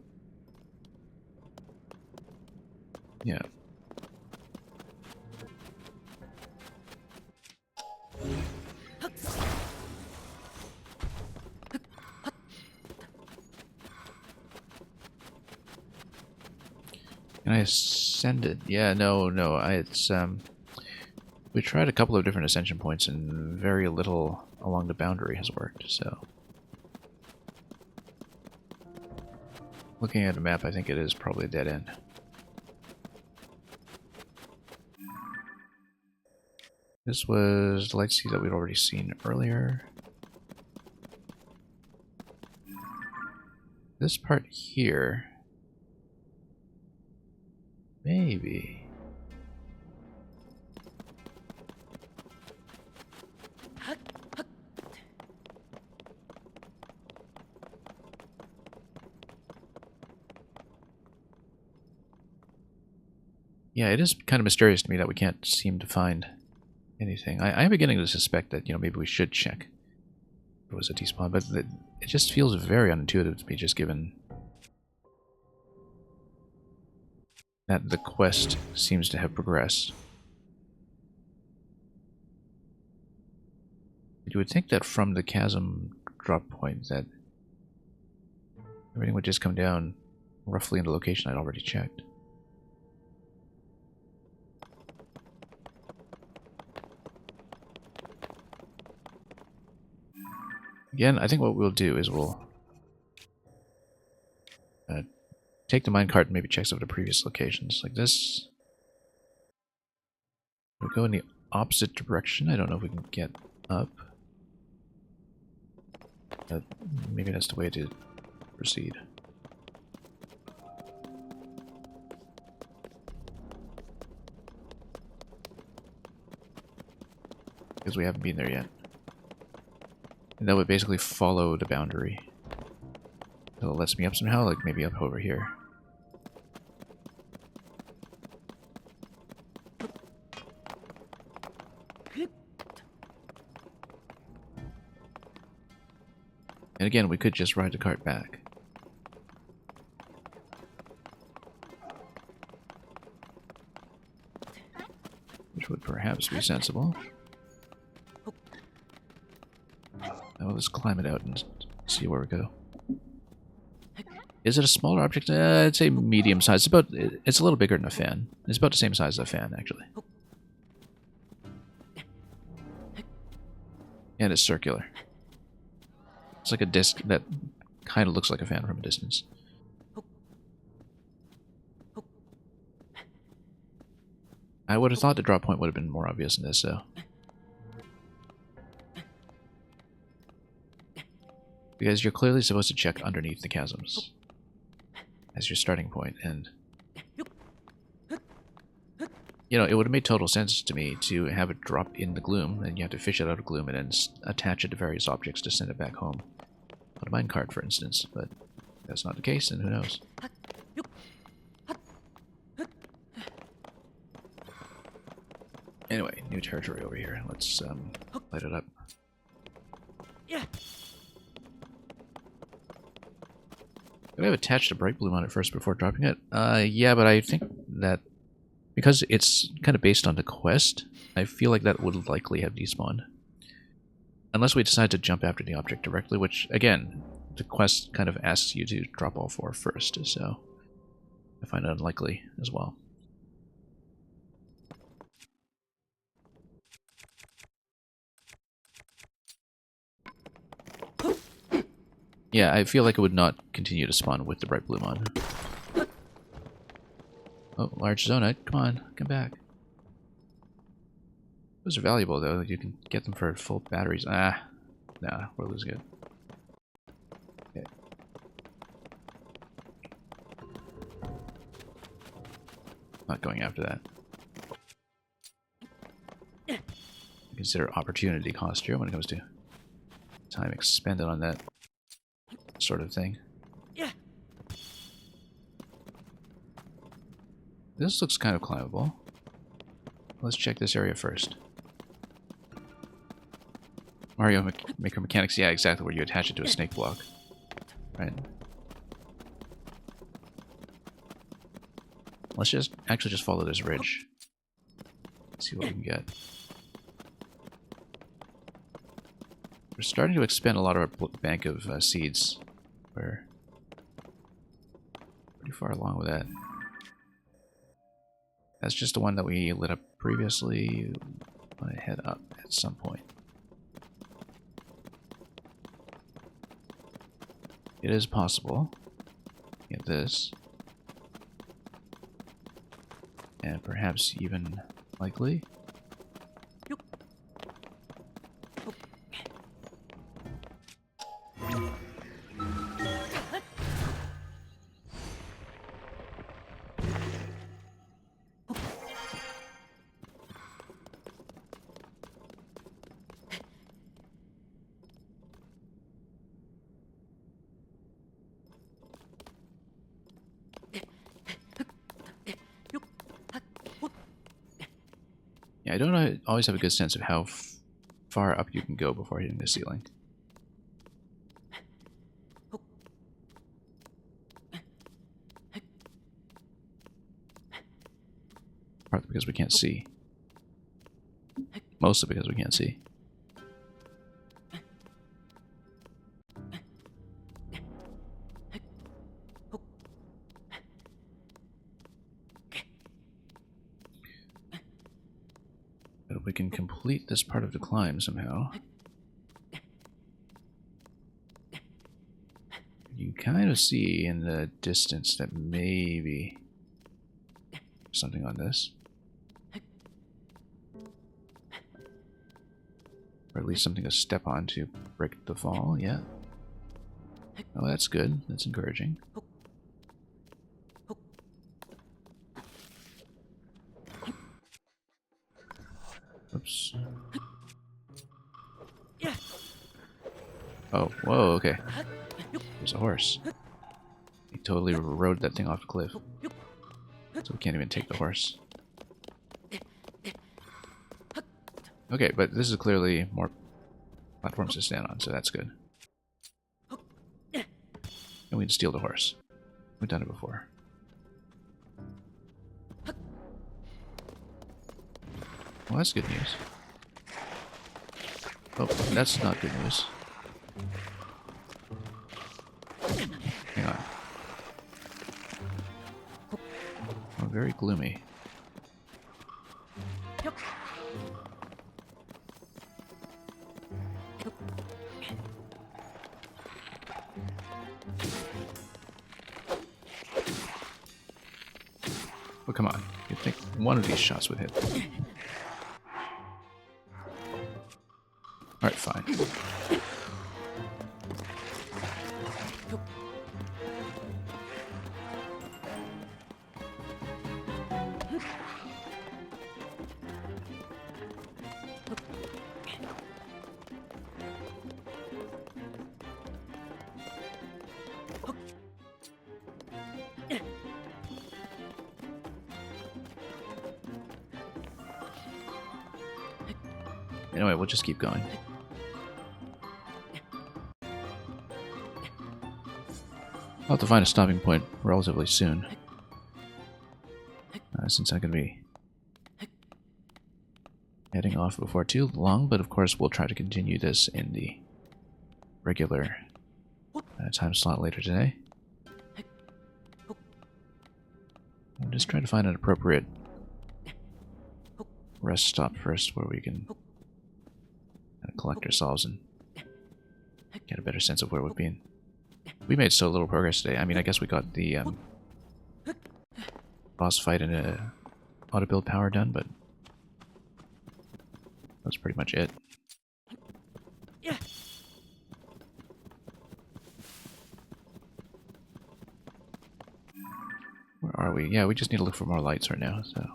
yeah. Can I ascend it? Yeah, no, it's, we tried a couple of different ascension points and very little along the boundary has worked, so. Looking at the map, I think it is probably a dead end. This was the light sea that we'd already seen earlier. This part here... maybe... yeah, it is kind of mysterious to me that we can't seem to find anything. I'm beginning to suspect that, maybe we should check if it was a despawn, but it just feels very unintuitive to me, just given that the quest seems to have progressed. You would think that from the chasm drop point that everything would just come down roughly in the location I'd already checked. Again, I think what we'll do is we'll take the minecart and maybe check some of the previous locations. Like this. We'll go in the opposite direction. I don't know if we can get up. But maybe that's the way to proceed. Because we haven't been there yet. And that would basically follow the boundary. So it lets me up somehow, like maybe up over here. And again, we could just ride the cart back. Which would perhaps be sensible. Now let's climb it out and see where we go. Is it a smaller object? I'd say medium size. It's a little bigger than a fan. It's about the same size as a fan, actually. And it's circular. It's like a disc that kind of looks like a fan from a distance. I would have thought the drop point would have been more obvious in this, though. Because you're clearly supposed to check underneath the chasms as your starting point, and you know, it would have made total sense to me to have it drop in the gloom, and you have to fish it out of gloom and then attach it to various objects to send it back home. On a minecart, for instance, but that's not the case, and who knows. Anyway, new territory over here. Let's light it up. Yeah. Do we have attached a bright bloom on it first before dropping it? Yeah, but I think that because it's kind of based on the quest, I feel like that would likely have despawned. Unless we decide to jump after the object directly, which, again, the quest kind of asks you to drop all four first, so I find it unlikely as well. Yeah, I feel like it would not continue to spawn with the bright bloom on. Oh, large zonite. Come on, come back. Those are valuable, though. You can get them for full batteries. Ah, nah, we're losing it. Okay. Not going after that. Consider opportunity cost here when it comes to time expended on that sort of thing. Yeah. This looks kind of climbable. Let's check this area first. Mario Maker Mechanics, yeah, exactly, where you attach it to a snake block. Right. Let's just actually just follow this ridge. See what we can get. We're starting to expend a lot of our bank of seeds. We're pretty far along with that. That's just the one that we lit up previously. I want to head up at some point. It is possible. Get this. And perhaps even likely. Yeah, I don't always have a good sense of how far up you can go before hitting the ceiling. because we can't see. Mostly because we can't see. But if we can complete this part of the climb somehow, you kind of see in the distance that maybe something on this. Or at least something to step on to break the fall, yeah. Oh, that's good. That's encouraging. Oops. Oh, whoa, okay. There's a horse. He totally rode that thing off the cliff. So we can't even take the horse. Okay, but this is clearly more platforms to stand on, so that's good. And we can steal the horse. We've done it before. Well, that's good news. Oh, that's not good news. Hang on. Oh, very gloomy. Oh, come on. You'd think one of these shots would hit. Alright, fine. Anyway, we'll just keep going. I'll have to find a stopping point relatively soon. Since I'm going to be heading off before too long, but of course we'll try to continue this in the regular time slot later today. I'm just trying to find an appropriate rest stop first where we can kind of collect ourselves and get a better sense of where we've been. We made so little progress today. I mean, I guess we got the boss fight and a auto build power done, but that's pretty much it. Where are we? Yeah, we just need to look for more lights right now, so.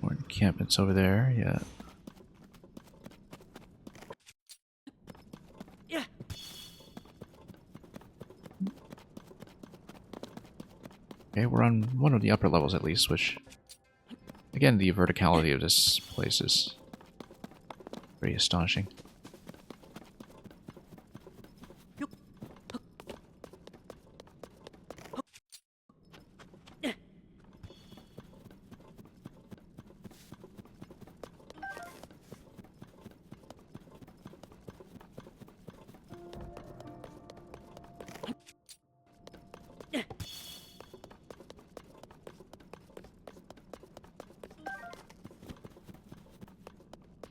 More encampments over there, yeah. Okay, we're on one of the upper levels at least, which, again, the verticality of this place is pretty astonishing.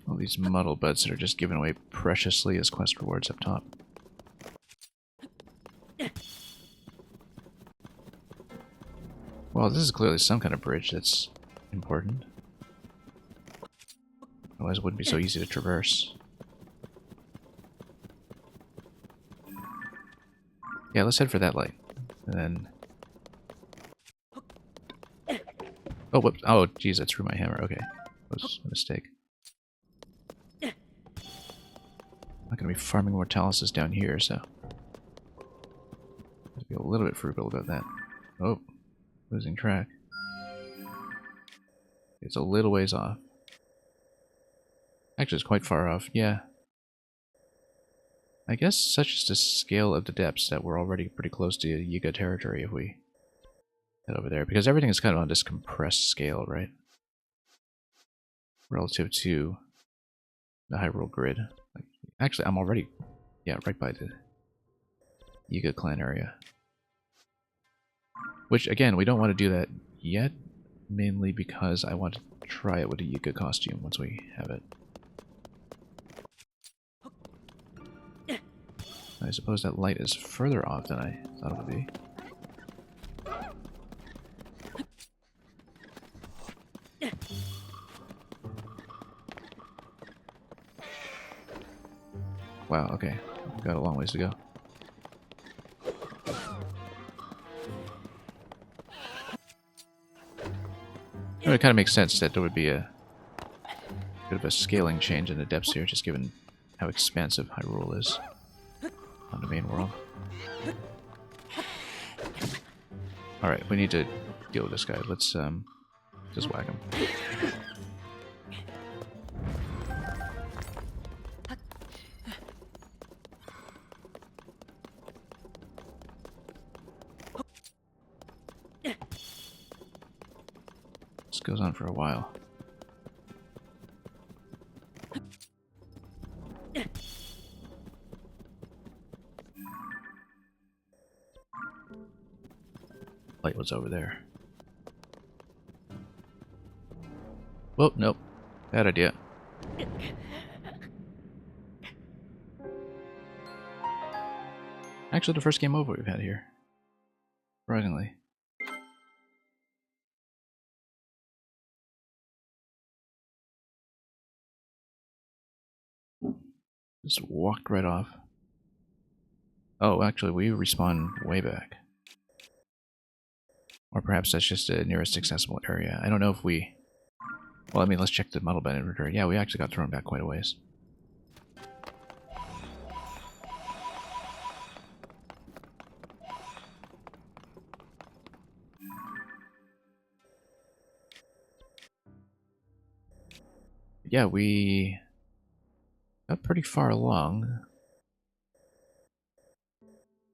All these muddle buds that are just given away preciously as quest rewards up top. Well, this is clearly some kind of bridge that's important. Otherwise it wouldn't be so easy to traverse. Yeah, let's head for that light. And then... Oh, whoops. Oh, geez, I threw my hammer. Okay. That was a mistake. I'm not going to be farming Mortalises down here, so... I'll be a little bit frugal about that. Oh, losing track. It's a little ways off. Actually, it's quite far off, yeah. I guess such is the scale of the depths that we're already pretty close to Yiga territory if we head over there. Because everything is kind of on this compressed scale, right? Relative to the Hyrule grid. Like, actually, I'm already, yeah, right by the Yiga clan area. Which, again, we don't want to do that yet, mainly because I want to try it with a Yiga costume once we have it. I suppose that light is further off than I thought it would be. Wow, okay. We've got a long ways to go. It kind of makes sense that there would be a bit of a scaling change in the depths here, just given how expansive Hyrule is on the main world. Alright, we need to deal with this guy. Let's just whack him. This goes on for a while. Light was over there. Whoa, nope. Bad idea. Actually, the first game over we've had here. Surprisingly. Just walked right off. Oh, actually, we respawn way back. Or perhaps that's just the nearest accessible area. I don't know if we... Well, I mean, let's check the model bin inventory. Yeah, we actually got thrown back quite a ways. Yeah, we got pretty far along.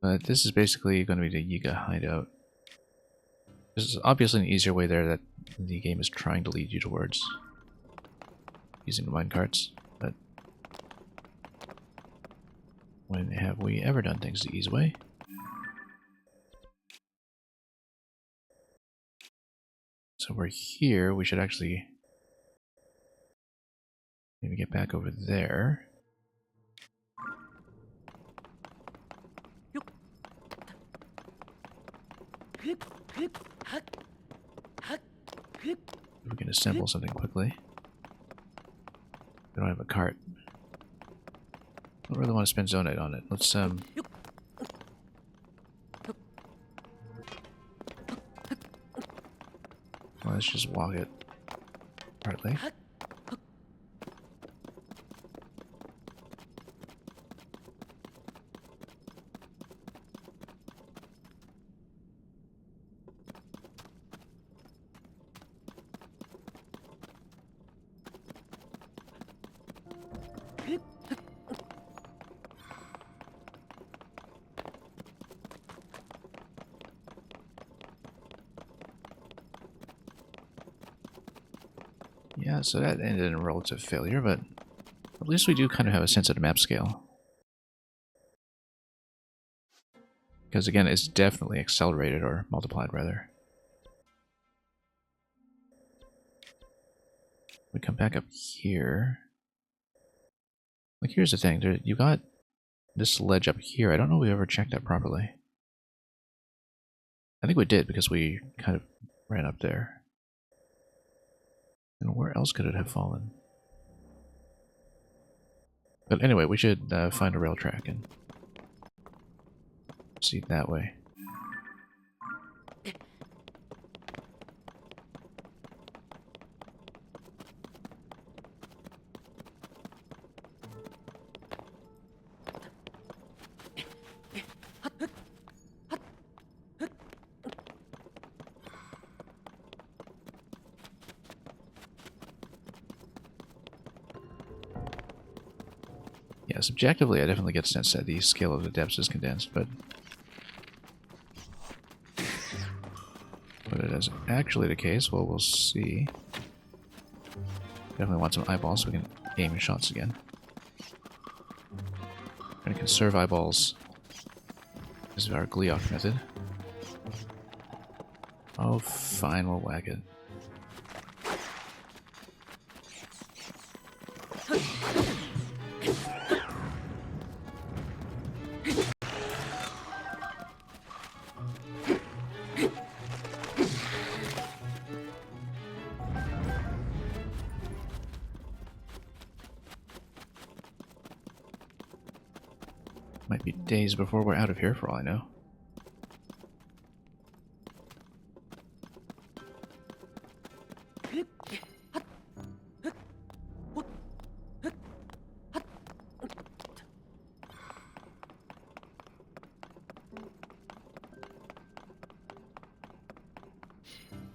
But this is basically going to be the Yiga hideout. This is obviously an easier way there that the game is trying to lead you towards using the minecarts, but when have we ever done things the easy way? So we're here, we should actually maybe get back over there. We can assemble something quickly. We don't have a cart. I don't really want to spend Zonite on it. Let's just walk it partly. Yeah, so that ended in a relative failure, but at least we do kind of have a sense of the map scale. Because again, it's definitely accelerated, or multiplied rather. We come back up here. Like, here's the thing, you got this ledge up here. I don't know if we ever checked that properly. I think we did, because we kind of ran up there. And where else could it have fallen? But anyway, we should find a rail track and proceed that way. subjectively, I definitely get the sense that the scale of the depths is condensed, but whether that is actually the case, well, we'll see. Definitely want some eyeballs so we can aim shots again. Going to conserve eyeballs. This is our Gleeok method. Oh, fine, we'll whack it. Might be days before we're out of here, for all I know.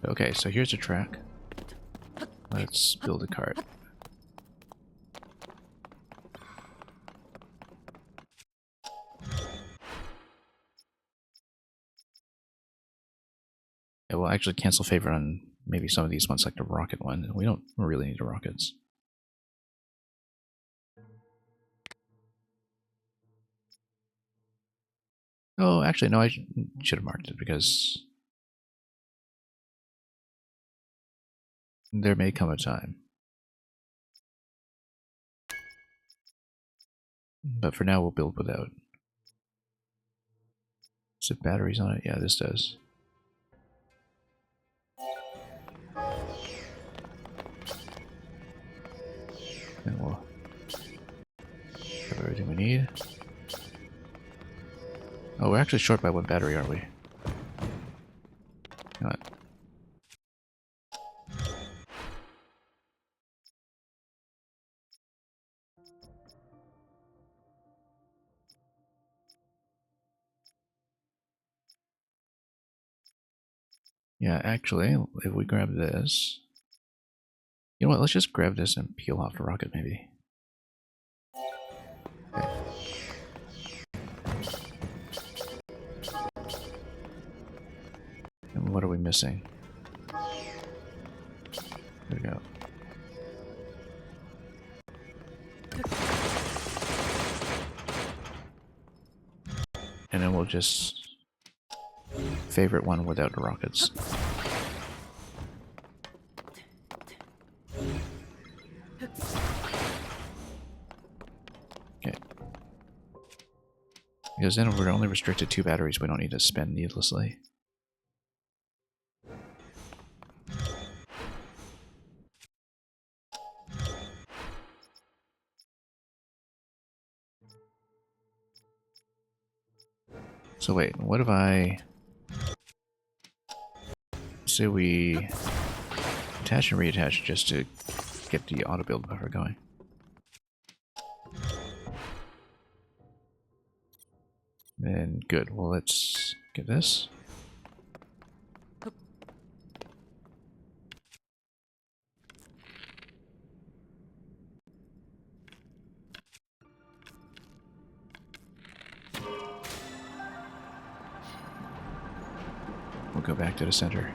Okay, so here's a track. Let's build a cart. Yeah, we'll actually cancel favor on maybe some of these ones, like the rocket one. We don't really need the rockets. Oh, actually, no, I should have marked it because there may come a time. But for now, we'll build without. Does it have batteries on it? Yeah, this does. And we'll have everything we need. Oh, we're actually short by one battery, aren't we? Not. Yeah, actually, if we grab this... You know what, let's just grab this and peel off the rocket, maybe. Okay. And what are we missing? There we go. And then we'll just favorite one without the rockets. Okay. Because then if we're only restricted to 2 batteries, we don't need to spend needlessly. So wait, what if I say we attach and reattach just to get the auto build buffer going? Then good. Well, let's get this. We'll go back to the center.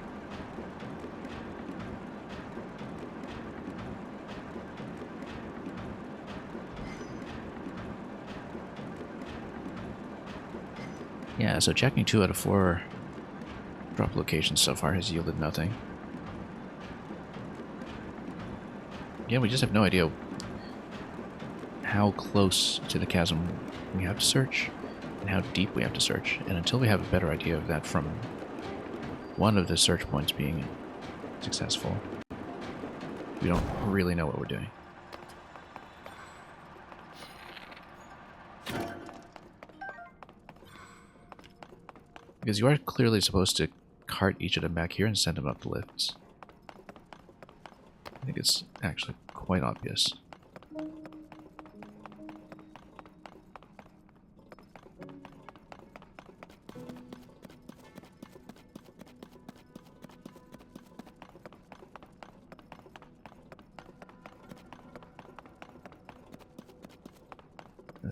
Yeah, so checking 2 out of 4 drop locations so far has yielded nothing. Again, we just have no idea how close to the chasm we have to search and how deep we have to search. And until we have a better idea of that from one of the search points being successful, we don't really know what we're doing. Because you are clearly supposed to cart each of them back here and send them up the lifts. I think it's actually quite obvious.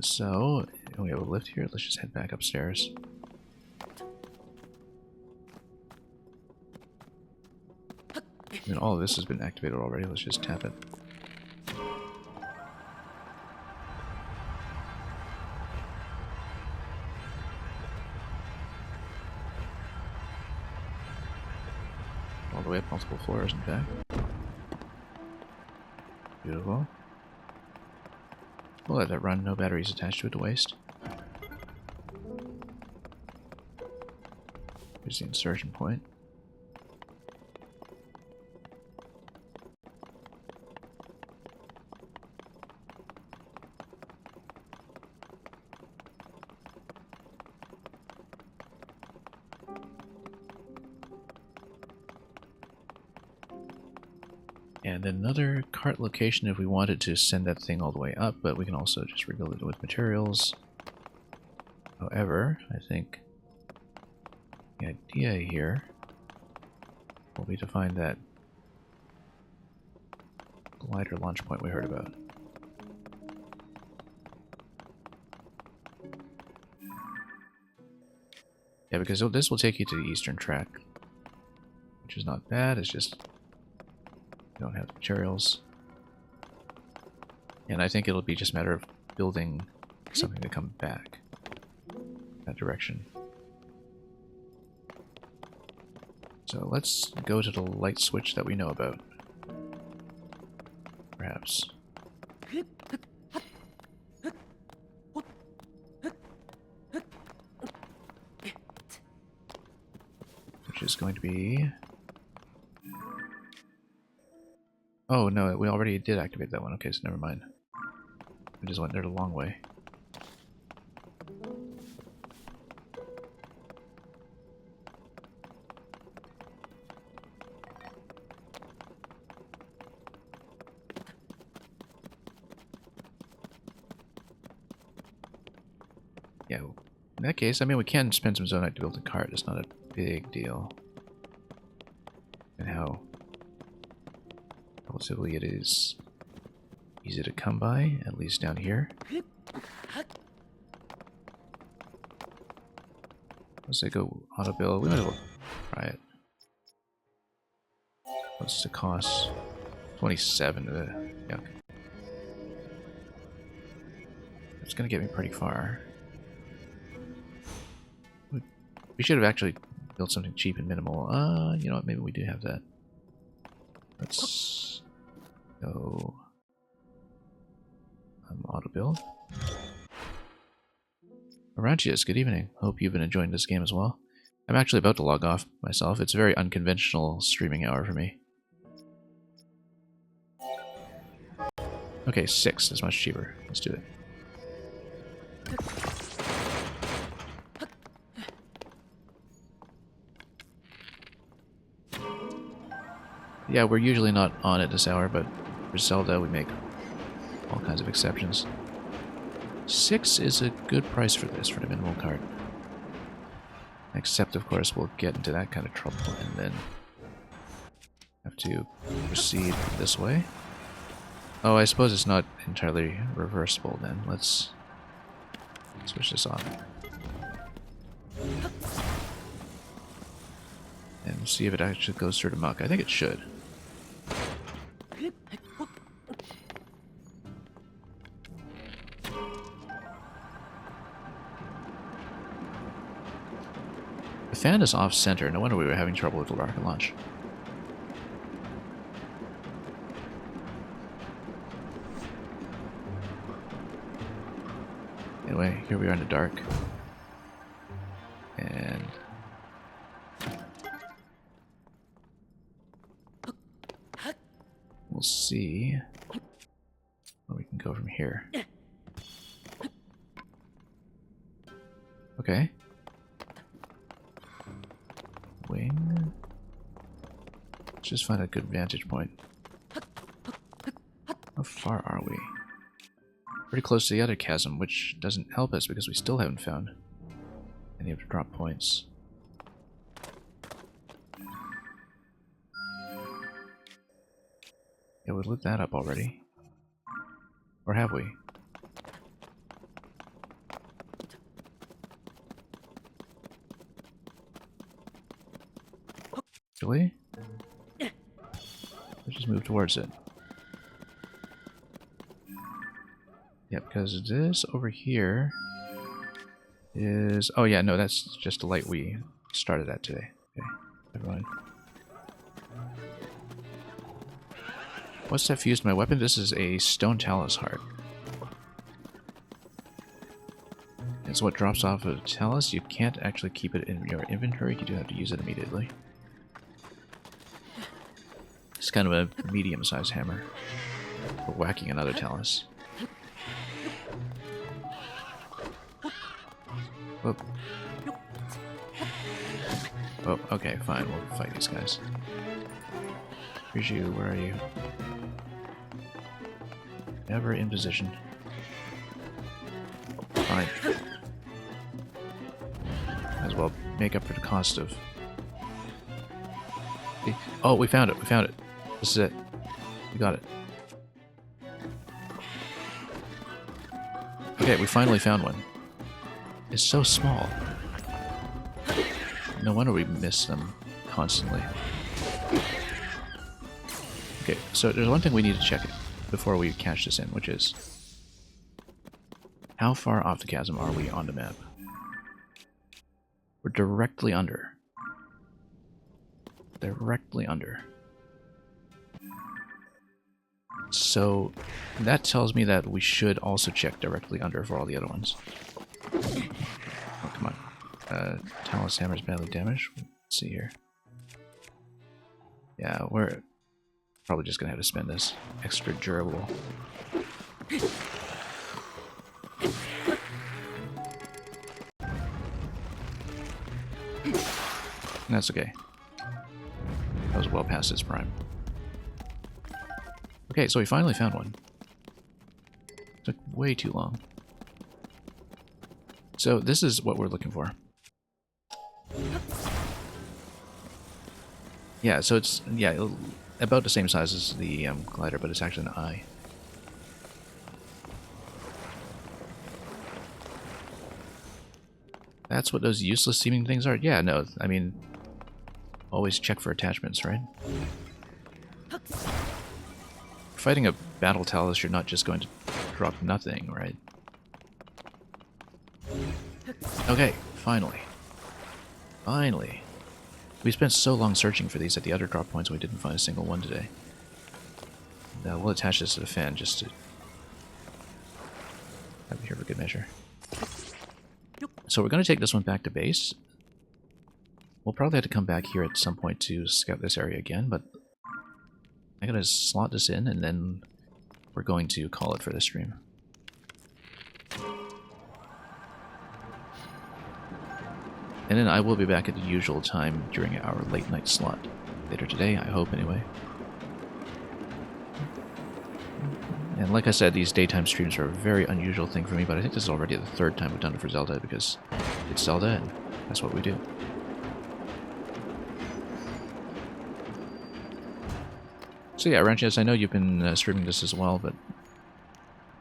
So, we have a lift here. Let's just head back upstairs. I mean, all of this has been activated already. Let's just tap it. All the way up multiple floors, in fact. Beautiful. We'll let that run. No batteries attached to it to waste. Here's the insertion point. And another cart location if we wanted to send that thing all the way up, but we can also just rebuild it with materials. However, I think the idea here will be to find that glider launch point we heard about. Yeah, because this will take you to the eastern track, which is not bad. It's just you don't have the materials. And I think it'll be just a matter of building something to come back that direction. So let's go to the light switch that we know about. Perhaps. Which is going to be... Oh no, we already did activate that one. Okay, so never mind. We just went there the long way. Yeah, in that case, I mean, we can spend some zonite to build a cart. It's not a big deal. And how relatively it is easy to come by, at least down here. Let's say go auto build. We might as well try it. What's the cost? 27. Yeah. It's gonna get me pretty far. We should have actually built something cheap and minimal. You know what? Maybe we do have that. Let's go auto build. Arancius, good evening. Hope you've been enjoying this game as well. I'm actually about to log off myself. It's a very unconventional streaming hour for me. Okay, 6 is much cheaper. Let's do it. Yeah, we're usually not on at this hour, but for Zelda we make all kinds of exceptions. 6 is a good price for this, for the minimal cart. Except, of course, we'll get into that kind of trouble and then have to proceed this way. Oh, I suppose it's not entirely reversible then. Let's switch this off. And see if it actually goes through to muck. I think it should. The fan is off center. No wonder we were having trouble with the rocket launch. Anyway, here we are in the dark. And we'll see where we can go from here. Okay. Wing. Let's just find a good vantage point. How far are we? Pretty close to the other chasm, which doesn't help us because we still haven't found any of the drop points. Yeah, we lit that up already. Or have we? actually. Let's just move towards it. Yeah, because this over here is... Oh yeah, no, that's just a light we started at today. Okay, never mind. What's that fused my weapon? This is a stone talus heart. It's what drops off of talus. You can't actually keep it in your inventory. You do have to use it immediately. It's kind of a medium-sized hammer for whacking another talus. Whoop. Oh, okay, fine. We'll fight these guys. Here's you. Where are you? Never in position. Fine. Might as well make up for the cost of... Oh, we found it. We found it. This is it. We got it. Okay, we finally found one. It's so small. No wonder we miss them constantly. Okay, so there's one thing we need to check before we cash this in, which is... How far off the chasm are we on the map? We're directly under. Directly under. So that tells me that we should also check directly under for all the other ones. Oh, come on. Talus hammer's badly damaged. Let's see here. Yeah, we're probably just gonna have to spend this extra durable. That's okay. That was well past its prime. Okay, so we finally found one. Took way too long. So this is what we're looking for. Yeah, so it's about the same size as the glider, but it's actually an eye. That's what those useless seeming things are? Yeah, no, I mean, always check for attachments, right? Fighting a battle talus, you're not just going to drop nothing, right? Okay, finally. Finally. We spent so long searching for these at the other drop points, we didn't find a single one today. Now we'll attach this to the fan just to have it here for good measure. So we're going to take this one back to base. We'll probably have to come back here at some point to scout this area again, but I'm going to slot this in and then we're going to call it for this stream. And then I will be back at the usual time during our late night slot. Later today, I hope anyway. And like I said, these daytime streams are a very unusual thing for me, but I think this is already the third time we've done it for Zelda, because it's Zelda and that's what we do. So yeah, Ranches, I know you've been streaming this as well, but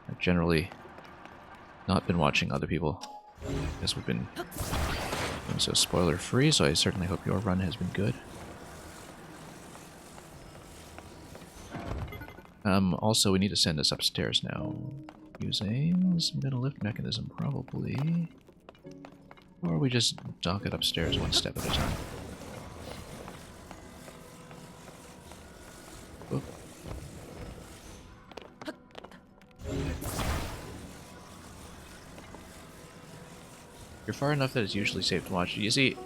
I've generally not been watching other people, as we've been doing so spoiler-free, so I certainly hope your run has been good. Also, we need to send this upstairs now. Using some kind of lift mechanism, probably. Or we just dock it upstairs one step at a time. Oop. You're far enough that it's usually safe to watch. You see,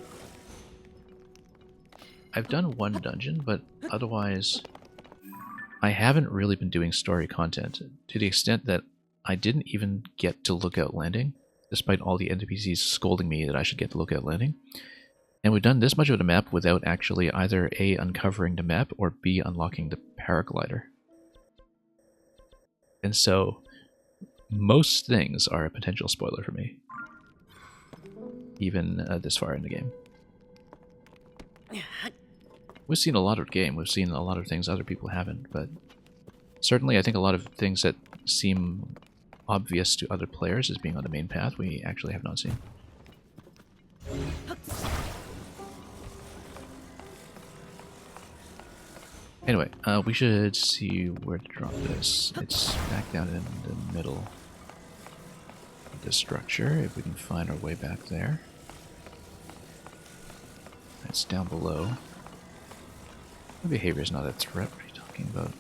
I've done one dungeon, but otherwise I haven't really been doing story content, to the extent that I didn't even get to Lookout Landing, despite all the NPCs scolding me that I should get to Lookout Landing. And we've done this much of the map without actually either A, uncovering the map, or B, unlocking the paraglider. And so, most things are a potential spoiler for me, even this far in the game. We've seen a lot of the game, we've seen a lot of things other people haven't, but certainly I think a lot of things that seem obvious to other players as being on the main path, we actually have not seen. Anyway, we should see where to drop this. It's back down in the middle of the structure, if we can find our way back there. It's down below. My behavior is not a threat. What are you talking about?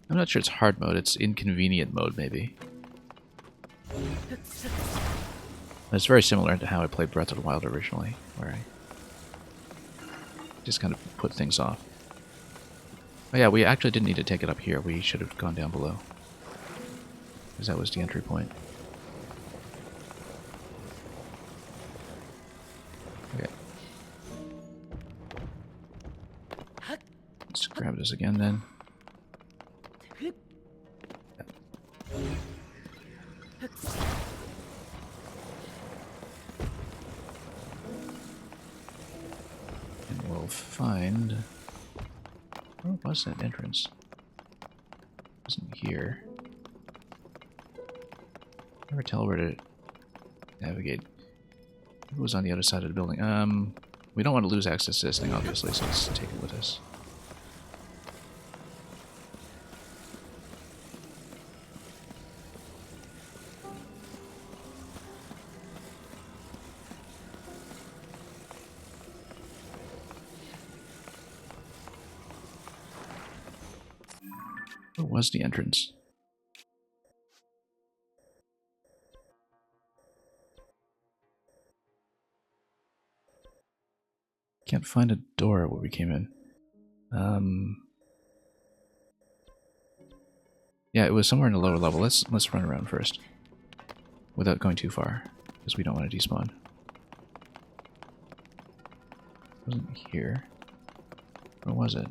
I'm not sure it's hard mode. It's inconvenient mode, maybe. It's very similar to how I played Breath of the Wild originally, where I just kind of put things off. Oh yeah, we actually didn't need to take it up here. We should have gone down below, because that was the entry point. Okay. Let's grab this again then. And we'll find... Where was that entrance? It wasn't here. Never tell where to navigate. It was on the other side of the building. We don't want to lose access to this thing, obviously, so let's take it with us. Where was the entrance? Can't find a door where we came in. Yeah, it was somewhere in the lower level. Let's run around first, without going too far, because we don't want to despawn. It wasn't here. Where was it?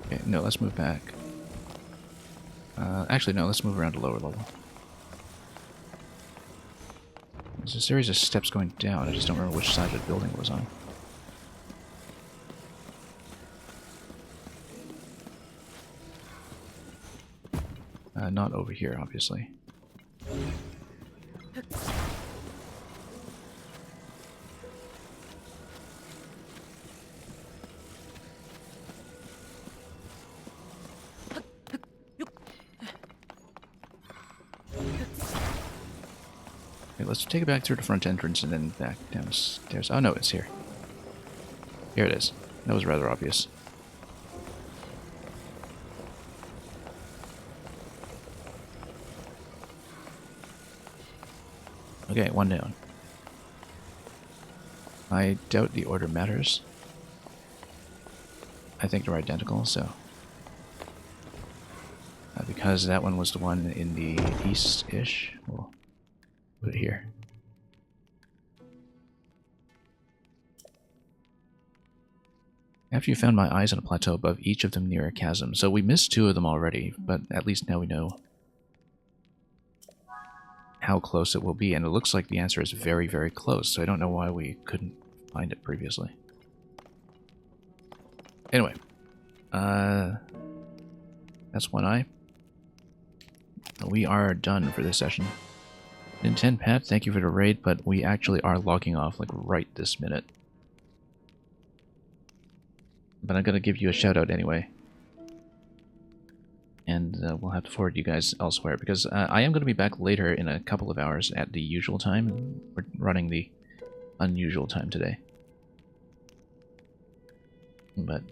Okay, no, let's move back. Actually, no, let's move around to lower level. There's a series of steps going down. I just don't remember which side of the building it was on. Not over here, obviously. Okay, let's take it back through the front entrance and then back downstairs. Oh no, it's here. Here it is. That was rather obvious. Okay, one down. I doubt the order matters. I think they're identical, so... because that one was the one in the east-ish, we'll put it here. After you found my eyes on a plateau above each of them near a chasm. So we missed two of them already, but at least now we know how close it will be, and it looks like the answer is very, very close, so I don't know why we couldn't find it previously. Anyway, that's one eye. We are done for this session. Nintendo Pat, thank you for the raid, but we actually are logging off like right this minute. But I'm gonna give you a shout out anyway. And we'll have to forward you guys elsewhere, because I am going to be back later in a couple of hours at the usual time. We're running the unusual time today. But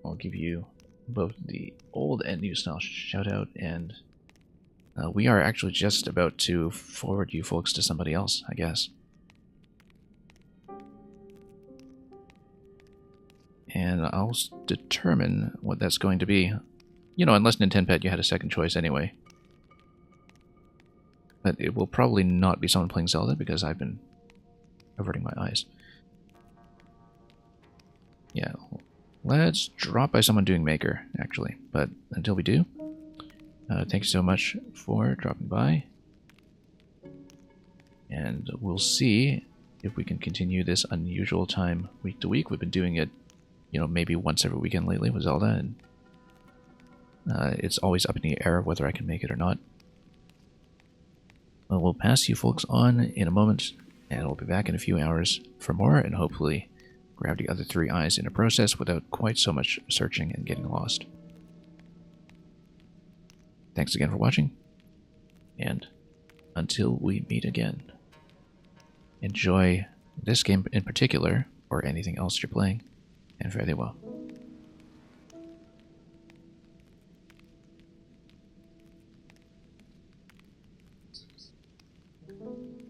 I'll give you both the old and new style shout out, and we are actually just about to forward you folks to somebody else, I guess. And I'll determine what that's going to be. You know, unless Nintendo Pet, you had a second choice anyway. But it will probably not be someone playing Zelda, because I've been averting my eyes. Yeah, let's drop by someone doing Maker, actually. But until we do, thanks so much for dropping by. And we'll see if we can continue this unusual time week to week. We've been doing it, you know, maybe once every weekend lately with Zelda, and It's always up in the air whether I can make it or not. Well, we'll pass you folks on in a moment, and we'll be back in a few hours for more, and hopefully grab the other 3 eyes in a process without quite so much searching and getting lost. Thanks again for watching, and until we meet again, enjoy this game in particular, or anything else you're playing, and fare thee well.